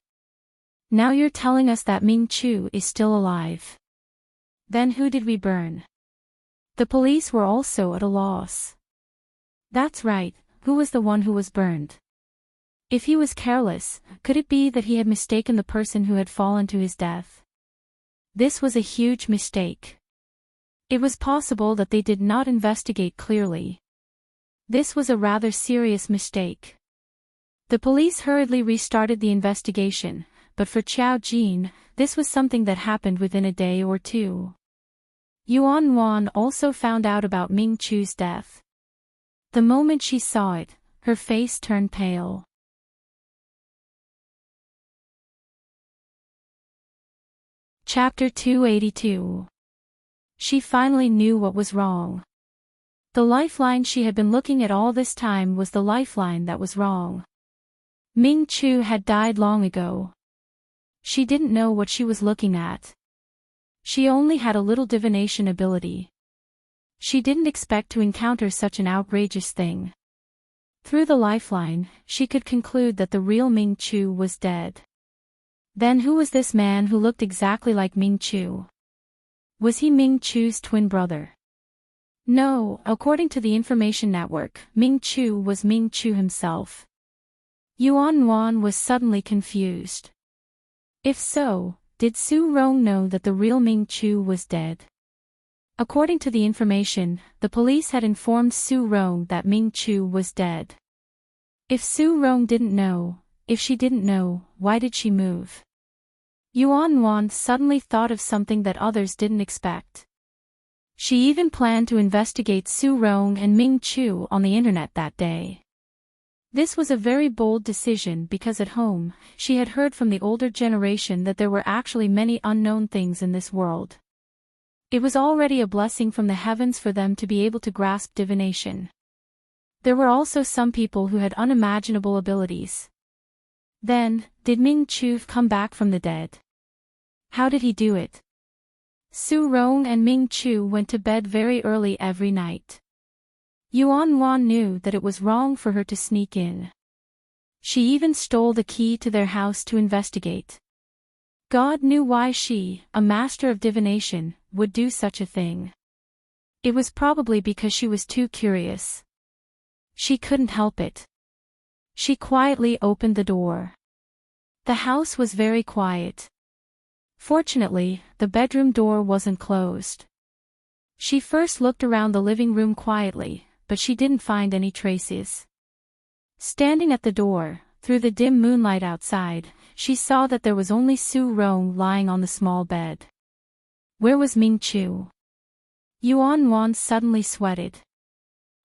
Now you're telling us that Ming Chu is still alive. Then who did we burn? The police were also at a loss. That's right, who was the one who was burned? If he was careless, could it be that he had mistaken the person who had fallen to his death? This was a huge mistake. It was possible that they did not investigate clearly. This was a rather serious mistake. The police hurriedly restarted the investigation, but for Xiao Jin, this was something that happened within a day or two. Yuan Wan also found out about Ming Chu's death. The moment she saw it, her face turned pale. Chapter 282. She finally knew what was wrong. The lifeline she had been looking at all this time was the lifeline that was wrong. Ming Chu had died long ago. She didn't know what she was looking at. She only had a little divination ability. She didn't expect to encounter such an outrageous thing. Through the lifeline, she could conclude that the real Ming Chu was dead. Then who was this man who looked exactly like Ming Chu? Was he Ming Chu's twin brother? No, according to the information network, Ming Chu was Ming Chu himself. Yuan Wan was suddenly confused. If so, did Su Rong know that the real Ming Chu was dead? According to the information, the police had informed Su Rong that Ming Chu was dead. If Su Rong didn't know, if she didn't know, why did she move? Yuan Wan suddenly thought of something that others didn't expect. She even planned to investigate Su Rong and Ming Chu on the internet that day. This was a very bold decision because at home, she had heard from the older generation that there were actually many unknown things in this world. It was already a blessing from the heavens for them to be able to grasp divination. There were also some people who had unimaginable abilities. Then, did Ming Chu come back from the dead? How did he do it? Su Rong and Ming Chu went to bed very early every night. Yuan Wan knew that it was wrong for her to sneak in. She even stole the key to their house to investigate. God knew why she, a master of divination, would do such a thing. It was probably because she was too curious. She couldn't help it. She quietly opened the door. The house was very quiet. Fortunately, the bedroom door wasn't closed. She first looked around the living room quietly, but she didn't find any traces. Standing at the door, through the dim moonlight outside, she saw that there was only Su Rong lying on the small bed. Where was Ming Chu? Yuan Wan suddenly sweated.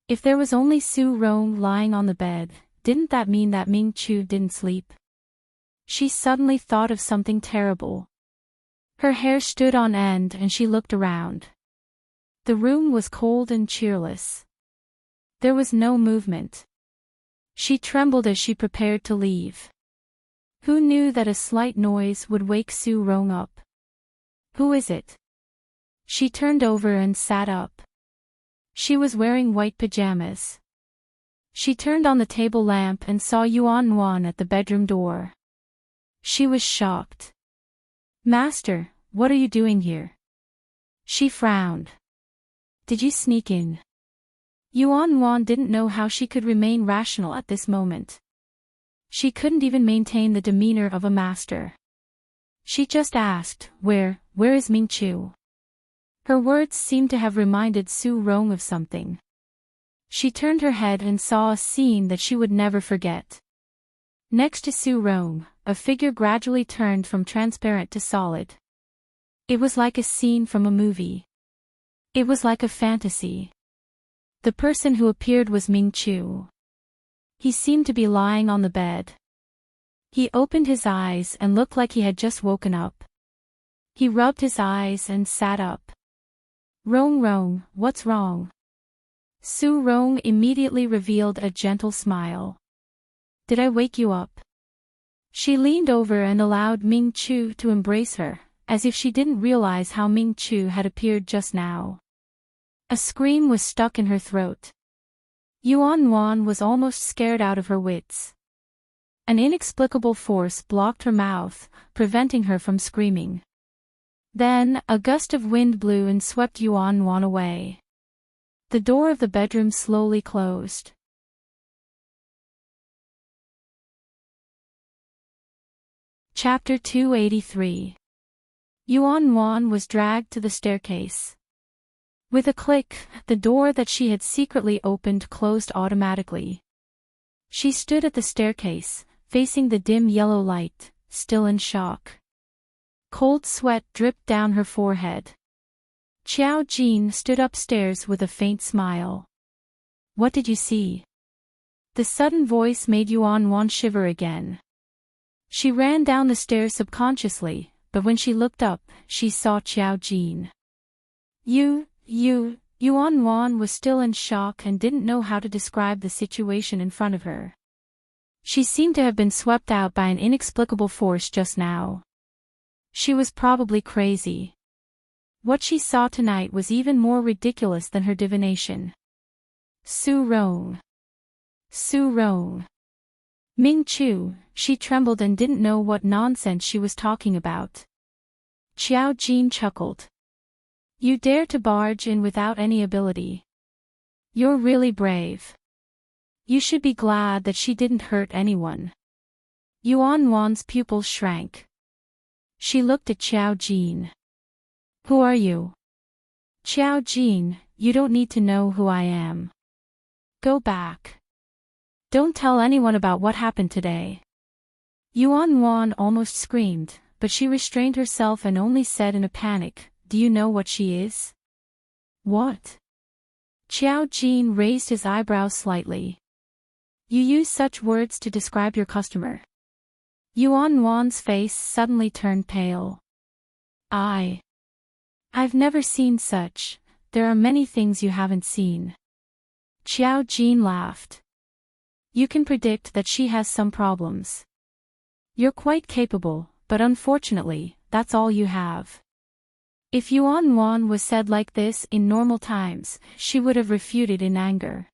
If there was only Su Rong lying on the bed, didn't that mean that Ming Chu didn't sleep? She suddenly thought of something terrible. Her hair stood on end and she looked around. The room was cold and cheerless. There was no movement. She trembled as she prepared to leave. Who knew that a slight noise would wake Su Rong up? Who is it? She turned over and sat up. She was wearing white pajamas. She turned on the table lamp and saw Yuan Wan at the bedroom door. She was shocked. Master, what are you doing here? She frowned. Did you sneak in? Yuan Wan didn't know how she could remain rational at this moment. She couldn't even maintain the demeanor of a master. She just asked, where is Ming Chu? Her words seemed to have reminded Su Rong of something. She turned her head and saw a scene that she would never forget. Next to Su Rong, a figure gradually turned from transparent to solid. It was like a scene from a movie. It was like a fantasy. The person who appeared was Ming Chu. He seemed to be lying on the bed. He opened his eyes and looked like he had just woken up. He rubbed his eyes and sat up. Rong, what's wrong? Su Rong immediately revealed a gentle smile. Did I wake you up? She leaned over and allowed Ming Chu to embrace her, as if she didn't realize how Ming Chu had appeared just now. A scream was stuck in her throat. Yuan Wan was almost scared out of her wits. An inexplicable force blocked her mouth, preventing her from screaming. Then, a gust of wind blew and swept Yuan Wan away. The door of the bedroom slowly closed. Chapter 283. Yuan Wan was dragged to the staircase. With a click, the door that she had secretly opened closed automatically. She stood at the staircase, facing the dim yellow light, still in shock. Cold sweat dripped down her forehead. Qiao Jin stood upstairs with a faint smile. What did you see? The sudden voice made Yuan Wan shiver again. She ran down the stairs subconsciously, but when she looked up, she saw Qiao Jin. Yuan Wan was still in shock and didn't know how to describe the situation in front of her. She seemed to have been swept out by an inexplicable force just now. She was probably crazy. What she saw tonight was even more ridiculous than her divination. Su Rong. Ming Chu, she trembled and didn't know what nonsense she was talking about. Qiao Jin chuckled. You dare to barge in without any ability. You're really brave. You should be glad that she didn't hurt anyone. Yuan Wan's pupils shrank. She looked at Qiao Jin. Who are you? Qiao Jin, you don't need to know who I am. Go back. Don't tell anyone about what happened today. Yuan Wan almost screamed, but she restrained herself and only said in a panic, Do you know what she is? What? Qiao Jin raised his eyebrows slightly. You use such words to describe your customer. Yuan Wan's face suddenly turned pale. I've never seen such. There are many things you haven't seen. Qiao Jin laughed. You can predict that she has some problems. You're quite capable, but unfortunately, that's all you have. If Yuan Wan was said like this in normal times, she would have refuted in anger.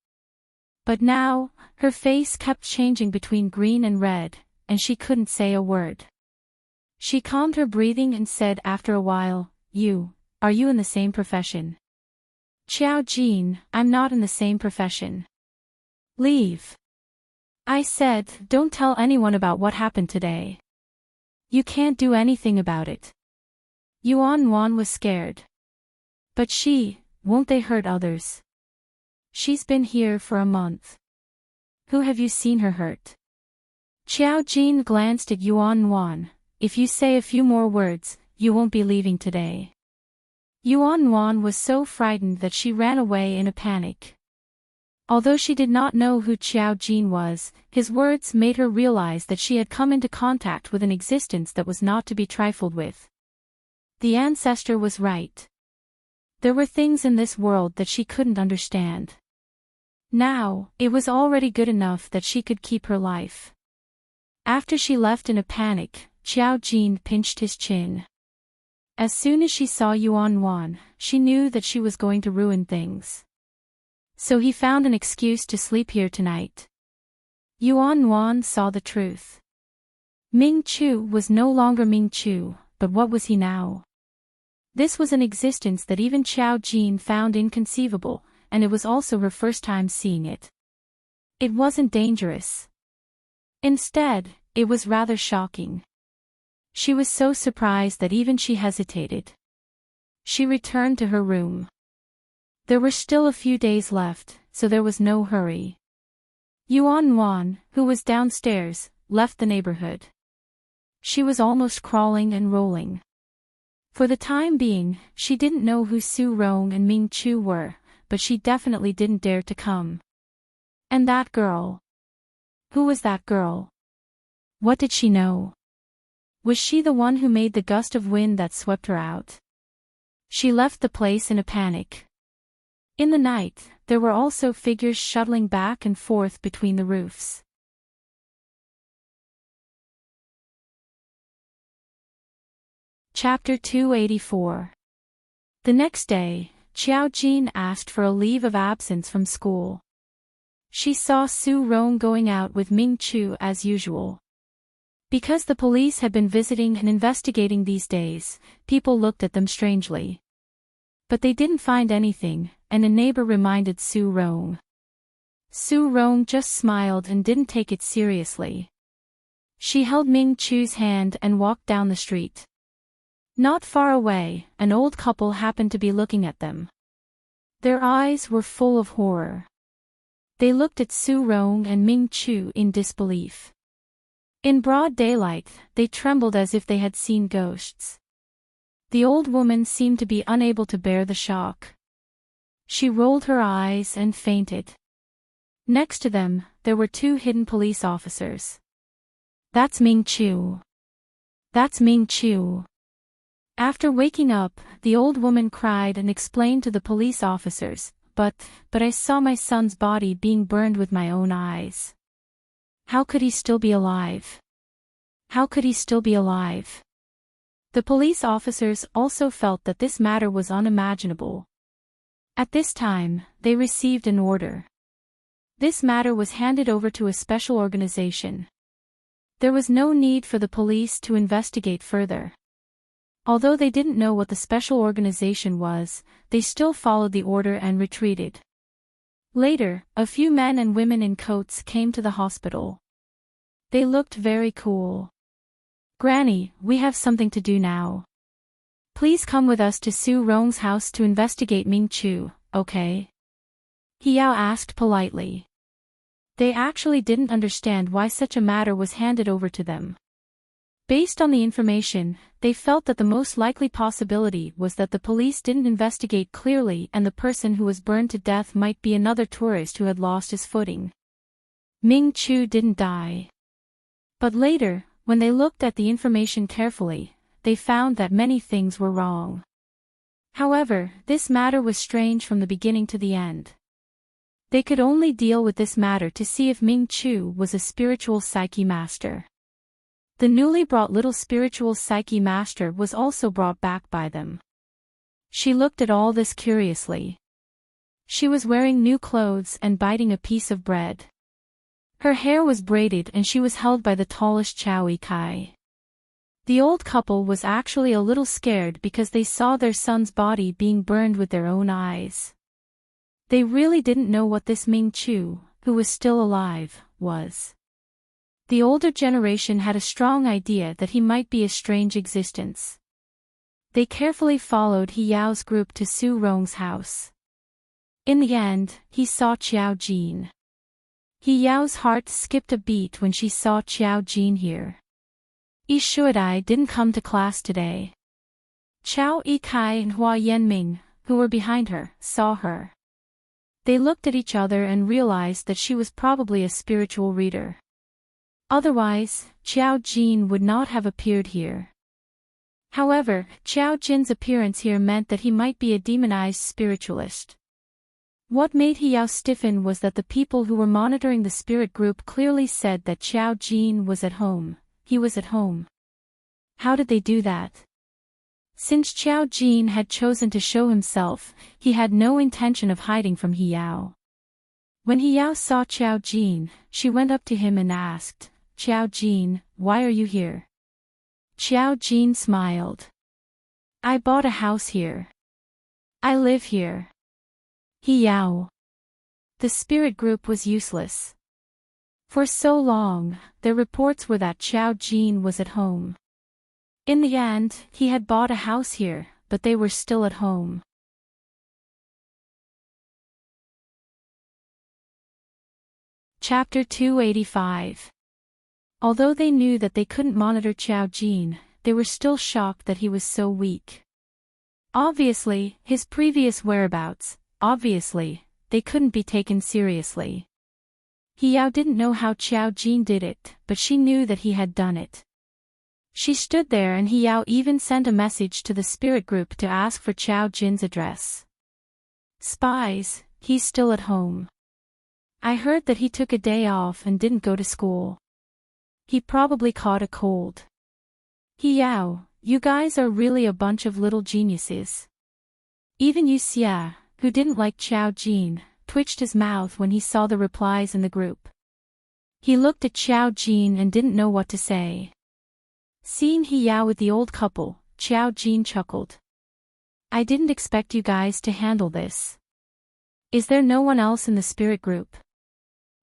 But now, her face kept changing between green and red, and she couldn't say a word. She calmed her breathing and said after a while, Are you in the same profession? Qiao Jin, I'm not in the same profession. Leave. I said, don't tell anyone about what happened today. You can't do anything about it. Yuan Wan was scared. But won't they hurt others? She's been here for a month. Who have you seen her hurt? Qiao Jin glanced at Yuan Wan. If you say a few more words, you won't be leaving today. Yuan Wan was so frightened that she ran away in a panic. Although she did not know who Qiao Jin was, his words made her realize that she had come into contact with an existence that was not to be trifled with. The ancestor was right. There were things in this world that she couldn't understand. Now, it was already good enough that she could keep her life. After she left in a panic, Qiao Jin pinched his chin. As soon as she saw Yuan Wan, she knew that she was going to ruin things. So he found an excuse to sleep here tonight. Yuan Wan saw the truth. Ming Chu was no longer Ming Chu, but what was he now? This was an existence that even Xiao Jin found inconceivable, and it was also her first time seeing it. It wasn't dangerous. Instead, it was rather shocking. She was so surprised that even she hesitated. She returned to her room. There were still a few days left, so there was no hurry. Yuan Wan, who was downstairs, left the neighborhood. She was almost crawling and rolling. For the time being, she didn't know who Su Rong and Ming Chu were, but she definitely didn't dare to come. And that girl? Who was that girl? What did she know? Was she the one who made the gust of wind that swept her out? She left the place in a panic. In the night, there were also figures shuttling back and forth between the roofs. Chapter 284. The next day, Xiao Jin asked for a leave of absence from school. She saw Su Rong going out with Ming Chu as usual. Because the police had been visiting and investigating these days, people looked at them strangely. But they didn't find anything, and a neighbor reminded Su Rong. Su Rong just smiled and didn't take it seriously. She held Ming Chu's hand and walked down the street. Not far away, an old couple happened to be looking at them. Their eyes were full of horror. They looked at Su Rong and Ming Chu in disbelief. In broad daylight, they trembled as if they had seen ghosts. The old woman seemed to be unable to bear the shock. She rolled her eyes and fainted. Next to them, there were two hidden police officers. "That's Ming Chu. That's Ming Chu." After waking up, the old woman cried and explained to the police officers, but I saw my son's body being burned with my own eyes. How could he still be alive? How could he still be alive? The police officers also felt that this matter was unimaginable. At this time, they received an order. This matter was handed over to a special organization. There was no need for the police to investigate further. Although they didn't know what the special organization was, they still followed the order and retreated. Later, a few men and women in coats came to the hospital. They looked very cool. "Granny, we have something to do now. Please come with us to Su Rong's house to investigate Ming Chu, okay?" Hiao asked politely. They actually didn't understand why such a matter was handed over to them. Based on the information, they felt that the most likely possibility was that the police didn't investigate clearly and the person who was burned to death might be another tourist who had lost his footing. Ming Chu didn't die. But later, when they looked at the information carefully, they found that many things were wrong. However, this matter was strange from the beginning to the end. They could only deal with this matter to see if Ming Chu was a spiritual psyche master. The newly brought little spiritual psyche master was also brought back by them. She looked at all this curiously. She was wearing new clothes and biting a piece of bread. Her hair was braided and she was held by the tallest Chow Kai. The old couple was actually a little scared because they saw their son's body being burned with their own eyes. They really didn't know what this Ming Chu, who was still alive, was. The older generation had a strong idea that he might be a strange existence. They carefully followed Hiao's group to Su Rong's house. In the end, he saw Xiao Jin. Hiao's heart skipped a beat when she saw Xiao Jin here. Yi Shuadai didn't come to class today. Chao Yikai and Hua Yanming, who were behind her, saw her. They looked at each other and realized that she was probably a spiritual reader. Otherwise, Xiao Jin would not have appeared here. However, Xiao Jin's appearance here meant that he might be a demonized spiritualist. What made Hiao stiffen was that the people who were monitoring the spirit group clearly said that Xiao Jin was at home. He was at home. How did they do that? Since Xiao Jin had chosen to show himself, he had no intention of hiding from Hiao. When Hiao saw Xiao Jin, she went up to him and asked, "Xiao Jin, why are you here?" Xiao Jin smiled. I bought a house here. I live here. He-yow. The spirit group was useless. For so long, their reports were that Xiao Jin was at home. In the end, he had bought a house here, but they were still at home. Chapter 285. Although they knew that they couldn't monitor Xiao Jin, they were still shocked that he was so weak. Obviously, his previous whereabouts, obviously, they couldn't be taken seriously. He-yow didn't know how Xiao Jin did it, but she knew that he had done it. She stood there and He-yow even sent a message to the spirit group to ask for Xiao Jin's address. Spies, he's still at home. I heard that he took a day off and didn't go to school. He probably caught a cold. He-yow, you guys are really a bunch of little geniuses. Even Yu Xia, who didn't like Xiao Jin, twitched his mouth when he saw the replies in the group. He looked at Xiao Jin and didn't know what to say. Seeing He-yow with the old couple, Xiao Jin chuckled. I didn't expect you guys to handle this. Is there no one else in the spirit group?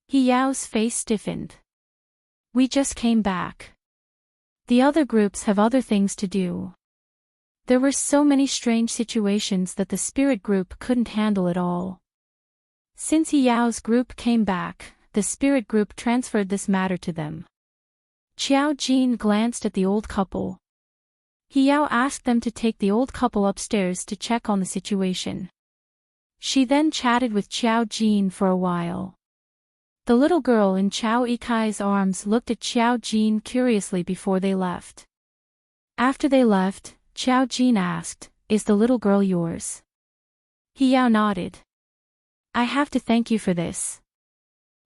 He-yow's face stiffened. We just came back. The other groups have other things to do. There were so many strange situations that the spirit group couldn't handle it all. Since He-yow's group came back, the spirit group transferred this matter to them. Xiao Jin glanced at the old couple. He-yow asked them to take the old couple upstairs to check on the situation. She then chatted with Xiao Jin for a while. The little girl in Xiao Ikai's arms looked at Xiao Jin curiously before they left. After they left, Xiao Jin asked, "Is the little girl yours?" He-yow nodded. I have to thank you for this.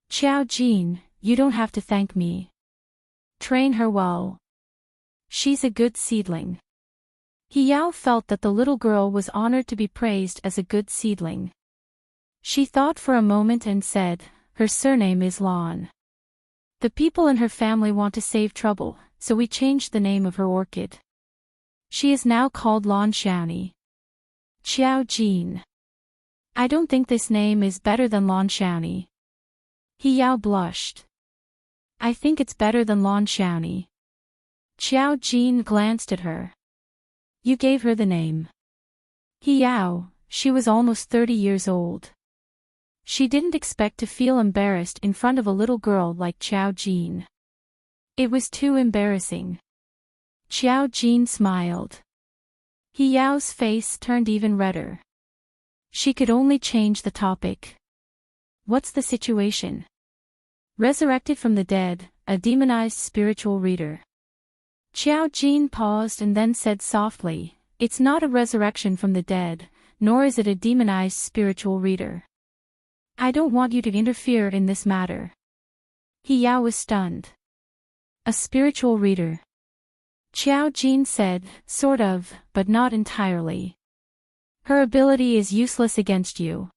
Xiao Jin, you don't have to thank me. Train her well. She's a good seedling. He-yow felt that the little girl was honored to be praised as a good seedling. She thought for a moment and said, her surname is Lan. The people in her family want to save trouble, so we changed the name of her orchid. She is now called Lan Xiaoni. Xiao Jin. I don't think this name is better than Lan Xiaoni. He-yow blushed. I think it's better than Lan Xiaoni. Xiao Jin glanced at her. You gave her the name. He-yow, she was almost 30 years old. She didn't expect to feel embarrassed in front of a little girl like Xiao Jin. It was too embarrassing. Xiao Jin smiled. He-yow's face turned even redder. She could only change the topic. What's the situation? Resurrected from the dead, a demonized spiritual reader. Xiao Jin paused and then said softly, it's not a resurrection from the dead, nor is it a demonized spiritual reader. I don't want you to interfere in this matter. He-yow was stunned. A spiritual reader. Xiao Jin said, sort of, but not entirely. Her ability is useless against you.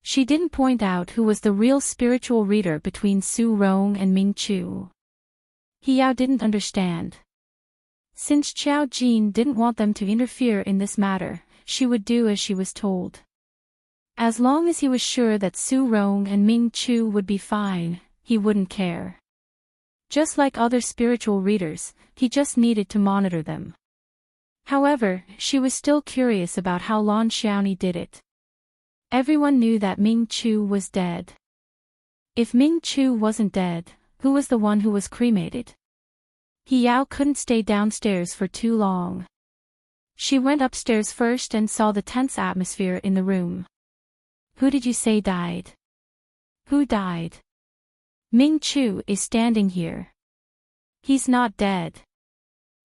She didn't point out who was the real spiritual reader between Su Rong and Ming Chu. He-yow didn't understand. Since Xiao Jin didn't want them to interfere in this matter, she would do as she was told. As long as he was sure that Su Rong and Ming Chu would be fine, he wouldn't care. Just like other spiritual readers, he just needed to monitor them. However, she was still curious about how Lan Xiaoni did it. Everyone knew that Ming Chu was dead. If Ming Chu wasn't dead, who was the one who was cremated? He-yow couldn't stay downstairs for too long. She went upstairs first and saw the tense atmosphere in the room. Who did you say died? Who died? Ming Chu is standing here. He's not dead.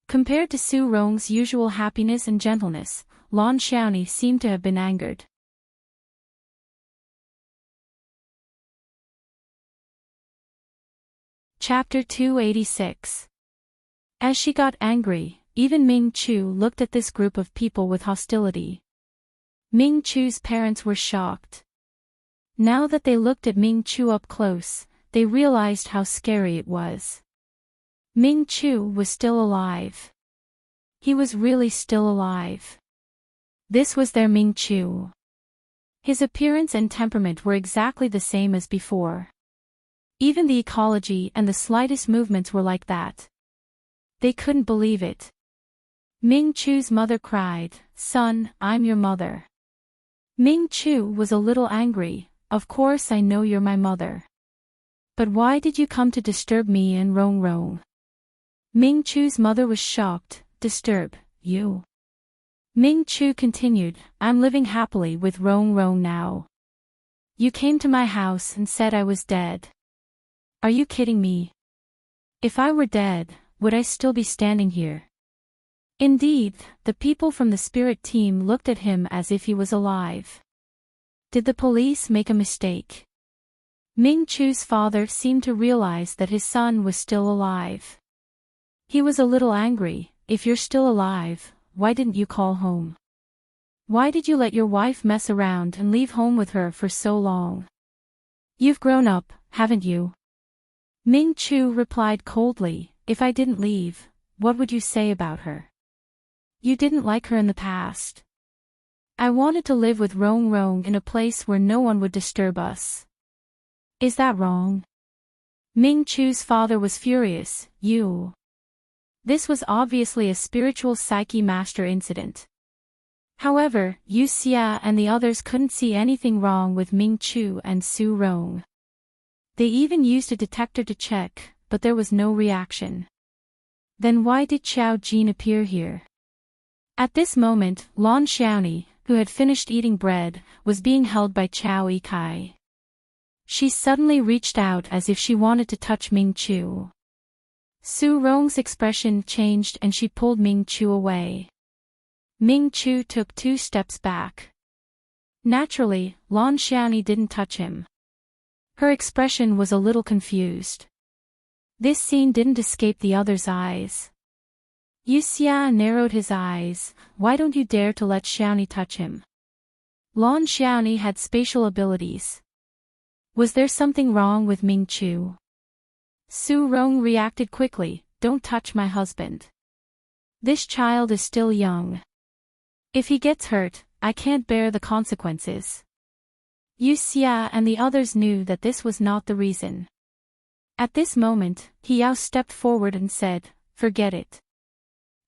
Compared to Su Rong's usual happiness and gentleness, Lan Xiaoni seemed to have been angered. Chapter 286. As she got angry, even Ming Chu looked at this group of people with hostility. Ming Chu's parents were shocked. Now that they looked at Ming Chu up close, they realized how scary it was. Ming Chu was still alive. He was really still alive. This was their Ming Chu. His appearance and temperament were exactly the same as before. Even the ecology and the slightest movements were like that. They couldn't believe it. Ming Chu's mother cried, "Son, I'm your mother." Ming Chu was a little angry. "Of course I know you're my mother. But why did you come to disturb me and Rong Rong?" Ming Chu's mother was shocked. "Disturb you?" Ming Chu continued, "I'm living happily with Rong Rong now. You came to my house and said I was dead. Are you kidding me? If I were dead, would I still be standing here?" Indeed, the people from the spirit team looked at him as if he was alive. Did the police make a mistake? Ming Chu's father seemed to realize that his son was still alive. He was a little angry. "If you're still alive, why didn't you call home? Why did you let your wife mess around and leave home with her for so long? You've grown up, haven't you?" Ming Chu replied coldly, "If I didn't leave, what would you say about her? You didn't like her in the past. I wanted to live with Rong Rong in a place where no one would disturb us. Is that wrong?" Ming Chu's father was furious. "You." This was obviously a spiritual psyche master incident. However, Yu Xia and the others couldn't see anything wrong with Ming Chu and Su Rong. They even used a detector to check, but there was no reaction. Then why did Xiao Jin appear here? At this moment, Lan Xiaoni, who had finished eating bread, was being held by Chao Yikai. She suddenly reached out as if she wanted to touch Ming Chu. Su Rong's expression changed and she pulled Ming Chu away. Ming Chu took 2 steps back. Naturally, Lan Xiaoni didn't touch him. Her expression was a little confused. This scene didn't escape the others' eyes. Yu Xia narrowed his eyes. "Why don't you dare to let Xiaoni touch him?" Lan Xiaoni had spatial abilities. Was there something wrong with Ming Chu? Su Rong reacted quickly. "Don't touch my husband. This child is still young. If he gets hurt, I can't bear the consequences." Yu Xia and the others knew that this was not the reason. At this moment, Hiao stepped forward and said, "Forget it."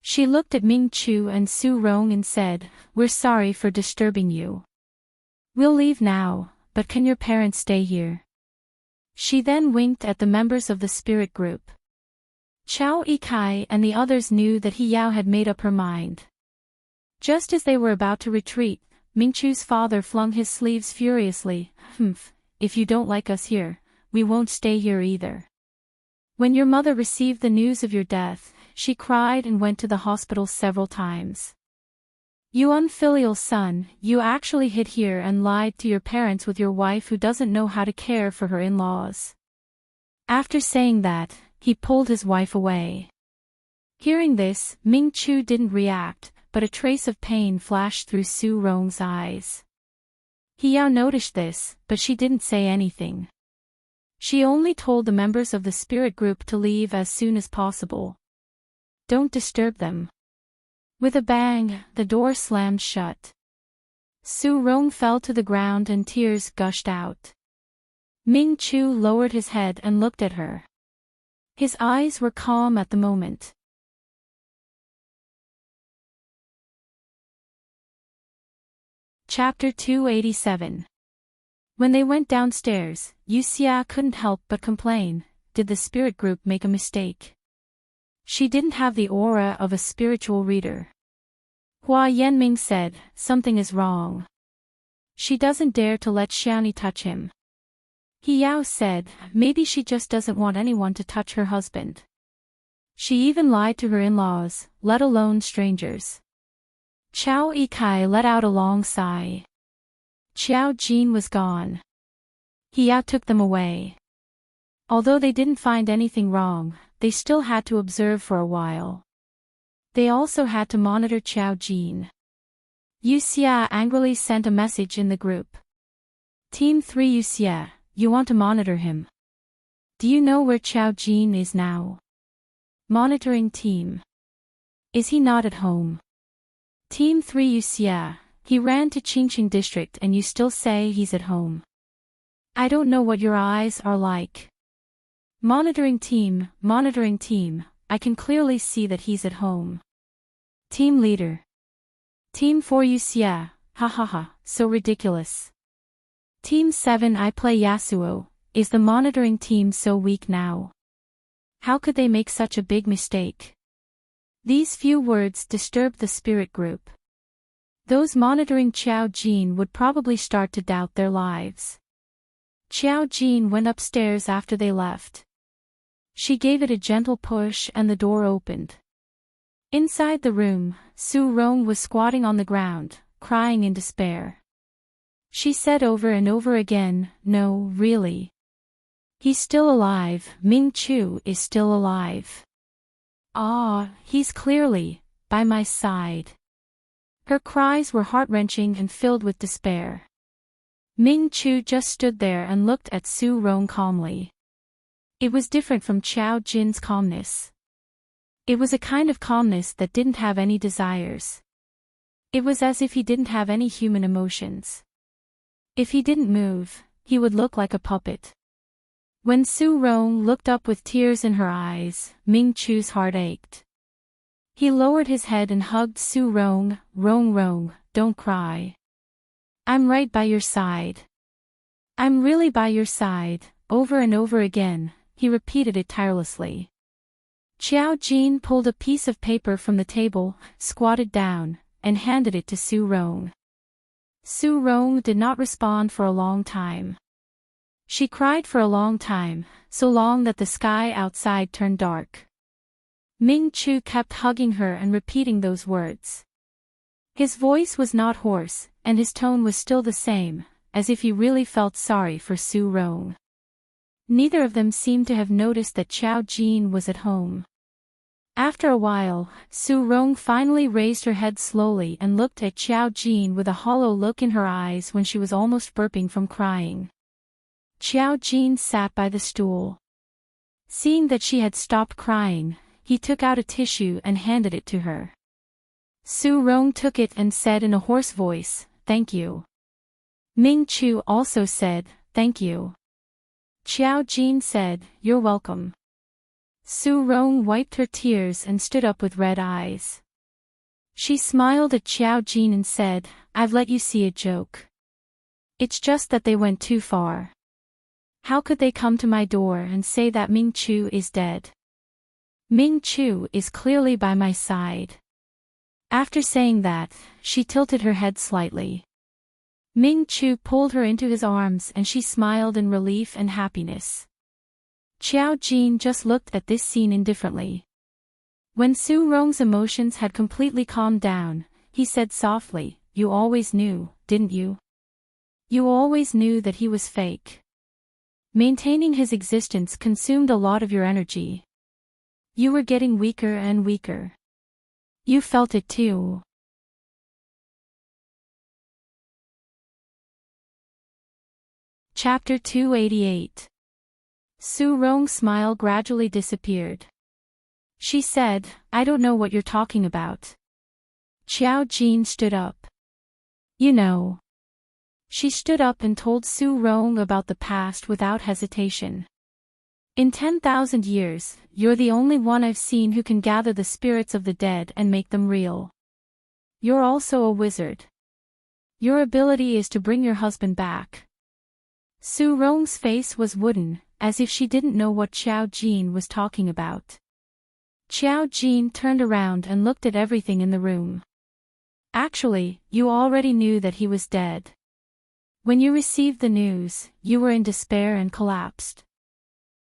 She looked at Ming Chu and Su Rong and said, "We're sorry for disturbing you. We'll leave now, but can your parents stay here?" She then winked at the members of the spirit group. Chao Yikai and the others knew that Hiao had made up her mind. Just as they were about to retreat, Ming Chu's father flung his sleeves furiously. "Humph, if you don't like us here, we won't stay here either. When your mother received the news of your death, she cried and went to the hospital several times. You unfilial son, you actually hid here and lied to your parents with your wife who doesn't know how to care for her in-laws." After saying that, he pulled his wife away. Hearing this, Ming Chu didn't react, but a trace of pain flashed through Su Rong's eyes. Hiao noticed this, but she didn't say anything. She only told the members of the spirit group to leave as soon as possible. Don't disturb them. With a bang, the door slammed shut. Su Rong fell to the ground and tears gushed out. Ming Chu lowered his head and looked at her. His eyes were calm at the moment. Chapter 287. When they went downstairs, Yu Xia couldn't help but complain. Did the spirit group make a mistake? She didn't have the aura of a spiritual reader. Hua Yanming said, something is wrong. She doesn't dare to let Xiaoni touch him. Hiao said, maybe she just doesn't want anyone to touch her husband. She even lied to her in-laws, let alone strangers. Chao Yikai let out a long sigh. Xiao Jin was gone. Hiao took them away. Although they didn't find anything wrong, they still had to observe for a while. They also had to monitor Xiao Jin. Yu Xia angrily sent a message in the group. Team 3 Yu Xia, you want to monitor him. Do you know where Xiao Jin is now? Monitoring team. Is he not at home? Team 3 Yuxia, he ran to Qingqing district and you still say he's at home. I don't know what your eyes are like. Monitoring team, I can clearly see that he's at home. Team leader. Team 4 Yuxia, ha ha ha, so ridiculous. Team 7 I play Yasuo, is the monitoring team so weak now? How could they make such a big mistake? These few words disturbed the spirit group. Those monitoring Xiao Jin would probably start to doubt their lives. Xiao Jin went upstairs after they left. She gave it a gentle push and the door opened. Inside the room, Su Rong was squatting on the ground, crying in despair. She said over and over again, no, really. He's still alive, Ming Chu is still alive. Ah, he's clearly, by my side. Her cries were heart-wrenching and filled with despair. Ming Chu just stood there and looked at Su Rong calmly. It was different from Xiao Jin's calmness. It was a kind of calmness that didn't have any desires. It was as if he didn't have any human emotions. If he didn't move, he would look like a puppet. When Su Rong looked up with tears in her eyes, Ming Chu's heart ached. He lowered his head and hugged Su Rong, Rong, don't cry. I'm right by your side. I'm really by your side, over and over again, he repeated it tirelessly. Xiao Jin pulled a piece of paper from the table, squatted down, and handed it to Su Rong. Su Rong did not respond for a long time. She cried for a long time, so long that the sky outside turned dark. Ming Chu kept hugging her and repeating those words. His voice was not hoarse, and his tone was still the same, as if he really felt sorry for Su Rong. Neither of them seemed to have noticed that Xiao Jin was at home. After a while, Su Rong finally raised her head slowly and looked at Xiao Jin with a hollow look in her eyes when she was almost burping from crying. Xiao Jin sat by the stool. Seeing that she had stopped crying, he took out a tissue and handed it to her. Su Rong took it and said in a hoarse voice, "Thank you." Ming Chu also said, "Thank you." Xiao Jin said, "You're welcome." Su Rong wiped her tears and stood up with red eyes. She smiled at Xiao Jin and said, "I've let you see a joke. It's just that they went too far. How could they come to my door and say that Ming Chu is dead? Ming Chu is clearly by my side." After saying that, she tilted her head slightly. Ming Chu pulled her into his arms and she smiled in relief and happiness. Xiao Jin just looked at this scene indifferently. When Su Rong's emotions had completely calmed down, he said softly, "You always knew, didn't you? You always knew that he was fake. Maintaining his existence consumed a lot of your energy. You were getting weaker and weaker. You felt it too." Chapter 288. Su Rong's smile gradually disappeared. She said, "I don't know what you're talking about." Xiao Jin stood up. "You know." She stood up and told Su Rong about the past without hesitation. "In 10,000 years, you're the only one I've seen who can gather the spirits of the dead and make them real. You're also a wizard. Your ability is to bring your husband back." Su Rong's face was wooden, as if she didn't know what Xiao Jin was talking about. Xiao Jin turned around and looked at everything in the room. "Actually, you already knew that he was dead. When you received the news, you were in despair and collapsed.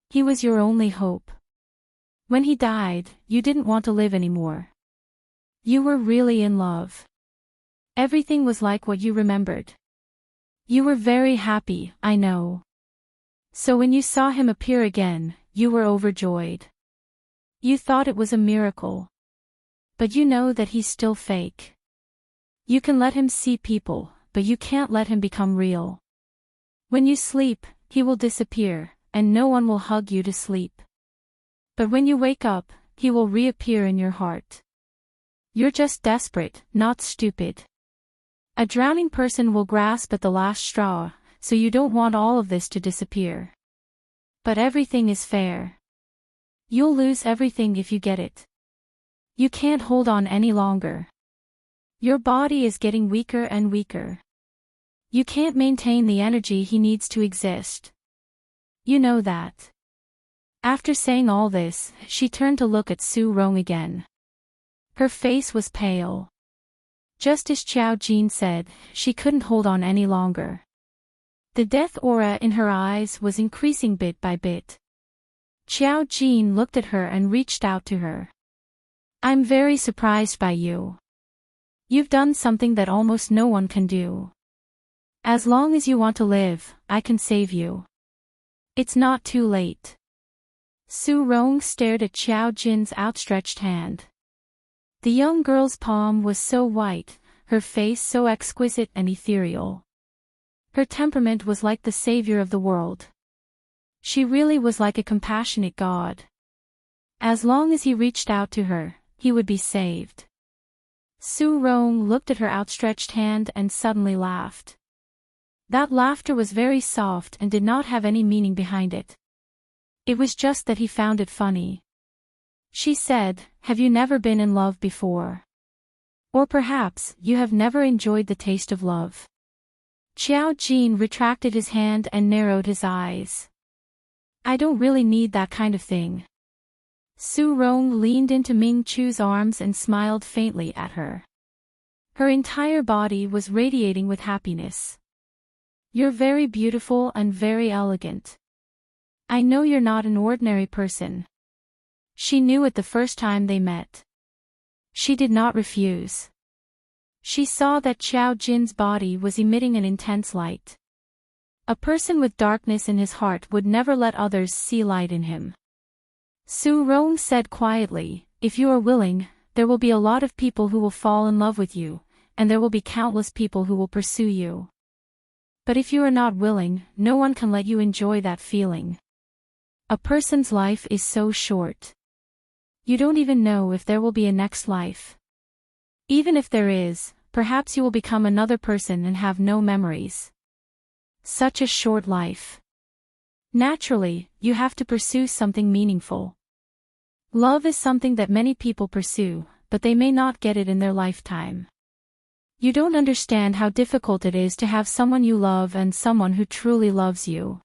He was your only hope. When he died, you didn't want to live anymore. You were really in love. Everything was like what you remembered. You were very happy, I know. So when you saw him appear again, you were overjoyed. You thought it was a miracle. But you know that he's still fake. You can let him see people, but you can't let him become real. When you sleep, he will disappear, and no one will hug you to sleep. But when you wake up, he will reappear in your heart. You're just desperate, not stupid. A drowning person will grasp at the last straw, so you don't want all of this to disappear. But everything is fair. You'll lose everything if you get it. You can't hold on any longer. Your body is getting weaker and weaker. You can't maintain the energy he needs to exist. You know that. After saying all this, she turned to look at Su Rong again. Her face was pale. Just as Xiao Jin said, she couldn't hold on any longer. The death aura in her eyes was increasing bit by bit. Xiao Jin looked at her and reached out to her. I'm very surprised by you. You've done something that almost no one can do. As long as you want to live, I can save you. It's not too late. Su Rong stared at Xiao Jin's outstretched hand. The young girl's palm was so white, her face so exquisite and ethereal. Her temperament was like the savior of the world. She really was like a compassionate god. As long as he reached out to her, he would be saved. Su Rong looked at her outstretched hand and suddenly laughed. That laughter was very soft and did not have any meaning behind it. It was just that he found it funny. She said, "Have you never been in love before? Or perhaps, you have never enjoyed the taste of love?" Xiao Jin retracted his hand and narrowed his eyes. "I don't really need that kind of thing." Su Rong leaned into Ming Chu's arms and smiled faintly at her. Her entire body was radiating with happiness. "You're very beautiful and very elegant. I know you're not an ordinary person." She knew it the first time they met. She did not refuse. She saw that Xiao Jin's body was emitting an intense light. A person with darkness in his heart would never let others see light in him. Su Rong said quietly, "If you are willing, there will be a lot of people who will fall in love with you, and there will be countless people who will pursue you. But if you are not willing, no one can let you enjoy that feeling. A person's life is so short. You don't even know if there will be a next life. Even if there is, perhaps you will become another person and have no memories. Such a short life. Naturally, you have to pursue something meaningful. Love is something that many people pursue, but they may not get it in their lifetime. You don't understand how difficult it is to have someone you love and someone who truly loves you.